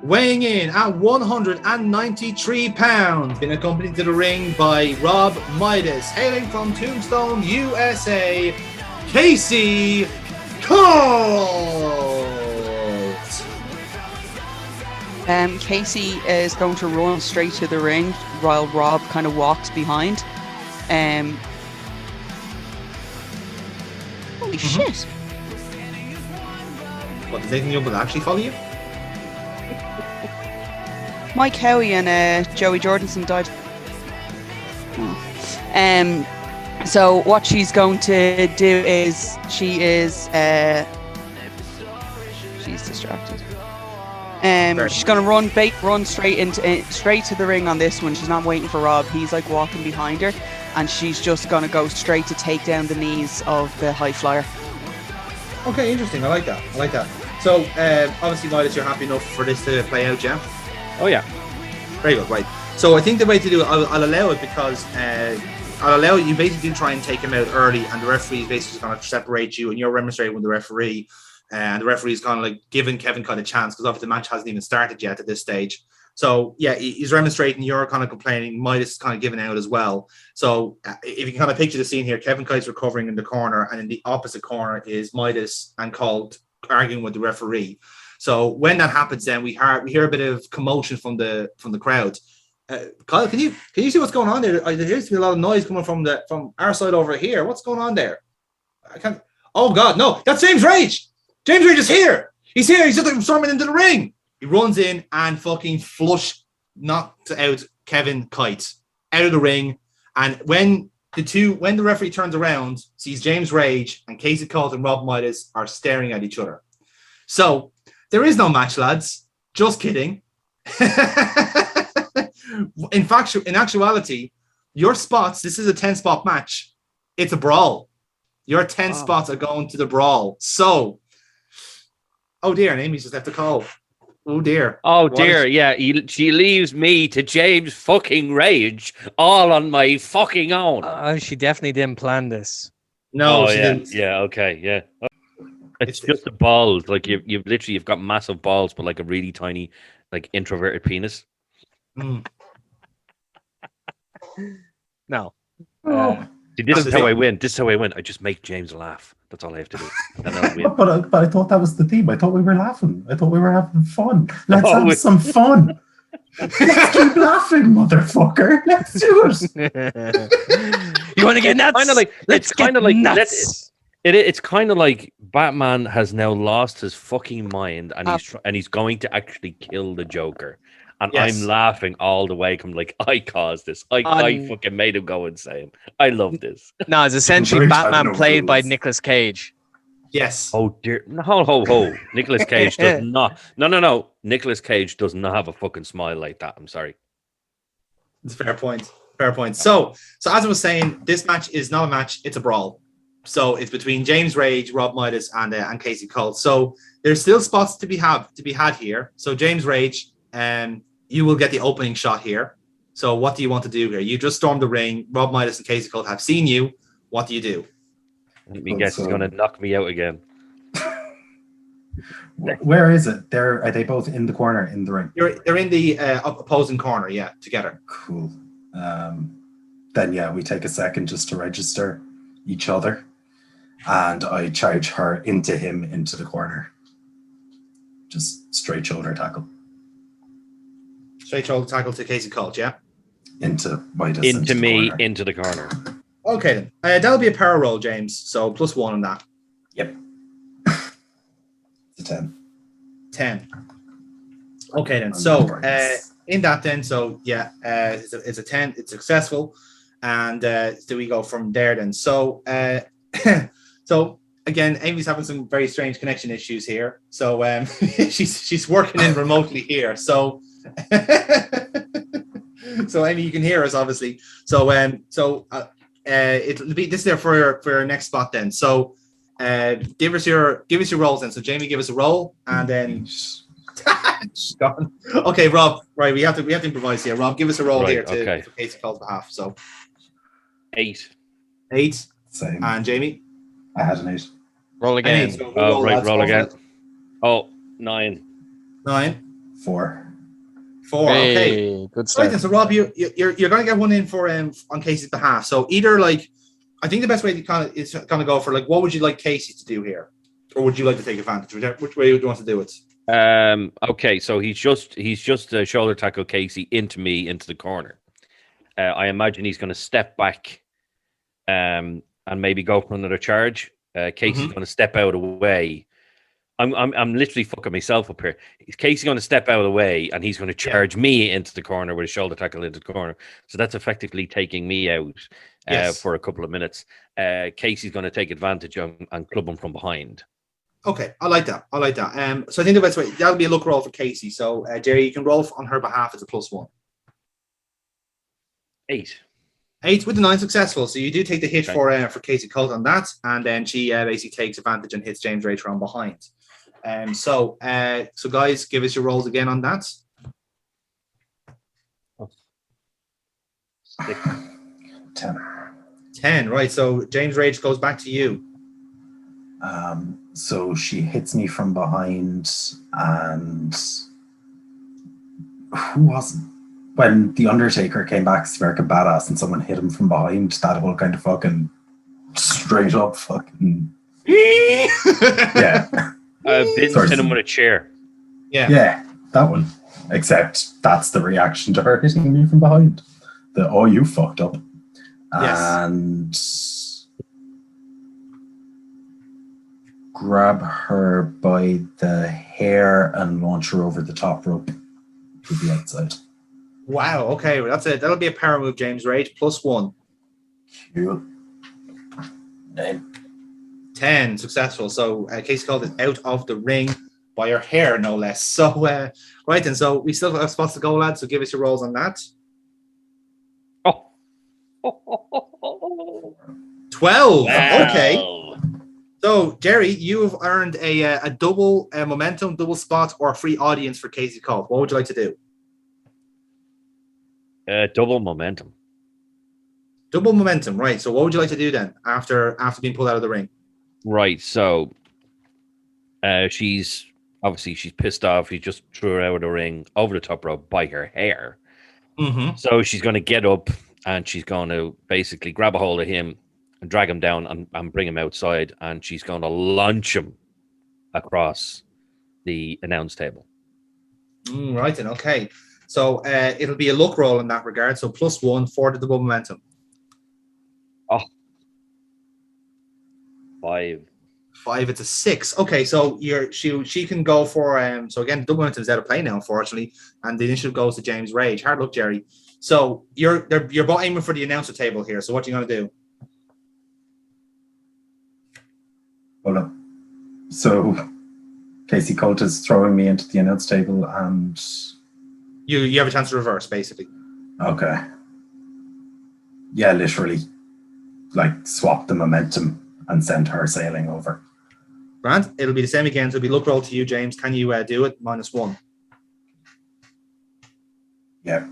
weighing in at 193 pounds, been accompanied to the ring by Rob Midas, hailing from Tombstone, USA, Casey Colt. Casey is going to run straight to the ring while Rob kind of walks behind. Holy shit. What, does Nathan Youngblood actually follow you? Mike Howie and Joey Jordanson died. So what she's going to do is she's distracted. She's going to run straight to the ring on this one. She's not waiting for Rob. He's like walking behind her, and she's just going to go straight to take down the knees of the high flyer. Okay, interesting. I like that. So, obviously, Midas, you're happy enough for this to play out, yeah? Oh, yeah. Very good, right. So I think the way to do it, I'll allow it because I'll allow it. You basically try and take him out early, and the referee is basically going to separate you, and you're remonstrating with the referee. And the referee is kind of like giving Kevin kind of a chance because obviously the match hasn't even started yet at this stage. So yeah, he's remonstrating. You're kind of complaining. Midas is kind of giving out as well. So if you can kind of picture the scene here, Kevin Kite's recovering in the corner, and in the opposite corner is Midas and Colt arguing with the referee. So when that happens, then we hear a bit of commotion from the crowd. Kyle, can you see what's going on there? There seems to be a lot of noise coming from our side over here. What's going on there? I can't. Oh God, no! That's James Rage. James Rage is here. He's here. He's just like storming into the ring. He runs in and fucking knocked out Kevin Kite out of the ring. And when the referee turns around, sees James Rage and Casey Colt and Rob Midas are staring at each other. So there is no match, lads. Just kidding. In actuality, your spots, this is a 10-spot match. It's a brawl. Your 10 spots are going to the brawl. So, oh dear, and Amy's just left the call. Oh dear. Oh dear, yeah. She leaves me to James fucking Rage all on my fucking own. She definitely didn't plan this. No, she yeah, didn't. yeah, okay, yeah. It's just the balls. Like you've got massive balls, but like a really tiny, like introverted penis. No. See, this is how I win. This is how I win. I just make James laugh. That's all I have to do. Then I'll win. But I thought that was the theme. I thought we were laughing. I thought we were having fun. Let's have some fun. Let's keep laughing, motherfucker. Let's do it. You want to get nuts? It's kind of like nuts. It's kind of like Batman has now lost his fucking mind, and he's going to actually kill the Joker. And yes. I'm laughing all the way. I'm like, I caused this. I fucking made him go insane. I love this. No, it's essentially Batman played by Nicolas Cage. Yes. Oh dear. Ho. Nicolas Cage does not. No. Nicolas Cage does not have a fucking smile like that. I'm sorry. It's a fair point. So as I was saying, this match is not a match. It's a brawl. So it's between James Rage, Rob Midas, and Casey Colt. So there's still spots to be had here. So James Rage, you will get the opening shot here. So what do you want to do here? You just stormed the ring. Rob Midas and Casey Colt have seen you. What do you do? Let me guess, he's going to knock me out again. Where is it? Are they both in the corner in the ring? They're in the opposing corner, yeah, together. Cool. Then yeah, we take a second just to register each other, and I charge her into him into the corner. Just straight shoulder tackle. Straight shoulder tackle to Casey Colt, yeah? Into Midas. Into me, into the corner. Okay, then. That'll be a power roll, James. So +1 on that. Yep. It's a 10. 10. Okay, then. So, in that, then, so, yeah, it's a 10. It's successful. And do we go from there, then? So, so again, Amy's having some very strange connection issues here. So, she's working in remotely here. So, So Amy, you can hear us obviously. So it'll be this there for your next spot then. So give us your rolls then. So Jamie, give us a roll, and then gone. Okay, Rob. Right, we have to improvise here. Rob, give us a roll Right, here to okay. for Casey Cole's behalf. So 8. 8, Same. and Jamie. I had an 8. Roll again. So Roll again. Oh, 9. 9. 4. 4. Okay. Hey, good Right start. then, so Rob, you're going to get one in for on Casey's behalf. So either like, I think the best way to kind of go for like, what would you like Casey to do here, or would you like to take advantage? Which way would you want to do it? Okay, so he's just shoulder tackle Casey into the corner. I imagine he's going to step back, and maybe go for another charge. Casey's going to step out of the way. I'm literally fucking myself up here. Casey's going to step out of the way, and he's going to charge me into the corner with a shoulder tackle into the corner. So that's effectively taking me out for a couple of minutes. Casey's going to take advantage and club him from behind. Okay, I like that. So I think the best way, that'll be a look roll for Casey. So Jerry, you can roll on her behalf as a +1. 8. 8 with the 9 successful. So you do take the hit for Casey Colt on that, and then she basically takes advantage and hits James Ray from behind. So guys, give us your rolls again on that. 10. 10, right. So James Rage goes back to you. So she hits me from behind, and who was it? When the Undertaker came back as American Badass and someone hit him from behind, that whole kind of fucking straight up fucking yeah. Vince hit him with a chair. Yeah, that one. Except that's the reaction to her hitting me from behind. You fucked up. Yes. And grab her by the hair and launch her over the top rope to the outside. Wow. Okay, well, that's it. That'll be a power move, James Rage, +1. Cool. 9. 10 successful. So Casey Colt is out of the ring by her hair, no less. So right then. So we still have spots to go, lads. So give us your rolls on that. 12. Wow. Okay. So Jerry, you have earned a double momentum, double spot, or free audience for Casey Colt. What would you like to do? Double momentum. Double momentum, right? So what would you like to do then after being pulled out of the ring? Right. So she's pissed off. He just threw her out of the ring over the top rope by her hair. Mm-hmm. So she's going to get up and she's going to basically grab a hold of him and drag him down and bring him outside. And she's going to launch him across the announce table. Right then. Okay. So it'll be a luck roll in that regard. So +1 for the double momentum. 5. 5, it's a 6. Okay, so she can go for so again, double momentum is out of play now, unfortunately, and the initiative goes to James Rage. Hard luck, Jerry. So you're both aiming for the announcer table here. So what are you going to do? Hold up. So Casey Colt is throwing me into the announce table, and you have a chance to reverse, basically. Okay. Yeah, literally, like swap the momentum and send her sailing over. Grant, it'll be the same again. So it'll be luck roll to you, James. Can you do it? -1. Yeah.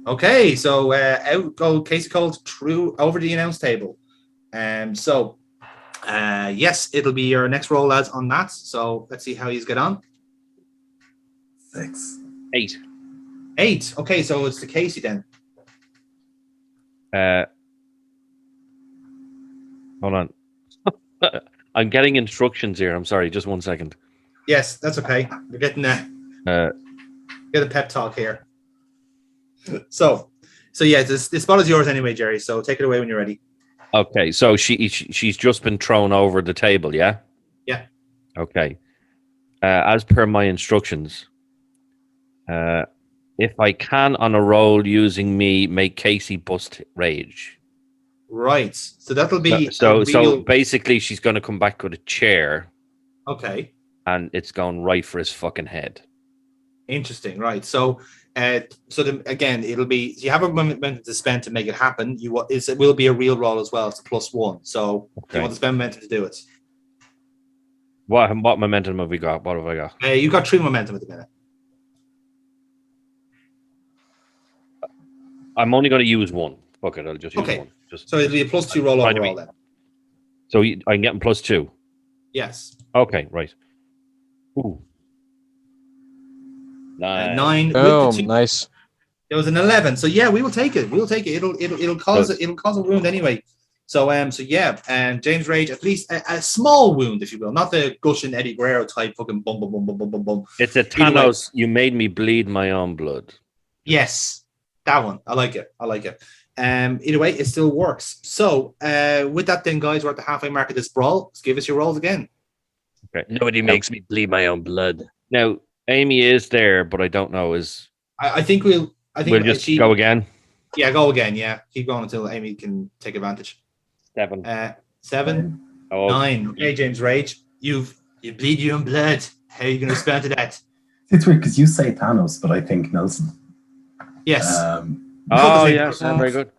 Okay, so out go Casey Colt through over the announce table. Yes, it'll be your next roll, lads, on that. So let's see how you get on. 6. 8. 8. Okay, so it's to Casey then. Hold on. I'm getting instructions here. I'm sorry. Just 1 second. Yes, that's okay. You're getting get a pep talk here. So yeah, this spot is yours anyway, Jerry. So take it away when you're ready. Okay, so she's just been thrown over the table, yeah? Yeah. Okay. As per my instructions, if I can on a roll using me, make Casey bust Rage. Right. So that'll be so basically she's going to come back with a chair. Okay. And it's going right for his fucking head. Interesting, right? So, again, it'll be you have a momentum to spend to make it happen. It will be a real roll as well. It's a +1. So, you want to spend momentum to do it. What momentum have we got? What have I got? You got 3 momentum at the minute. I'm only going to use 1. Fuck it, I'll just use 1. So it'll be a +2 roll overall then. So I can get him +2. Yes. Okay, right. Ooh. 9. 9. Oh, nice. There was an 11. So yeah, we will take it. We'll take it. It'll cause a wound anyway. So James Rage, at least a small wound, if you will, not the gushing Eddie Guerrero type fucking bum bum bum bum bum bum bum. It's a Thanos. You made me bleed my own blood. Yes, that one. I like it. Either way, it still works. So with that, then, guys, we're at the halfway mark of this brawl. Let's give us your rolls again. Okay. Nobody makes me bleed my own blood. Now, Amy is there, but I don't know. I think we'll just go again. Yeah, go again. Yeah, keep going until Amy can take advantage. 7. 7. 9. Okay, James Rage, you bleed your own blood. How are you going to respond to that? It's weird because you say Thanos, but I think Nelson. Yes. Yes, very good.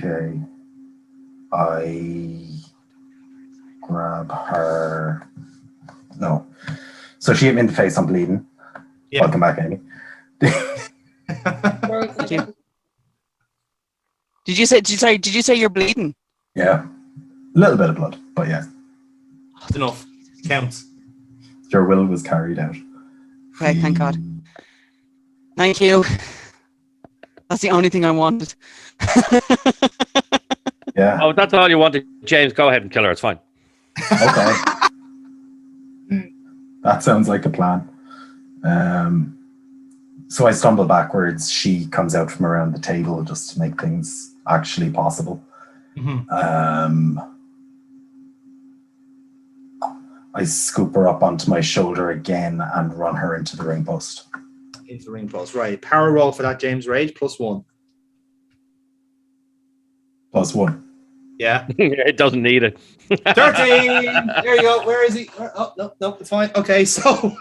Okay. I grab her. No. So she hit me in the face. I'm bleeding. Yeah. Welcome back, Amy. Thank you. Did you say you're bleeding? Yeah. A little bit of blood, but yeah. That's enough. Counts. Your will was carried out. Okay, thank God. Thank you. That's the only thing I wanted. Yeah. Oh, that's all you wanted, James. Go ahead and kill her. It's fine. Okay. That sounds like a plan. So I stumble backwards. She comes out from around the table just to make things actually possible. Mm-hmm. I scoop her up onto my shoulder again and run her into the ring post. Into the ring post, right. Power roll for that, James Rage, +1. +1. Yeah. It doesn't need it. 13! There you go. Where is he? Oh, no, it's fine. Okay, so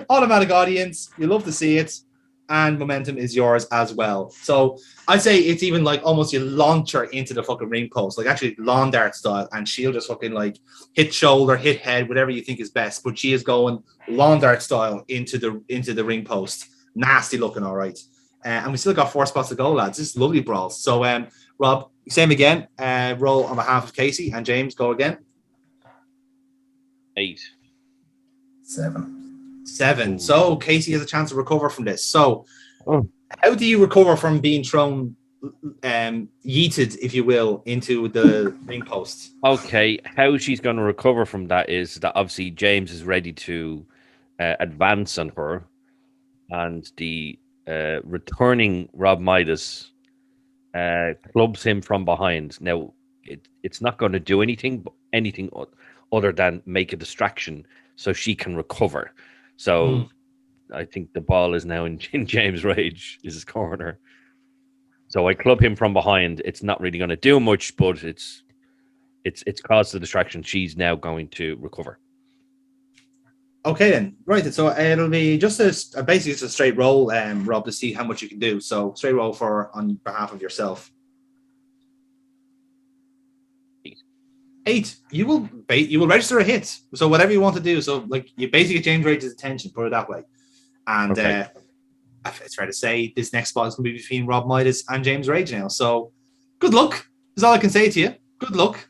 automatic audience. You love to see it. And momentum is yours as well. So I'd say it's even like almost you launch her into the fucking ring post, like actually lawn dart style, and she'll just fucking like hit shoulder, hit head, whatever you think is best. But she is going lawn dart style into the ring post. Nasty looking, all right. And we still got 4 spots to go, lads. This is lovely brawls. So Rob, same again. Roll on behalf of Casey, and James, go again. 8. 7. 7. So Casey has a chance to recover from this. So how do you recover from being thrown, yeeted, if you will, into the ring post? Okay, how she's going to recover from that is that obviously James is ready to advance on her, and the returning Rob Midas clubs him from behind. Now, it's not going to do anything other than make a distraction so she can recover. So I think the ball is now in James Rage, his corner. So I club him from behind. It's not really going to do much, but it's caused the distraction. She's now going to recover. Okay then, right. So it'll be just basically it's a straight roll, Rob, to see how much you can do. So straight roll on behalf of yourself. 8. You will register a hit. So whatever you want to do. So like you basically get James Rage's attention, put it that way. And it's fair to say this next spot is going to be between Rob Midas and James Rage now. So good luck. That's all I can say to you. Good luck.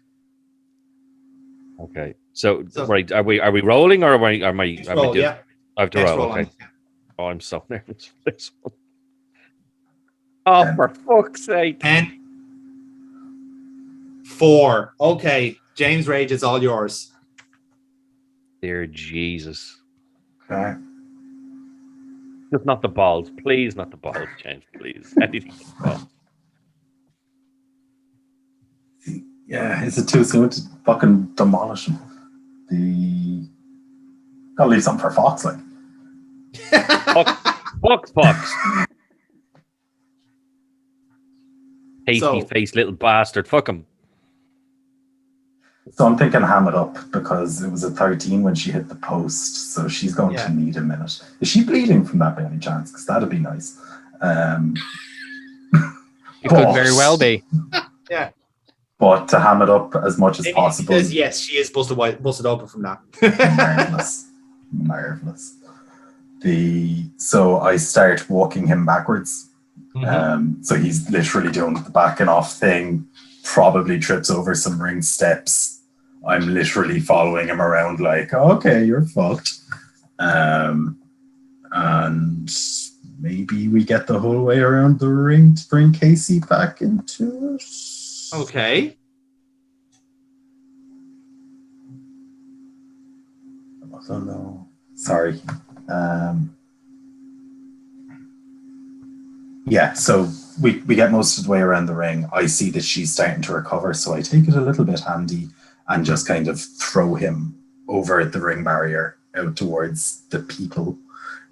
Okay. So right, are we rolling or am I yeah. I have to Next roll. roll Okay. on. Oh, I'm so nervous for this one. Oh, for fuck's sake. 10. 4. Okay. James Rage, it's all yours. Dear Jesus. Okay. Just not the balls. Please, not the balls, James. Please. Anything but the balls. Yeah, is it too soon to fucking demolish him? Gotta leave something for Fox, like. Fox. Hasty faced little bastard. Fuck him. So I'm thinking ham it up because it was a 13 when she hit the post, so she's going Yeah. to need a minute. Is she bleeding from that by any chance? Because that'd be nice. It could very well be. Yeah. But to ham it up as much as Amy possible. says yes, she is busted open from that. Marvelous. So I start walking him backwards. So he's literally doing the backing off thing, probably trips over some ring steps. I'm literally following him around like, okay, you're fucked. And maybe we get the whole way around the ring to bring Casey back into it. Okay. Oh no. Sorry. Yeah, so we get most of the way around the ring. I see that she's starting to recover, so I take it a little bit handy and just kind of throw him over the ring barrier out towards the people.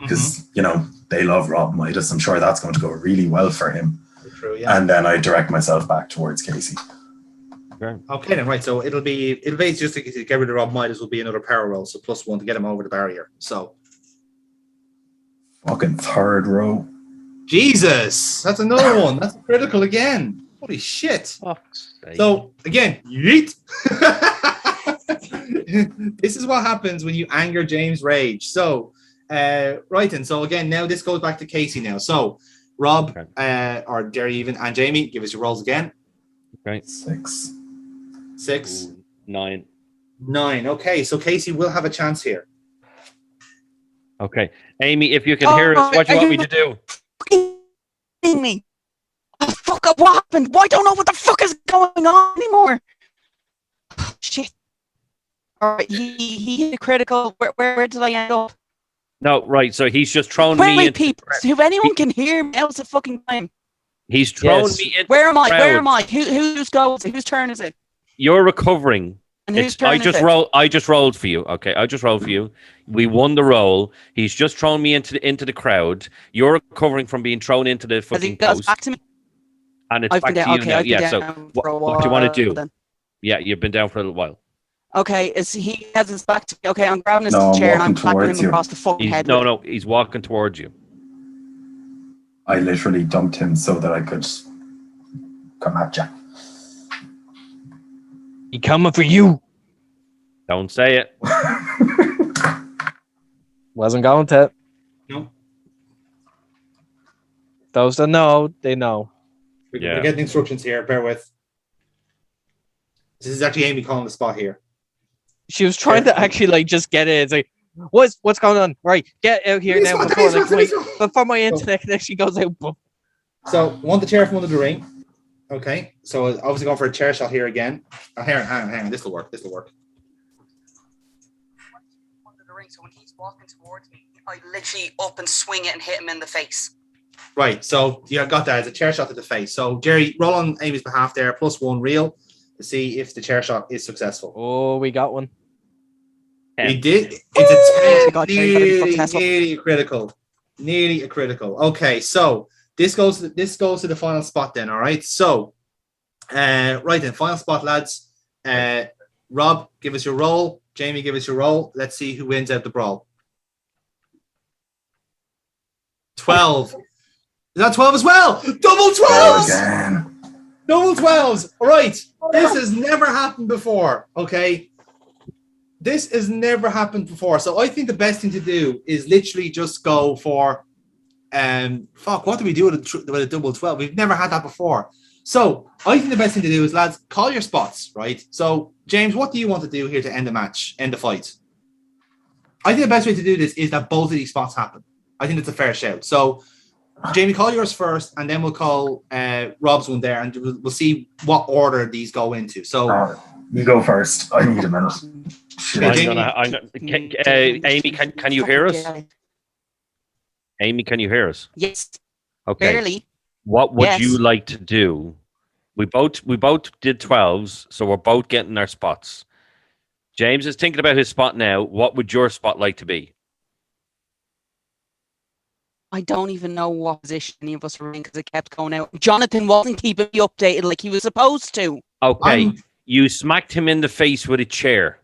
Because, you know, they love Rob Midas. I'm sure that's going to go really well for him. True, yeah. And then I direct myself back towards Casey. Okay, then, right. So it'll be just to get rid of Rob Midas will be another power roll, so +1 to get him over the barrier. So Fucking third row. Jesus, that's another one. That's critical again. Holy shit. So again, yeet. This is what happens when you anger James Rage. So right then. So again, now this goes back to Casey now. So Rob, or Derry even, and Jamie, give us your rolls again. Okay. 6. 6. Ooh, 9. 9. Okay, so Casey will have a chance here. Okay. Amy, if you can hear us, what do you want me to do? Me. Oh, fuck up, what happened? Why don't know what the fuck is going on anymore? Shit. Alright, he hit a critical. Where did I end up? No, right. So he's just thrown Wait, me into people. If anyone can hear me, now's the fucking time. He's thrown me into Where am I? the Where crowd. am I? Whose goal is it? Whose turn is it? You're recovering. And whose turn I is just it? I just rolled for you. Okay, I just rolled for you. We won the roll. He's just thrown me into the crowd. You're recovering from being thrown into the Has he fucking goes post, back to me? and it's I've back been to down. you Okay, now. I've been Yeah. So down what for a do you want to while do? then. Yeah, you've been down for a little while. Okay, he has his back to me. Okay, I'm grabbing his No, I'm chair and I'm walking clapping towards him you. across the fucking head. with it. No, he's walking towards you. I literally dumped him so that I could come at you. He coming for you. Don't say it. Wasn't going to. No. Those that know, they know. We're getting instructions here. Bear with. This is actually Amy calling the spot here. She was trying to actually like just get it. It's like, what's going on? Right, get out here now before my internet connection goes out. Boom. So want the chair from under the ring. Okay. So obviously going for a chair shot here again. Oh, hang on. This will work. Under the ring, so when he's walking towards me, I literally up and swing it and hit him in the face. Right. So you got that as a chair shot to the face. So Jerry, roll on Amy's behalf there. +1 real to see if the chair shot is successful. Oh, we got one. We did. It's a 10. God, Jerry, gotta be successful. Nearly a critical. Okay, so this goes to the final spot then. All right. So, right then, final spot, lads. Rob, give us your roll. Jamie, give us your roll. Let's see who wins out the brawl. 12. Is that 12 as well? Double 12s. Again. Double 12s. All right. This has never happened before. Okay. This has never happened before. So I think the best thing to do is literally just go for, what do we do with a double 12? We've never had that before. So I think the best thing to do is, lads, call your spots, right? So James, what do you want to do here to end the match, end the fight? I think the best way to do this is that both of these spots happen. I think it's a fair shout. So Jamie, call yours first, and then we'll call Rob's one there, and we'll see what order these go into. So you go first. I need a minute. Amy, can you hear us? Amy, can you hear us? Yes. Okay. Barely. What would Yes. you like to do? We both did 12s, so we're both getting our spots. James is thinking about his spot now. What would your spot like to be? I don't even know what position any of us were in because it kept going out. Jonathan wasn't keeping me updated like he was supposed to. Okay. You smacked him in the face with a chair.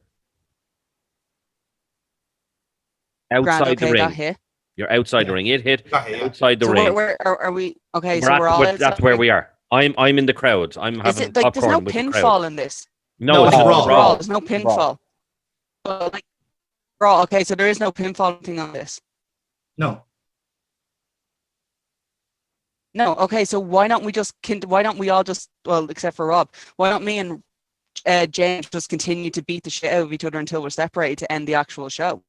Outside Grand, the okay, ring. that hit. You're outside the ring. It hit Got it, yeah. outside the So ring. where are we? Okay, We're so at- we're all we're- outside that's the where ring. we are. I'm in the crowds. I'm Is having it like there's no popcorn with the crowd. pinfall in this? No, it's it's a a brawl. brawl. There's no Brawl. pinfall. But like brawl. Okay, so there is no pinfall thing on this. No. No. Okay, so why don't we all just, well, except for Rob, why don't me and James just continue to beat the shit out of each other until we're separated to end the actual show?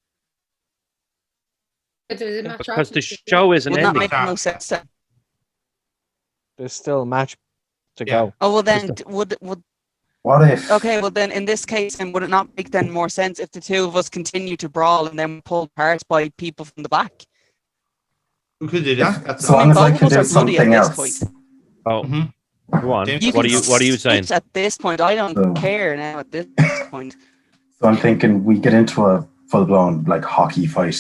Because the show isn't Would that ending. make no sense then? There's still a match to Yeah. go. Oh well, then would What if? okay, well then in this case, then would it not make then more sense if the two of us continue to brawl and then pulled apart by people from the back? We could do that. That's As long as I both can of us do are bloody at something this else. point. Oh, Mhm. go on. You What are can you saying? switch at this point. I don't So- care now at this point. So I'm thinking we get into a full blown like hockey fight,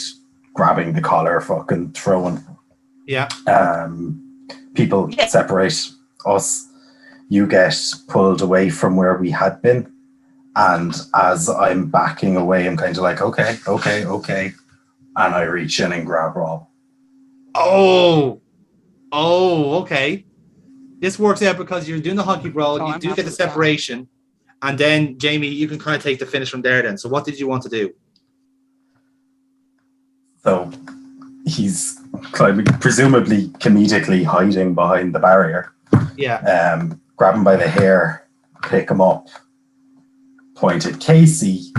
grabbing the collar, fucking throwing. Yeah. People Yeah. separate us. You get pulled away from where we had been, and as I'm backing away, I'm kind of like, okay, and I reach in and grab Rob. Oh, okay. This works out because you're doing the hockey brawl. Oh, You I'm do happy get the with that. separation, and then Jamie, you can kind of take the finish from there. Then, so what did you want to do? So he's climbing, presumably comedically hiding behind the barrier. Yeah. Grab him by the hair, pick him up, point at Casey,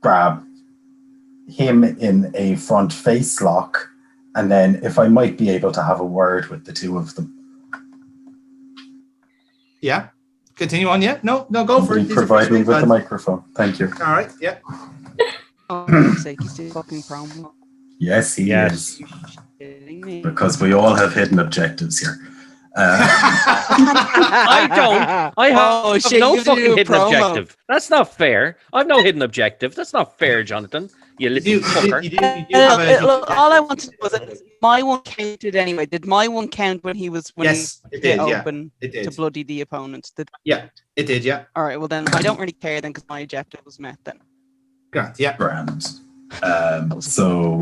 grab him in a front face lock, and then if I might be able to have a word with the two of them. Yeah. Continue on. Yeah. No. Go for it. Somebody These are provide me first with the things, microphone. Thank you. lads. All right. Yeah. Oh, for fuck's sake, he's doing fucking promo. Yes, he Yes. is. You kidding me? Because we all have hidden objectives here. I don't. I have Oh, shit, no you fucking do a hidden promo. objective. That's not fair. I've no hidden objective. That's not fair, Jonathan. You little You fucker. do have a. Look, all I wanted was my one counted anyway. Did my one count when he was Yes, it he did. hit Yeah, open it to did. bloody the opponent? Did, It did. Yeah. all right, well then I don't really care then because my objective was met then. Grant. Yeah. Grand. So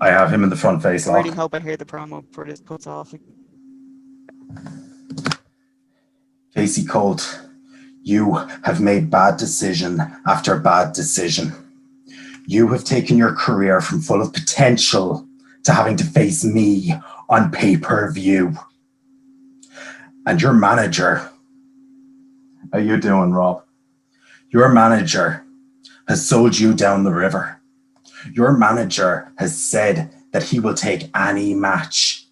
I have him in the front face I lock. really hope I hear the promo before this cuts off. Casey Colt, you have made bad decision after bad decision. You have taken your career from full of potential to having to face me on pay-per-view. And your manager, how you doing, Rob? Your manager has sold you down the river. Your manager has said that he will take any match.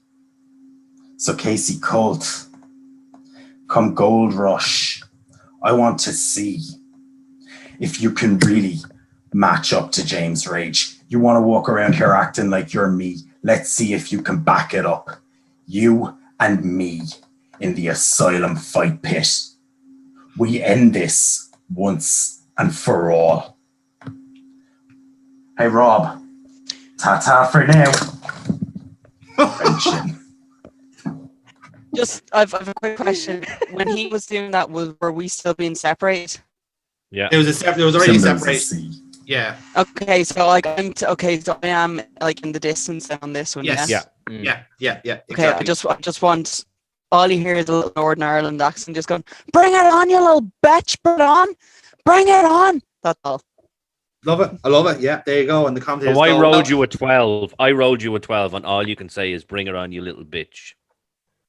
So Casey Colt, come Gold Rush, I want to see if you can really match up to James Rage. You want to walk around here acting like you're me. Let's see if you can back it up. You and me in the Asylum fight pit. We end this once and for all. Hey, Rob. Ta-ta for now. Friendship. Just I've a quick question. When he was doing that, were we still being separated? Yeah. There was already Symbols of separate. C. Yeah. Okay, so like so I am like in the distance on this one. Yes. Yeah. Yeah. Yeah. Okay, Exactly. I just want all you hear is a little Northern Ireland accent just going, "Bring it on, you little bitch! Bring it on! Bring it on!" That's all. Love it. I love it. Yeah. There you go. And the commentators. So I go, rolled you a 12. I rolled you a 12, and all you can say is "Bring it on, you little bitch."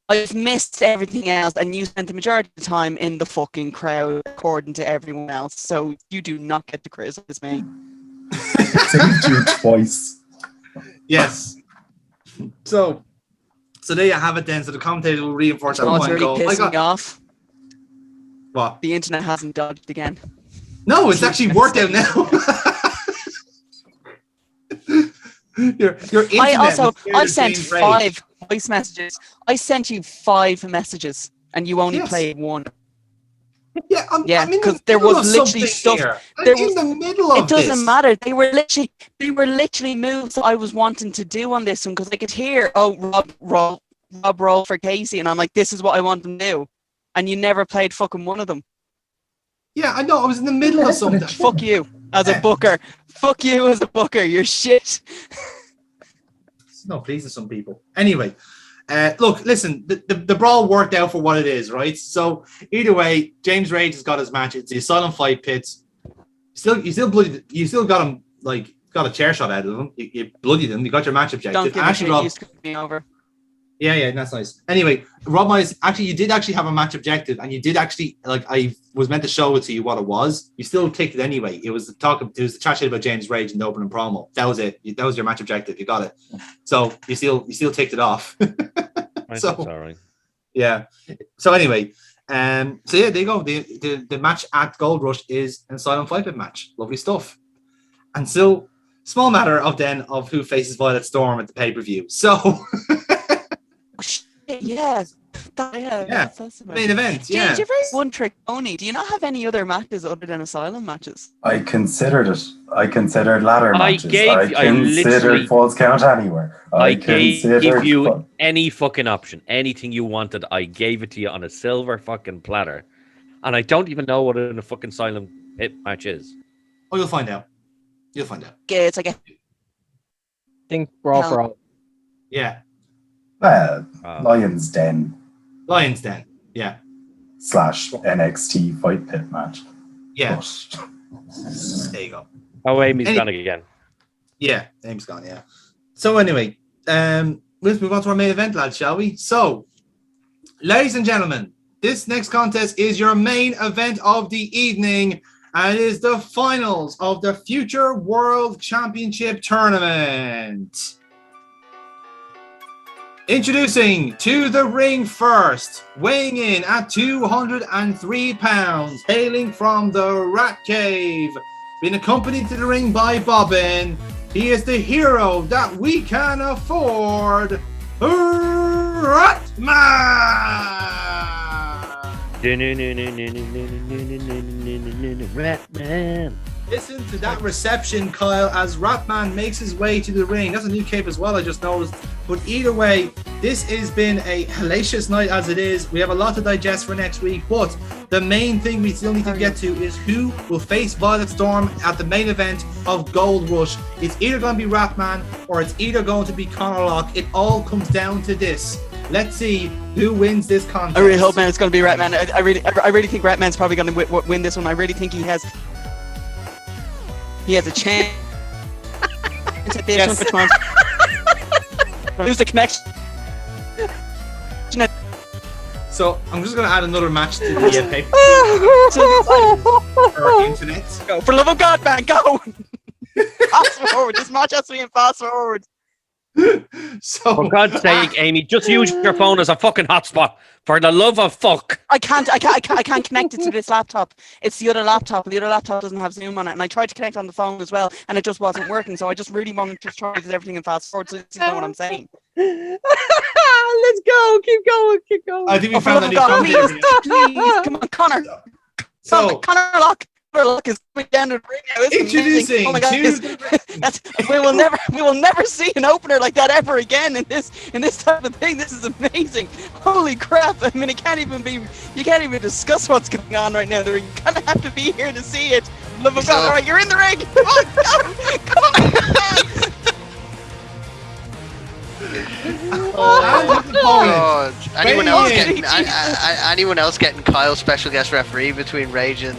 I've missed everything else, and you spent the majority of the time in the fucking crowd, according to everyone else. So you do not get to criticize me. Saved you twice. Yes. So there you have it then. So the commentators will reinforce that Oh, it's point. really Go, I pissing got me off. what? The internet hasn't dodged again. No, it's actually worked out now. your I internet also was scared I of sent James Rage. 5 voice messages. I sent you 5 messages, and you only Yes. played 1. Yeah, I'm in the 'cause there middle was of literally something stuff- here. I'm there in was- the middle of It doesn't this. matter. They were literally moves I was wanting to do on this one because I could hear, oh, Rob roll for Casey, and I'm like, this is what I want them to do, and you never played fucking one of them. Yeah, I know. I was in the middle of something. Fuck you as a booker. Fuck you as a booker. You're shit. It's no pleasing some people. Anyway, look, listen. The brawl worked out for what it is, right? So either way, James Rage has got his match. It's the Asylum Fight Pits. You still got him like got a chair shot out of him. You bloodied him. You got your match objective. Don't give a shit. You screwed me over. Yeah, that's nice. Anyway, Rob Myers, actually, you did actually have a match objective, and you did actually, like, I was meant to show it to you what it was. You still ticked it anyway. It was the chat shit about James Rage in the opening promo. That was it. That was your match objective. You got it. So you still ticked it off. So all right. Yeah. So anyway, so yeah, there you go. The match at Gold Rush is an Asylum Fight Pit match. Lovely stuff. And so, small matter of who faces Violet Storm at the pay-per-view. So. Yeah. That's main event. Yeah. James, you're very one trick pony. Do you not have any other matches other than Asylum matches? I considered it. I considered ladder matches. I literally- considered Falls Count Anywhere. I gave you fun. any fucking option, anything you wanted. I gave it to you on a silver fucking platter, and I don't even know what a fucking Asylum Pit match is. Oh, you'll find out. Yeah, it's like a think brawl for all. Yeah. Well, Lions Den. Yeah. / NXT Fight Pit match. Yeah. But there you go. Oh, Amy's gone again. Yeah, Amy's gone, yeah. So anyway, let's move on to our main event, lads, shall we? So, ladies and gentlemen, this next contest is your main event of the evening, and it is the finals of the Future World Championship Tournament. Introducing to the ring first, weighing in at 203 pounds, hailing from the Rat Cave, being accompanied to the ring by Bobbin. He is the hero that we can afford, Ratman! Ratman. Listen to that reception, Kyle, as Ratman makes his way to the ring. That's a new cape as well, I just noticed. But either way, this has been a hellacious night as it is. We have a lot to digest for next week, but the main thing we still need to get to is who will face Violet Storm at the main event of Gold Rush. It's either going to be Ratman or it's either going to be Conor Locke. It all comes down to this. Let's see who wins this contest. I really hope, man, it's going to be Ratman. I really think Ratman's probably going to win this one. I really think he has a chance at this one for once. Lose the connection. So I'm just going to add another match to the paper. For internet. Go, for love of God, man, go! Fast forward. This match has to be in fast forward. So, for God's sake, Amy, just use your phone as a fucking hotspot. For the love of fuck. I can't connect it to this laptop. It's the other laptop. The other laptop doesn't have Zoom on it. And I tried to connect on the phone as well, and it just wasn't working. So I just really wanted to try to do everything in fast forward, so you know what I'm saying. Let's go. Keep going. I think we found a new commentator. Please, come on, Connor. So, Connor Locke is coming down to the ring now. This is introducing amazing. Oh my God, we will never see an opener like that ever again in this type of thing. This is amazing. Holy crap. I mean, you can't even discuss what's going on right now. You're gonna have to be here to see it. Love of God. All right, you're in the ring. Come on. Anyone else getting Kyle special guest referee between Rage and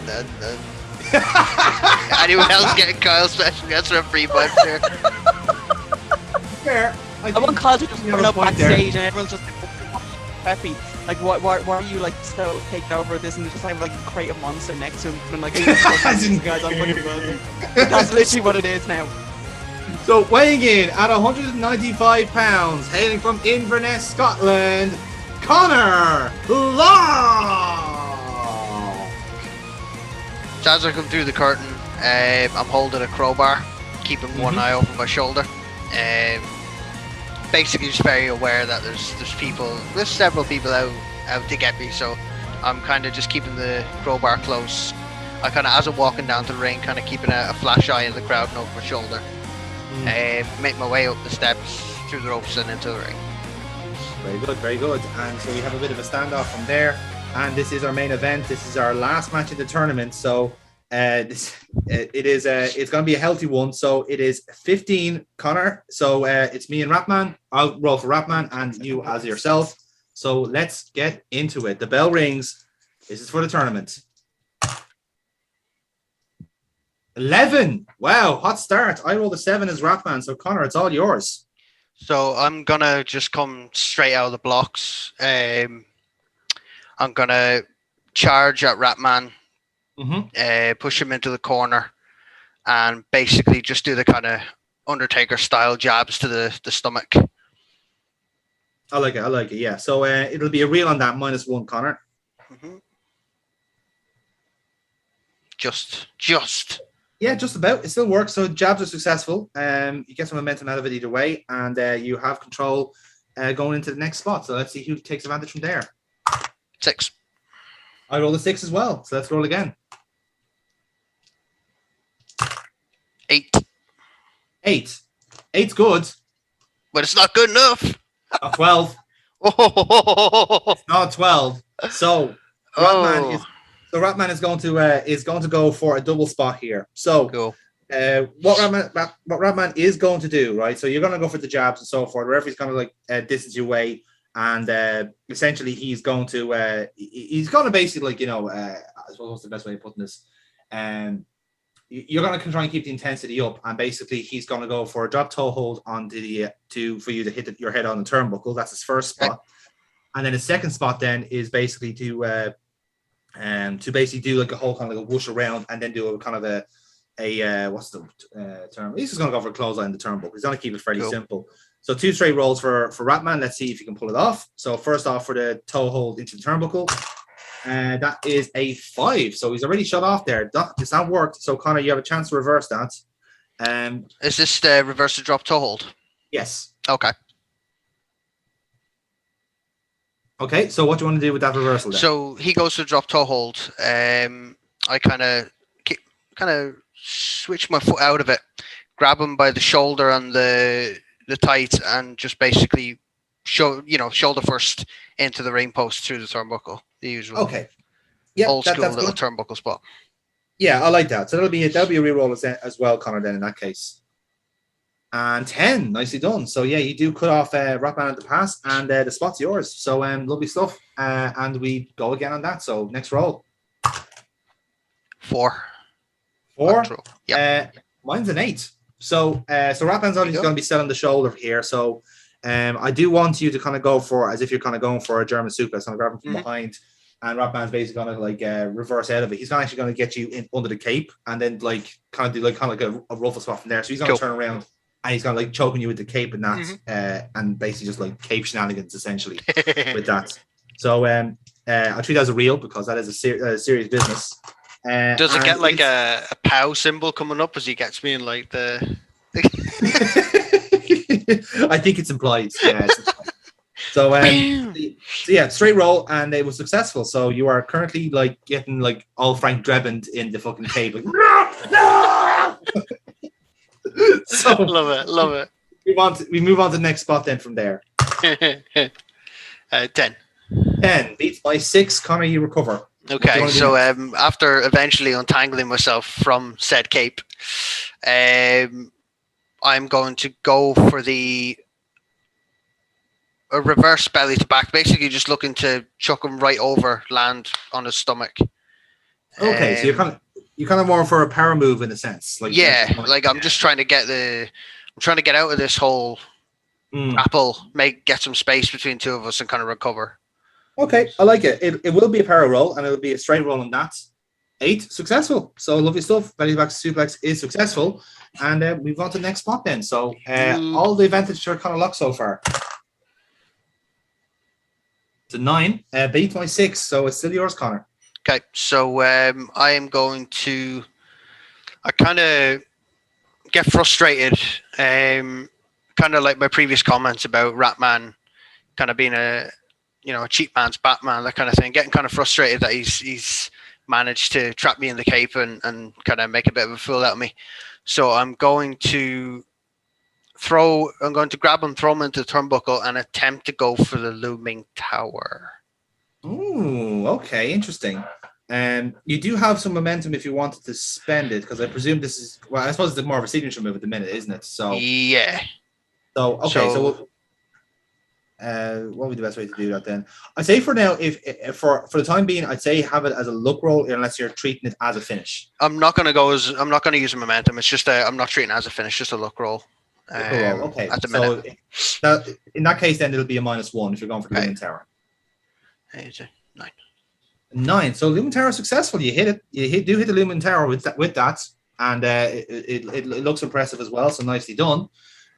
anyone else getting Kyle special guest referee by there? Fair. I want Kyle to just turn up backstage and everyone's just peppy. Like, why are you like so taken over this and just have like a crate of Monster next to him and like guys on fucking welcome. That's literally what it is now. So weighing in at 195 pounds, hailing from Inverness, Scotland, Conor Locke. So as I come through the curtain, I'm holding a crowbar, keeping one eye over my shoulder. Basically just very aware that there's several people out to get me, so I'm kind of just keeping the crowbar close. I kind of, as I'm walking down to the ring, kind of keeping a flash eye in the crowd and over my shoulder. Make my way up the steps, through the ropes and into the ring. Very good, very good. And so we have a bit of a standoff from there. and this is our main event. This is our last match in the tournament. So it's going to be a healthy one. So it is 15, Connor. So it's me and Rapman. I'll roll for Rapman and you as yourself. So let's get into it. The bell rings. This is for the tournament. 11. Wow, hot start. I rolled a 7 as Rapman. So Connor, it's all yours. So I'm gonna just come straight out of the blocks. I'm gonna charge at Ratman, push him into the corner, and basically just do the kind of Undertaker style jabs to the stomach. I like it. Yeah. So it'll be a reel on that -1, Connor. Just. Yeah, just about. It still works. So jabs are successful. You get some momentum out of it either way, and you have control going into the next spot. So let's see who takes advantage from there. 6. I rolled a 6 as well. So let's roll again. 8. 8. 8's good. But it's not good enough. 12. It's not 12. So Ratman is going to go for a double spot here. So cool. What Ratman is going to do, right? So you're going to go for the jabs and so forth. The referee's going to like distance you away, and essentially he's going to basically like I suppose what's the best way of putting this? You're going to try and keep the intensity up, and basically he's going to go for a drop toe hold on for you to hit your head on the turnbuckle. That's his first spot, and then his second spot then is basically to basically do like a whole kind of like a whoosh around, and then do a kind of a what's the term? He's just going to go for a clothesline in the turnbuckle. He's going to keep it fairly simple. So 2 straight rolls for Ratman. Let's see if he can pull it off. So first off for the toe hold into the turnbuckle. That is a 5. So he's already shut off there. Does that work? So Connor, you have a chance to reverse that. Is this the reverse to drop toe hold? Yes. Okay. Okay, so what do you want to do with that reversal then? So he goes to drop toe hold. I kind of switch my foot out of it, grab him by the shoulder and the tights, and just basically shoulder first into the ring post through the turnbuckle. The usual. Okay. Yeah, old school that's little good. turnbuckle spot. Yeah, I like that. So that'll be a reroll as well, Connor. Then in that case. And 10, nicely done. So yeah, you do cut off Ratman at the pass, and the spot's yours. So lovely stuff. And we go again on that. So next roll. 4. 4. Yeah. Mine's an 8. So Ratman's only going to be set on the shoulder here. So I do want you to kind of go for as if you're kind of going for a German suplex. I'm grabbing from behind, and Ratman's basically going to like reverse out of it. He's actually going to get you in under the cape, and then like kind of do like a ruffle spot from there. So he's going to turn around. And he's going to like choking you with the cape and that, and basically just like cape shenanigans essentially with that. So I'll treat that as a real because that is a serious business. Does it get like a POW symbol coming up as he gets me in like the? I think it's implied. Yeah. So yeah, straight roll, and it was successful. So you are currently like getting like all Frank Drebin in the fucking cape. Like, no! So love it. We move on to the next spot then from there. 10. 10 beats by 6. Connor, you recover. Okay, so after eventually untangling myself from said cape, I'm going to go for a reverse belly to back, basically just looking to chuck him right over, land on his stomach. Okay, so you're kind of more for a power move in a sense. Like I'm just trying to get out of this whole grapple, get some space between two of us and kind of recover. Okay, I like it. It will be a power roll, and it will be a straight roll on that. 8 successful. So lovely stuff. Belly back suplex is successful, and we move on to the next spot then. So all the advantage are kind of locked so far. It's a 9. Beat by 6, so it's still yours, Connor. Okay, so I am going to. I kind of get frustrated, kind of like my previous comments about Ratman, kind of being a cheap man's Batman, that kind of thing. Getting kind of frustrated that he's managed to trap me in the cape and kind of make a bit of a fool out of me. So I'm going to grab him, throw him into the turnbuckle, and attempt to go for the looming tower. Ooh, Oh, okay, interesting. You do have some momentum if you wanted to spend it, because I presume this is, well, I suppose it's more of a signature move at the minute, isn't it? So Yeah. So okay, so what would be the best way to do that then? I'd say for now, if for the time being, I'd say have it as a luck roll unless you're treating it as a finish. I'm not going to use a momentum. It's just I'm not treating it as a finish, just a luck roll. Okay. At the minute. So in that case, then it'll be a -1 if you're going for the Lumen Tower. 9. 9. So Lumen Tower is successful. You hit it. You do hit the Lumen Tower with that, and it looks impressive as well. So nicely done.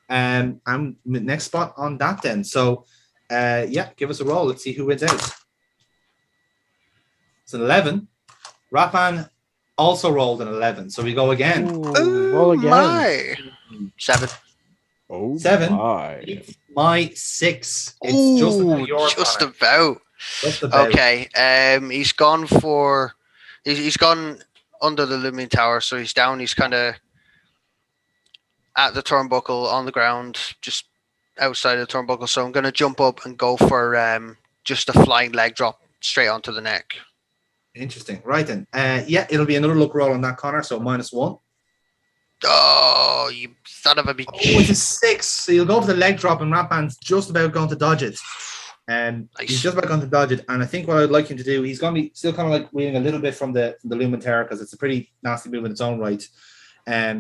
And next spot on that then. So yeah, give us a roll. Let's see who wins out. It's an 11. Ratman also rolled an 11. So we go again. Ooh, roll again. My. 7. Oh, 7. My 6. It's just about your Just Connor. about. Just about. Okay. He's gone for. He's gone under the Lumen Tower, so he's down. He's kind of at the turnbuckle on the ground, just outside of the turnbuckle. So I'm going to jump up and go for just a flying leg drop straight onto the neck. Interesting. Right then. Yeah, it'll be another luck roll on that, Connor. So -1. Oh, you son of a bitch. Oh, it's a 6. So you'll go for the leg drop, and Ratman's just about going to dodge it. Nice. He's just about going to dodge it. And I think what I'd like him to do, he's going to be still kind of like wheeling a little bit from the Lumen Tower, because it's a pretty nasty move in its own right.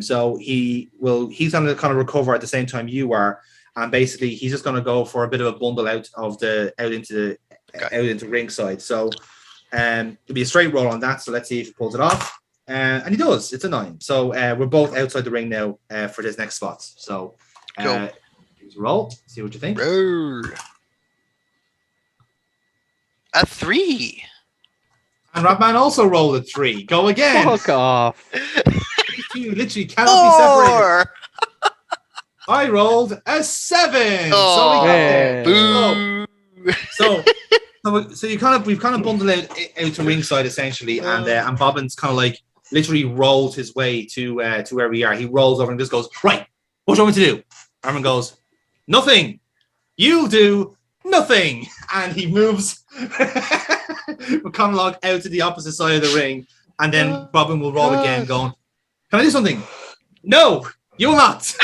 So he's going to kind of recover at the same time you are. And basically, he's just going to go for a bit of a bundle out into ringside. So it'll be a straight roll on that. So let's see if he pulls it off. And he does. It's a 9. So we're both outside the ring now for this next spot. So cool. Here's a roll. See what you think. Roll. A 3. And Ratman also rolled a 3. Go again. Fuck off. You literally cannot be separated. I rolled a 7. Oh, so we've kind of bundled out to ringside essentially, and Bobbins kind of like literally rolled his way to where we are. He rolls over and just goes, right, what do you want me to do? Armin goes, nothing. You do nothing. And he moves McConnell out to the opposite side of the ring, and then Bobbin will roll again going, can I do something? No, you will not.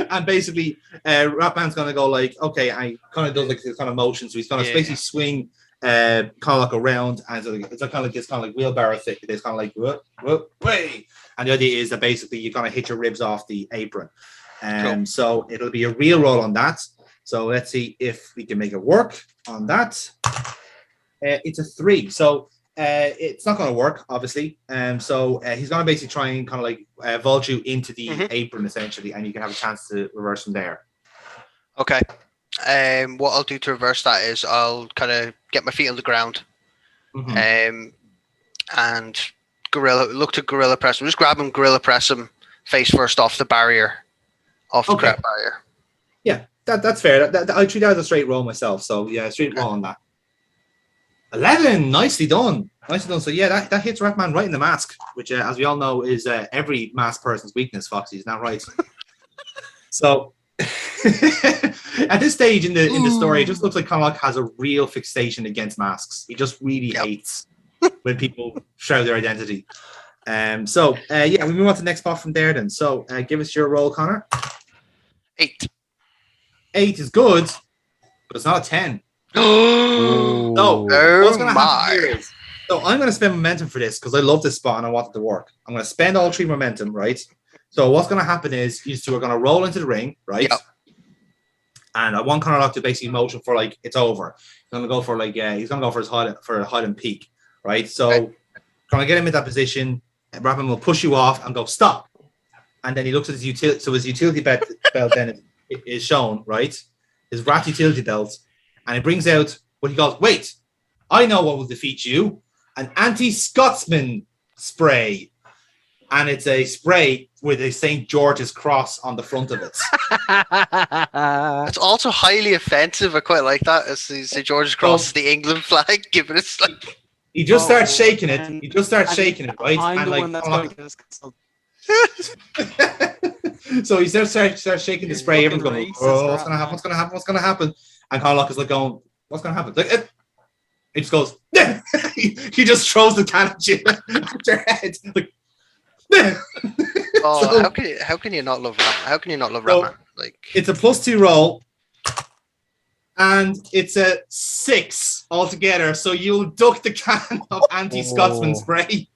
And basically, Ratman's going to go like, okay, I kind of does like this kind of motion. So he's going to basically swing kind of like around, and it's kind of like wheelbarrow thick. It's kind of like, whoop, way. And the idea is that basically you're going to hit your ribs off the apron. Cool. So it'll be a real roll on that. So let's see if we can make it work on that. It's a 3. So it's not going to work, obviously. So he's going to basically try and kind of like vault you into the apron, essentially, and you can have a chance to reverse from there. Okay. What I'll do to reverse that is I'll kind of get my feet on the ground, and look to gorilla press him. Just grab him, gorilla press him face first off the barrier, off the crap barrier. Yeah, that's fair. I treat that as a straight roll myself. So yeah, straight roll on that. 11, nicely done. So yeah, that hits Ratman right in the mask, which, as we all know, is every masked person's weakness. Foxy, is that right? So at this stage in the story, it just looks like Conlock has a real fixation against masks. He just really hates when people shroud their identity. So yeah, we move on to the next spot from there then. So give us your roll, Connor. 8. 8 is good, but it's not a 10. So what's going to happen here is, so I'm going to spend momentum for this because I love this spot and I want it to work. I'm going to spend all 3 momentum, right? So what's going to happen is you two are going to roll into the ring, right? Yep. And I want Conor to basically motion for like it's over. He's going to go for like he's going to go for his hide and peek, right? So trying to get him in that position, and Rapman will push you off and go stop. And then he looks at his utility. So his utility belt then is shown, right? His rat utility belt. And he brings out what he calls, wait, I know what will defeat you. An anti-Scotsman spray. And it's a spray with a St. George's cross on the front of it. It's also highly offensive. I quite like that. It's the St. George's cross is the England flag. Given it's like... He just starts shaking it. He just starts shaking it, right? I'm and the like, one that's going to this consult. So he starts shaking the spray. Everyone's going, oh, what's going to happen? What's going to happen? What's going to happen? And Conlock is like going, what's going to happen? Like, It just goes. He just throws the can at you at your head. Like, Oh, So- how can you not love Ratman? How can you not love So- Ratman? Like, it's a +2 roll, and it's a 6 altogether. So you'll duck the can of anti-Scotsman Oh. spray.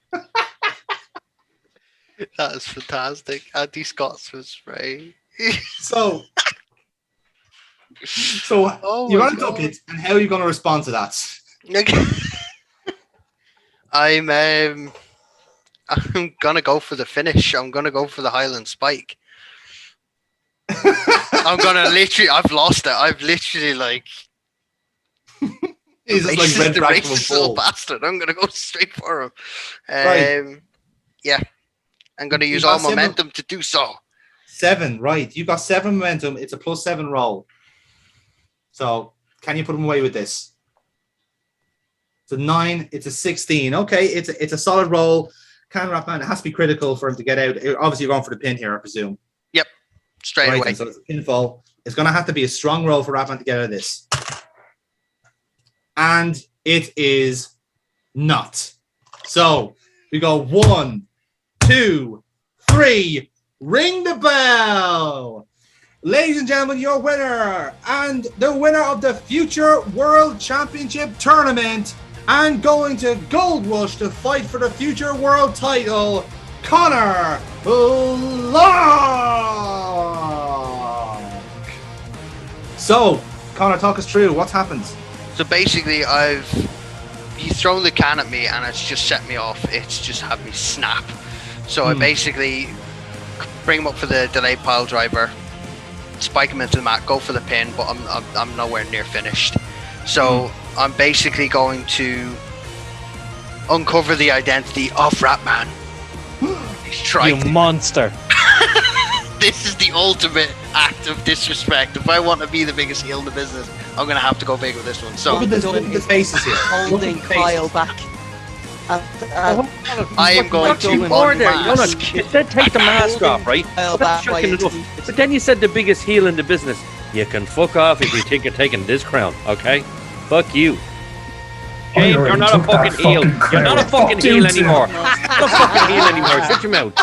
that is fantastic. Anti-Scotsman spray. So Oh you're my gonna duck God. it, and how are you gonna respond to that? I'm gonna go for the finish. I'm gonna go for the Highland Spike. I'm gonna literally. I've lost it. I've literally like. He's just like racist- red the flag from a racist little bull. bastard. I'm gonna go straight for him. Right. Yeah, I'm gonna You use got all seven- momentum to do so. 7, right? You got 7 momentum. It's a +7 roll. So can you put him away with this? It's a 9. It's a 16. Okay, it's a solid roll. Can Ratman, it has to be critical for him to get out. Obviously, you're going for the pin here, I presume. Straight Right, away. then, so it's a pinfall. It's going to have to be a strong roll for Ratman to get out of this. And it is not. So we go 1, 2, 3. Ring the bell. Ladies and gentlemen, your winner and the winner of the Future World Championship Tournament and going to Gold Rush to fight for the Future World title, Connor Locke. So, Connor, talk us through what's happened. So basically, he's thrown the can at me, and it's just set me off. It's just had me snap. So I basically bring him up for the delayed pile driver, spike him into the mat, go for the pin, but I'm nowhere near finished. So I'm basically going to uncover the identity of Ratman. He's trying. You monster. This is the ultimate act of disrespect. If I want to be the biggest heel in the business, I'm gonna have to go big with this one. So Look at the faces here. Look at Holding the faces. Kyle back. I am going to More there. Hold on. unmask. You said take the mask off, right? Kyle Well, that's back by shocking his enough. teeth. But then you said the biggest heel in the business. You can fuck off if you think you're taking this crown, okay? Fuck you. James, already you're not a took that fucking heel. fucking You're not a crown. fucking Fuck heel you too. anymore. You're not a fucking heel anymore. Shut your mouth.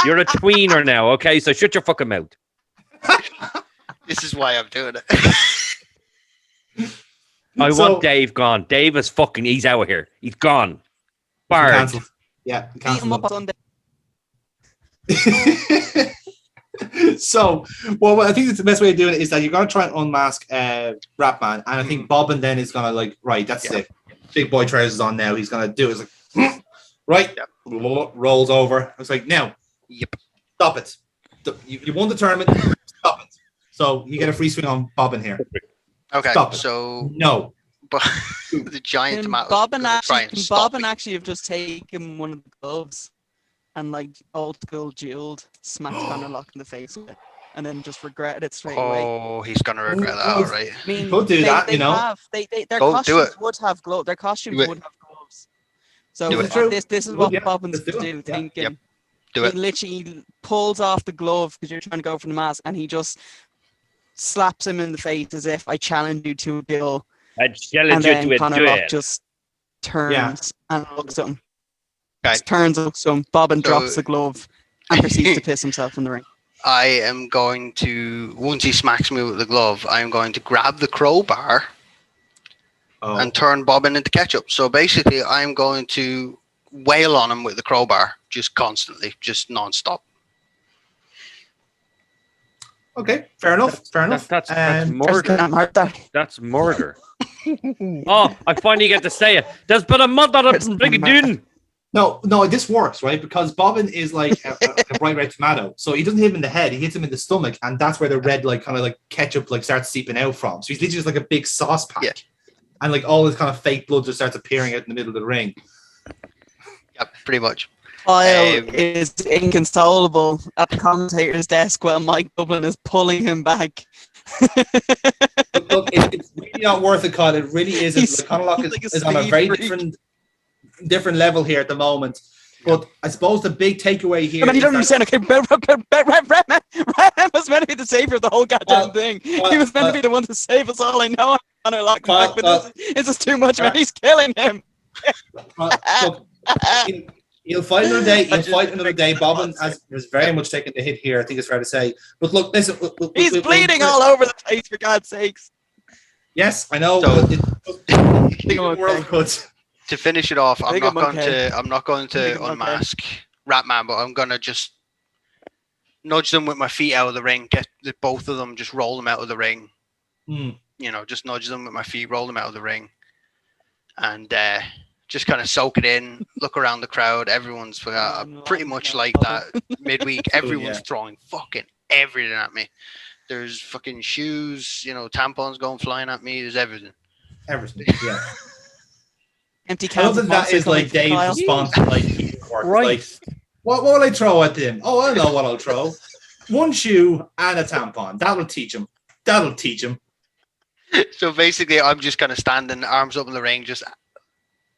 You're a tweener now, okay? So shut your fucking mouth. This is why I'm doing it. I So- want Dave gone. Dave is fucking, he's out of here. He's gone. Barred. Cancelled. Yeah, Beat him cancelled. up on Sunday. So, well, I think the best way of doing it is that you're going to try and unmask Ratman, and I think Bobbin then is going to like, right, that's it. Big boy trousers on now. He's going to do it. It's like, right, rolls over. It's like, now, Yep. stop it. You won the tournament. Stop it. So you get a free swing on Bobbin here. Okay, Stop it. so No. but the giant Can tomato. Bobbin actually have just taken one of the gloves and like old school dueled, smacked Connor Locke in the face with it, and then just regretted it straight away. Oh, he's gonna regret that, Oh, all right. I mean, could do that, you know. Their Go do costumes it. would have gloves. Their costumes Do it. would have gloves. So Do it. True. this is Well, what yeah, Bobbin's let's do it. do, Yeah. thinking. Yep. Do He it. literally pulls off the glove because you're trying to go for the mask, and he just slaps him in the face as if I challenge you to a duel. I And challenge you then to a Connor Locke duel. just turns and looks at him. Okay. Just turns and looks at him. Bobbin So- drops the glove and proceeds to piss himself in the ring. I am going to, once he smacks me with the glove, I am going to grab the crowbar Oh. and turn Bobbin into ketchup. So basically, I'm going to wail on him with the crowbar, just constantly, just non-stop. Okay, fair enough. Fair enough. That's Um, murder. Damn hard that. That's murder. Oh, I finally get to say it. There's been a murder It's in Brigadoon. No, this works, right? Because Bobbin is like a bright red tomato. So he doesn't hit him in the head, he hits him in the stomach, and that's where the red, like, kind of like ketchup like starts seeping out from. So he's literally just like a big sauce pack. Yeah. And like all this kind of fake blood just starts appearing out in the middle of the ring. Yep, pretty much. Kyle Um, is inconsolable at the commentator's desk while Mike Dublin is pulling him back. But look, it's really not worth it, Kyle. It really isn't. He's Like, Conor Locke like a is on a speed very freak. different level here at the moment. But I suppose the big takeaway here. I mean, you don't is that- understand. Okay, Ratman was meant to be the savior of the whole goddamn thing. He was meant to be the one to save us all. I know. I'm on like back, but this is too much, man. He's killing him. Look, he'll fight another day. He'll fight another day. Bobbin has very much taken the hit here. I think it's fair to say. But look, listen. He's bleeding all over the place, for God's sakes. Yes, I know. So- But To finish it off, I'm think not I'm going okay. to. I'm not going I think to I'm okay. unmask Ratman, but I'm going to just nudge them with my feet out of the ring. Get both of them. Just roll them out of the ring. Mm. You know, just nudge them with my feet, roll them out of the ring, and just kind of soak it in. Look around the crowd. Everyone's pretty much like that midweek. Everyone's throwing fucking everything at me. There's fucking shoes, tampons going flying at me. There's everything. Yeah. Empty I cans love of that that Monster is like coming from Dave's Kyle. response to like teamwork. Right. Like, what will I throw at him? Oh, I know what I'll throw. One shoe and a tampon. That'll teach him. That'll teach him. So basically, I'm just kind of standing, arms up in the ring, just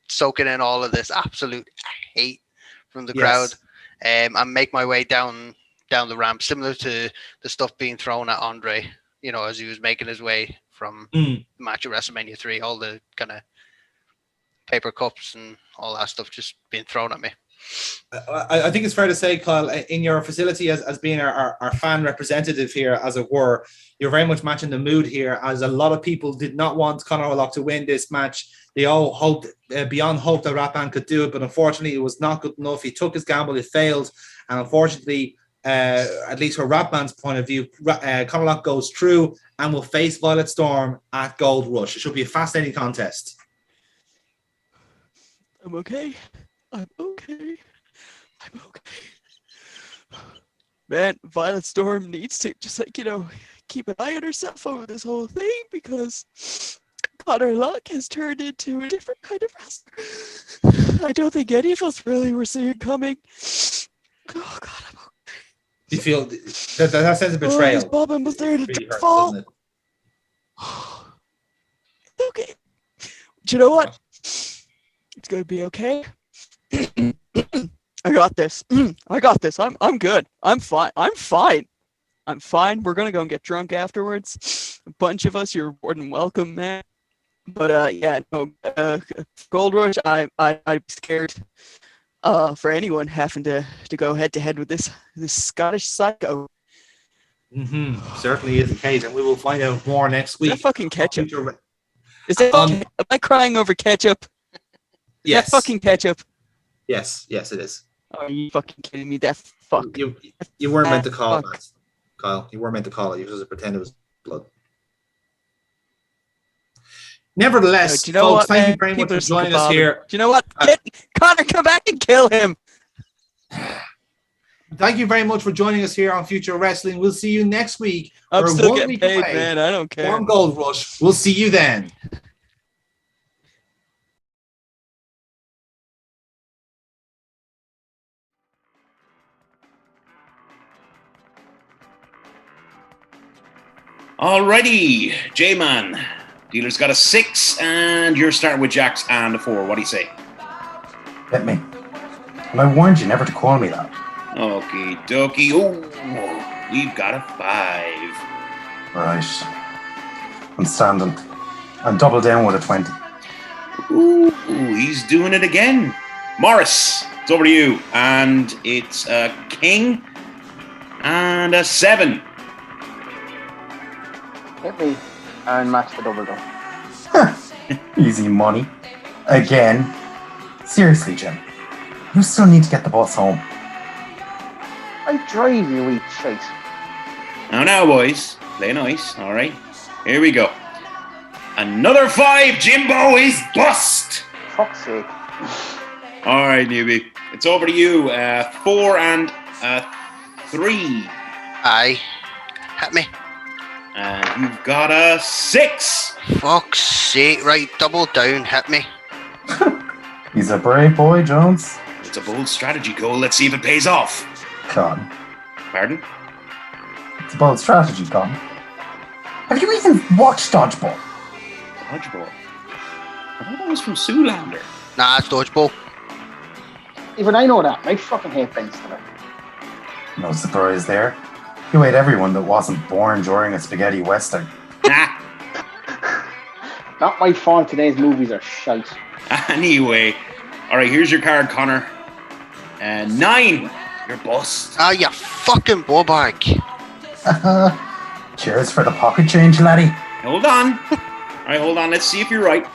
soaking in all of this absolute hate from the crowd, and make my way down the ramp, similar to the stuff being thrown at Andre. As he was making his way from the match at WrestleMania 3, all the kind of paper cups and all that stuff just being thrown at me. I think it's fair to say, Kyle, in your facility as being our fan representative here, as it were, you're very much matching the mood here, as a lot of people did not want Conor O'Loughlin to win this match. They all hoped, beyond hope, that Ratman could do it, but unfortunately it was not good enough. He took his gamble, it failed, and unfortunately, at least from Ratman's point of view, Conor O'Loughlin goes through and will face Violet Storm at Gold Rush. It should be a fascinating contest. I'm okay. I'm okay. I'm okay. Man, Violet Storm needs to just keep an eye on herself over this whole thing, because Conor Luck has turned into a different kind of wrestler. I don't think any of us really were seeing coming. Oh God, I'm okay. Do you feel that sense of betrayal? Bobbin was there to Really hurts, fall. doesn't it? Okay. Do you know what? It's gonna be okay. I got this. I got this. I'm good. I'm fine. I'm fine. I'm fine. We're gonna go and get drunk afterwards. A bunch of us. You're more than welcome, man. But Gold Rush. I'm scared. For anyone having to go head to head with this Scottish psycho. Certainly is the case, and we will find out more next week. Is that fucking ketchup? Is that? Am I crying over ketchup? Yes. That fucking ketchup. Yes, it is. Oh, are you fucking kidding me? That fuck. You weren't meant to call it fuck. that, Kyle. You weren't meant to call it. You were supposed to pretend it was blood. Nevertheless, Do you know folks, what, thank man? you very much People for are sick joining of us Bobbin. here. Do you know what? Connor, come back and kill him. Thank you very much for joining us here on Future Wrestling. We'll see you next week. I'm We're still 1 getting week paid, away man. I don't care. from Gold Rush. We'll see you then. Alrighty, J-Man. Dealer's got a 6, and you're starting with Jacks and a 4. What do you say? Hit me. Well, I warned you never to call me that. Okie dokie. Oh, we've got a 5. Right. I'm standing. I'm double down with a 20. Ooh, he's doing it again. Morris, it's over to you. And it's a King and a 7. Hit me and match the double down. Easy money. Again. Seriously, Jim. You still need to get the bus home. I drive, you eat shite. Now, boys. Play nice. All right. Here we go. Another 5. Jimbo is bust. Fuck's sake. All right, newbie. It's over to you. 4 and 3. Aye. Hit me. And you've got a 6. Fuck's sake. Right, double down. Hit me. He's a brave boy, Jones. It's a bold strategy, Cole. Let's see if it pays off. Con. Pardon? It's a bold strategy, Con. Have you even watched Dodgeball? Dodgeball? I thought that was from Zoolander. Nah, it's dodgeball. Even I know that. I fucking hate Ben Stiller. No surprise there. You hate everyone that wasn't born during a spaghetti western. Not my fault today's movies are shite. Anyway, all right, here's your card, Connor. 9. You're bust. Ah, you fucking bobag. Cheers for the pocket change, laddie. Hold on. All right, hold on. Let's see if you're right.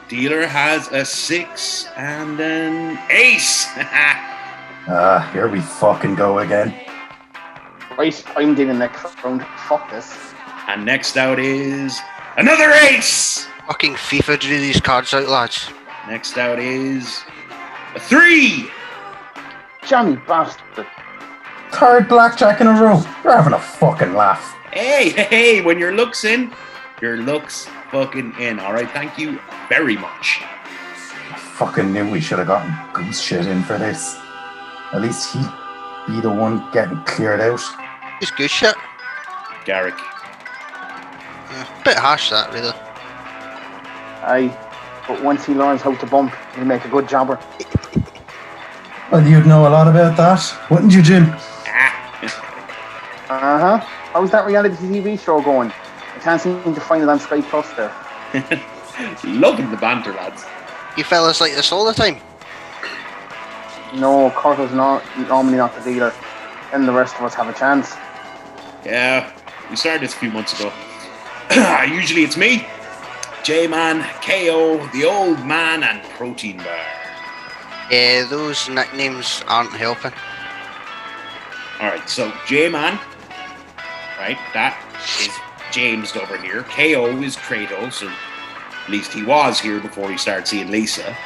Dealer has a 6 and an ace. Here we fucking go again. Right, I'm dealing next round. Fuck this. And next out is another ace. Fucking FIFA drew these cards out, lads. Next out is a 3. Jammy bastard. Third blackjack in a row. You're having a fucking laugh. Hey, when your luck's in, your luck's fucking in. All right, thank you very much. I fucking knew we should have gotten goose shit in for this. At least he'd be the one getting cleared out. It's good shit. Garrick. Yeah, bit harsh that, really. Aye, but once he learns how to bump, he'll make a good jobber. Well, you'd know a lot about that, wouldn't you, Jim? How's that reality TV show going? I can't seem to find it on Sky Plus there. Loving the banter, lads. You fellas like this all the time? No, Curtis normally not the dealer, and the rest of us have a chance. Yeah, we started this a few months ago. Usually it's me, J-Man, KO, the Old Man, and Protein Bar. Yeah, those nicknames aren't helping. Alright, so J-Man, right, that is James over here. KO is Kratos, or at least he was here before he started seeing Lisa.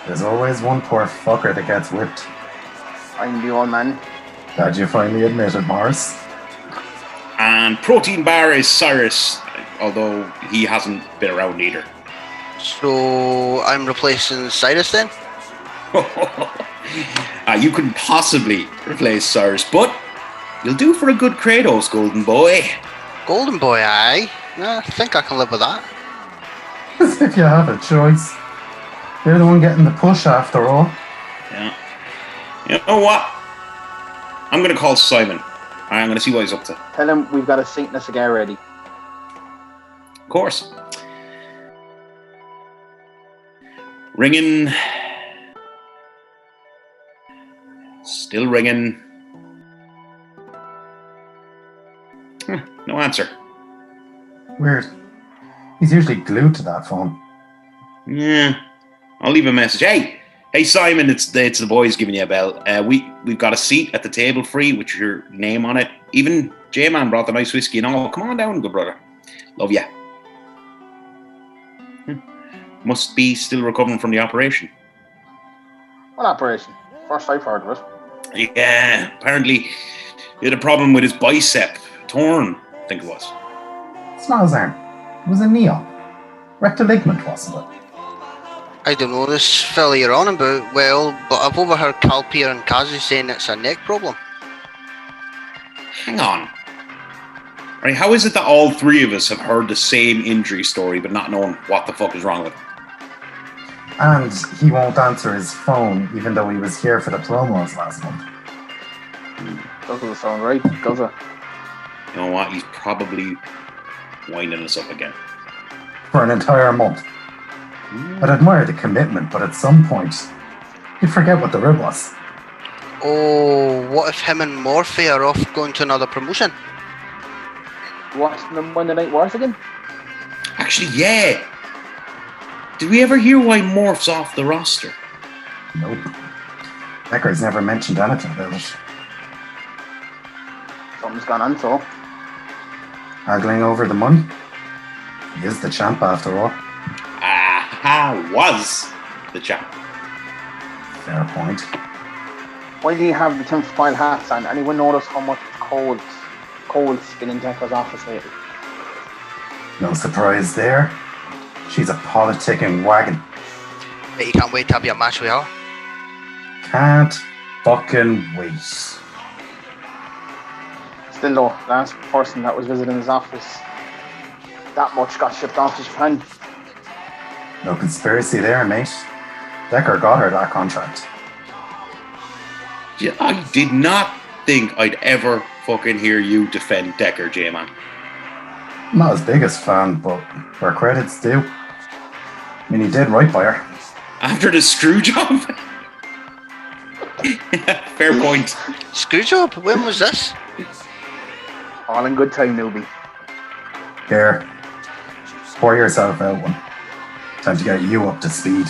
There's always one poor fucker that gets whipped. I'm the Old Man. Glad you finally admitted, Morris. And Protein Bar is Cyrus, although he hasn't been around either. So I'm replacing Cyrus then? You couldn't possibly replace Cyrus, but you'll do for a good Kratos, Golden Boy. Golden Boy, aye. I think I can live with that. As if you have a choice. You're the one getting the push after all. Yeah. You know what? I'm going to call Simon. I'm going to see what he's up to. Tell him we've got a seat and a cigar ready. Of course. Ringing. Still ringing. No answer. Weird. He's usually glued to that phone. Yeah. I'll leave a message. Hey Simon, it's the boys giving you a bell. We've got a seat at the table free with your name on it. Even J-Man brought the nice whiskey and all. Come on down, good brother. Love ya. Must be still recovering from the operation. What operation? First I've heard of it. Yeah, apparently he had a problem with his bicep. Torn, I think it was. Smiles arm. It was a neo. Rectal ligament, wasn't it? I don't know this fella you're on about well, but I've overheard Calpier and Kazi saying it's a neck problem. Hang on. Right, how is it that all three of us have heard the same injury story but not known what the fuck is wrong with him? And he won't answer his phone even though he was here for the promos last month. Doesn't sound right, does it? You know what? He's probably winding us up again. For an entire month. I'd admire the commitment, but at some point, you'd forget what the rib was. Oh, what if him and Morphe are off going to another promotion? Watching them Monday Night Wars again? Actually, yeah. Did we ever hear why Morph's off the roster? Nope. Becker's never mentioned anything about it. Something's gone on, so. Haggling over the money? He is the champ after all. Was the champ. Fair point. Why do you have the tinfoil hats on? Anyone notice how much cold's been in Decker's office lately? No surprise there. She's a politicking wagon. Bet you can't wait to have your match with her. Can't fucking wait. Still though, last person that was visiting his office, that much got shipped off to Japan. No conspiracy there, mate. Decker got her that contract. Yeah, I did not think I'd ever fucking hear you defend Decker, J-Man. I'm not his biggest fan, but where credit's due. I mean, he did right by her. After the screw job? Fair point. Screw job? When was this? All in good time, newbie. Here, pour yourself out one. Time to get you up to speed.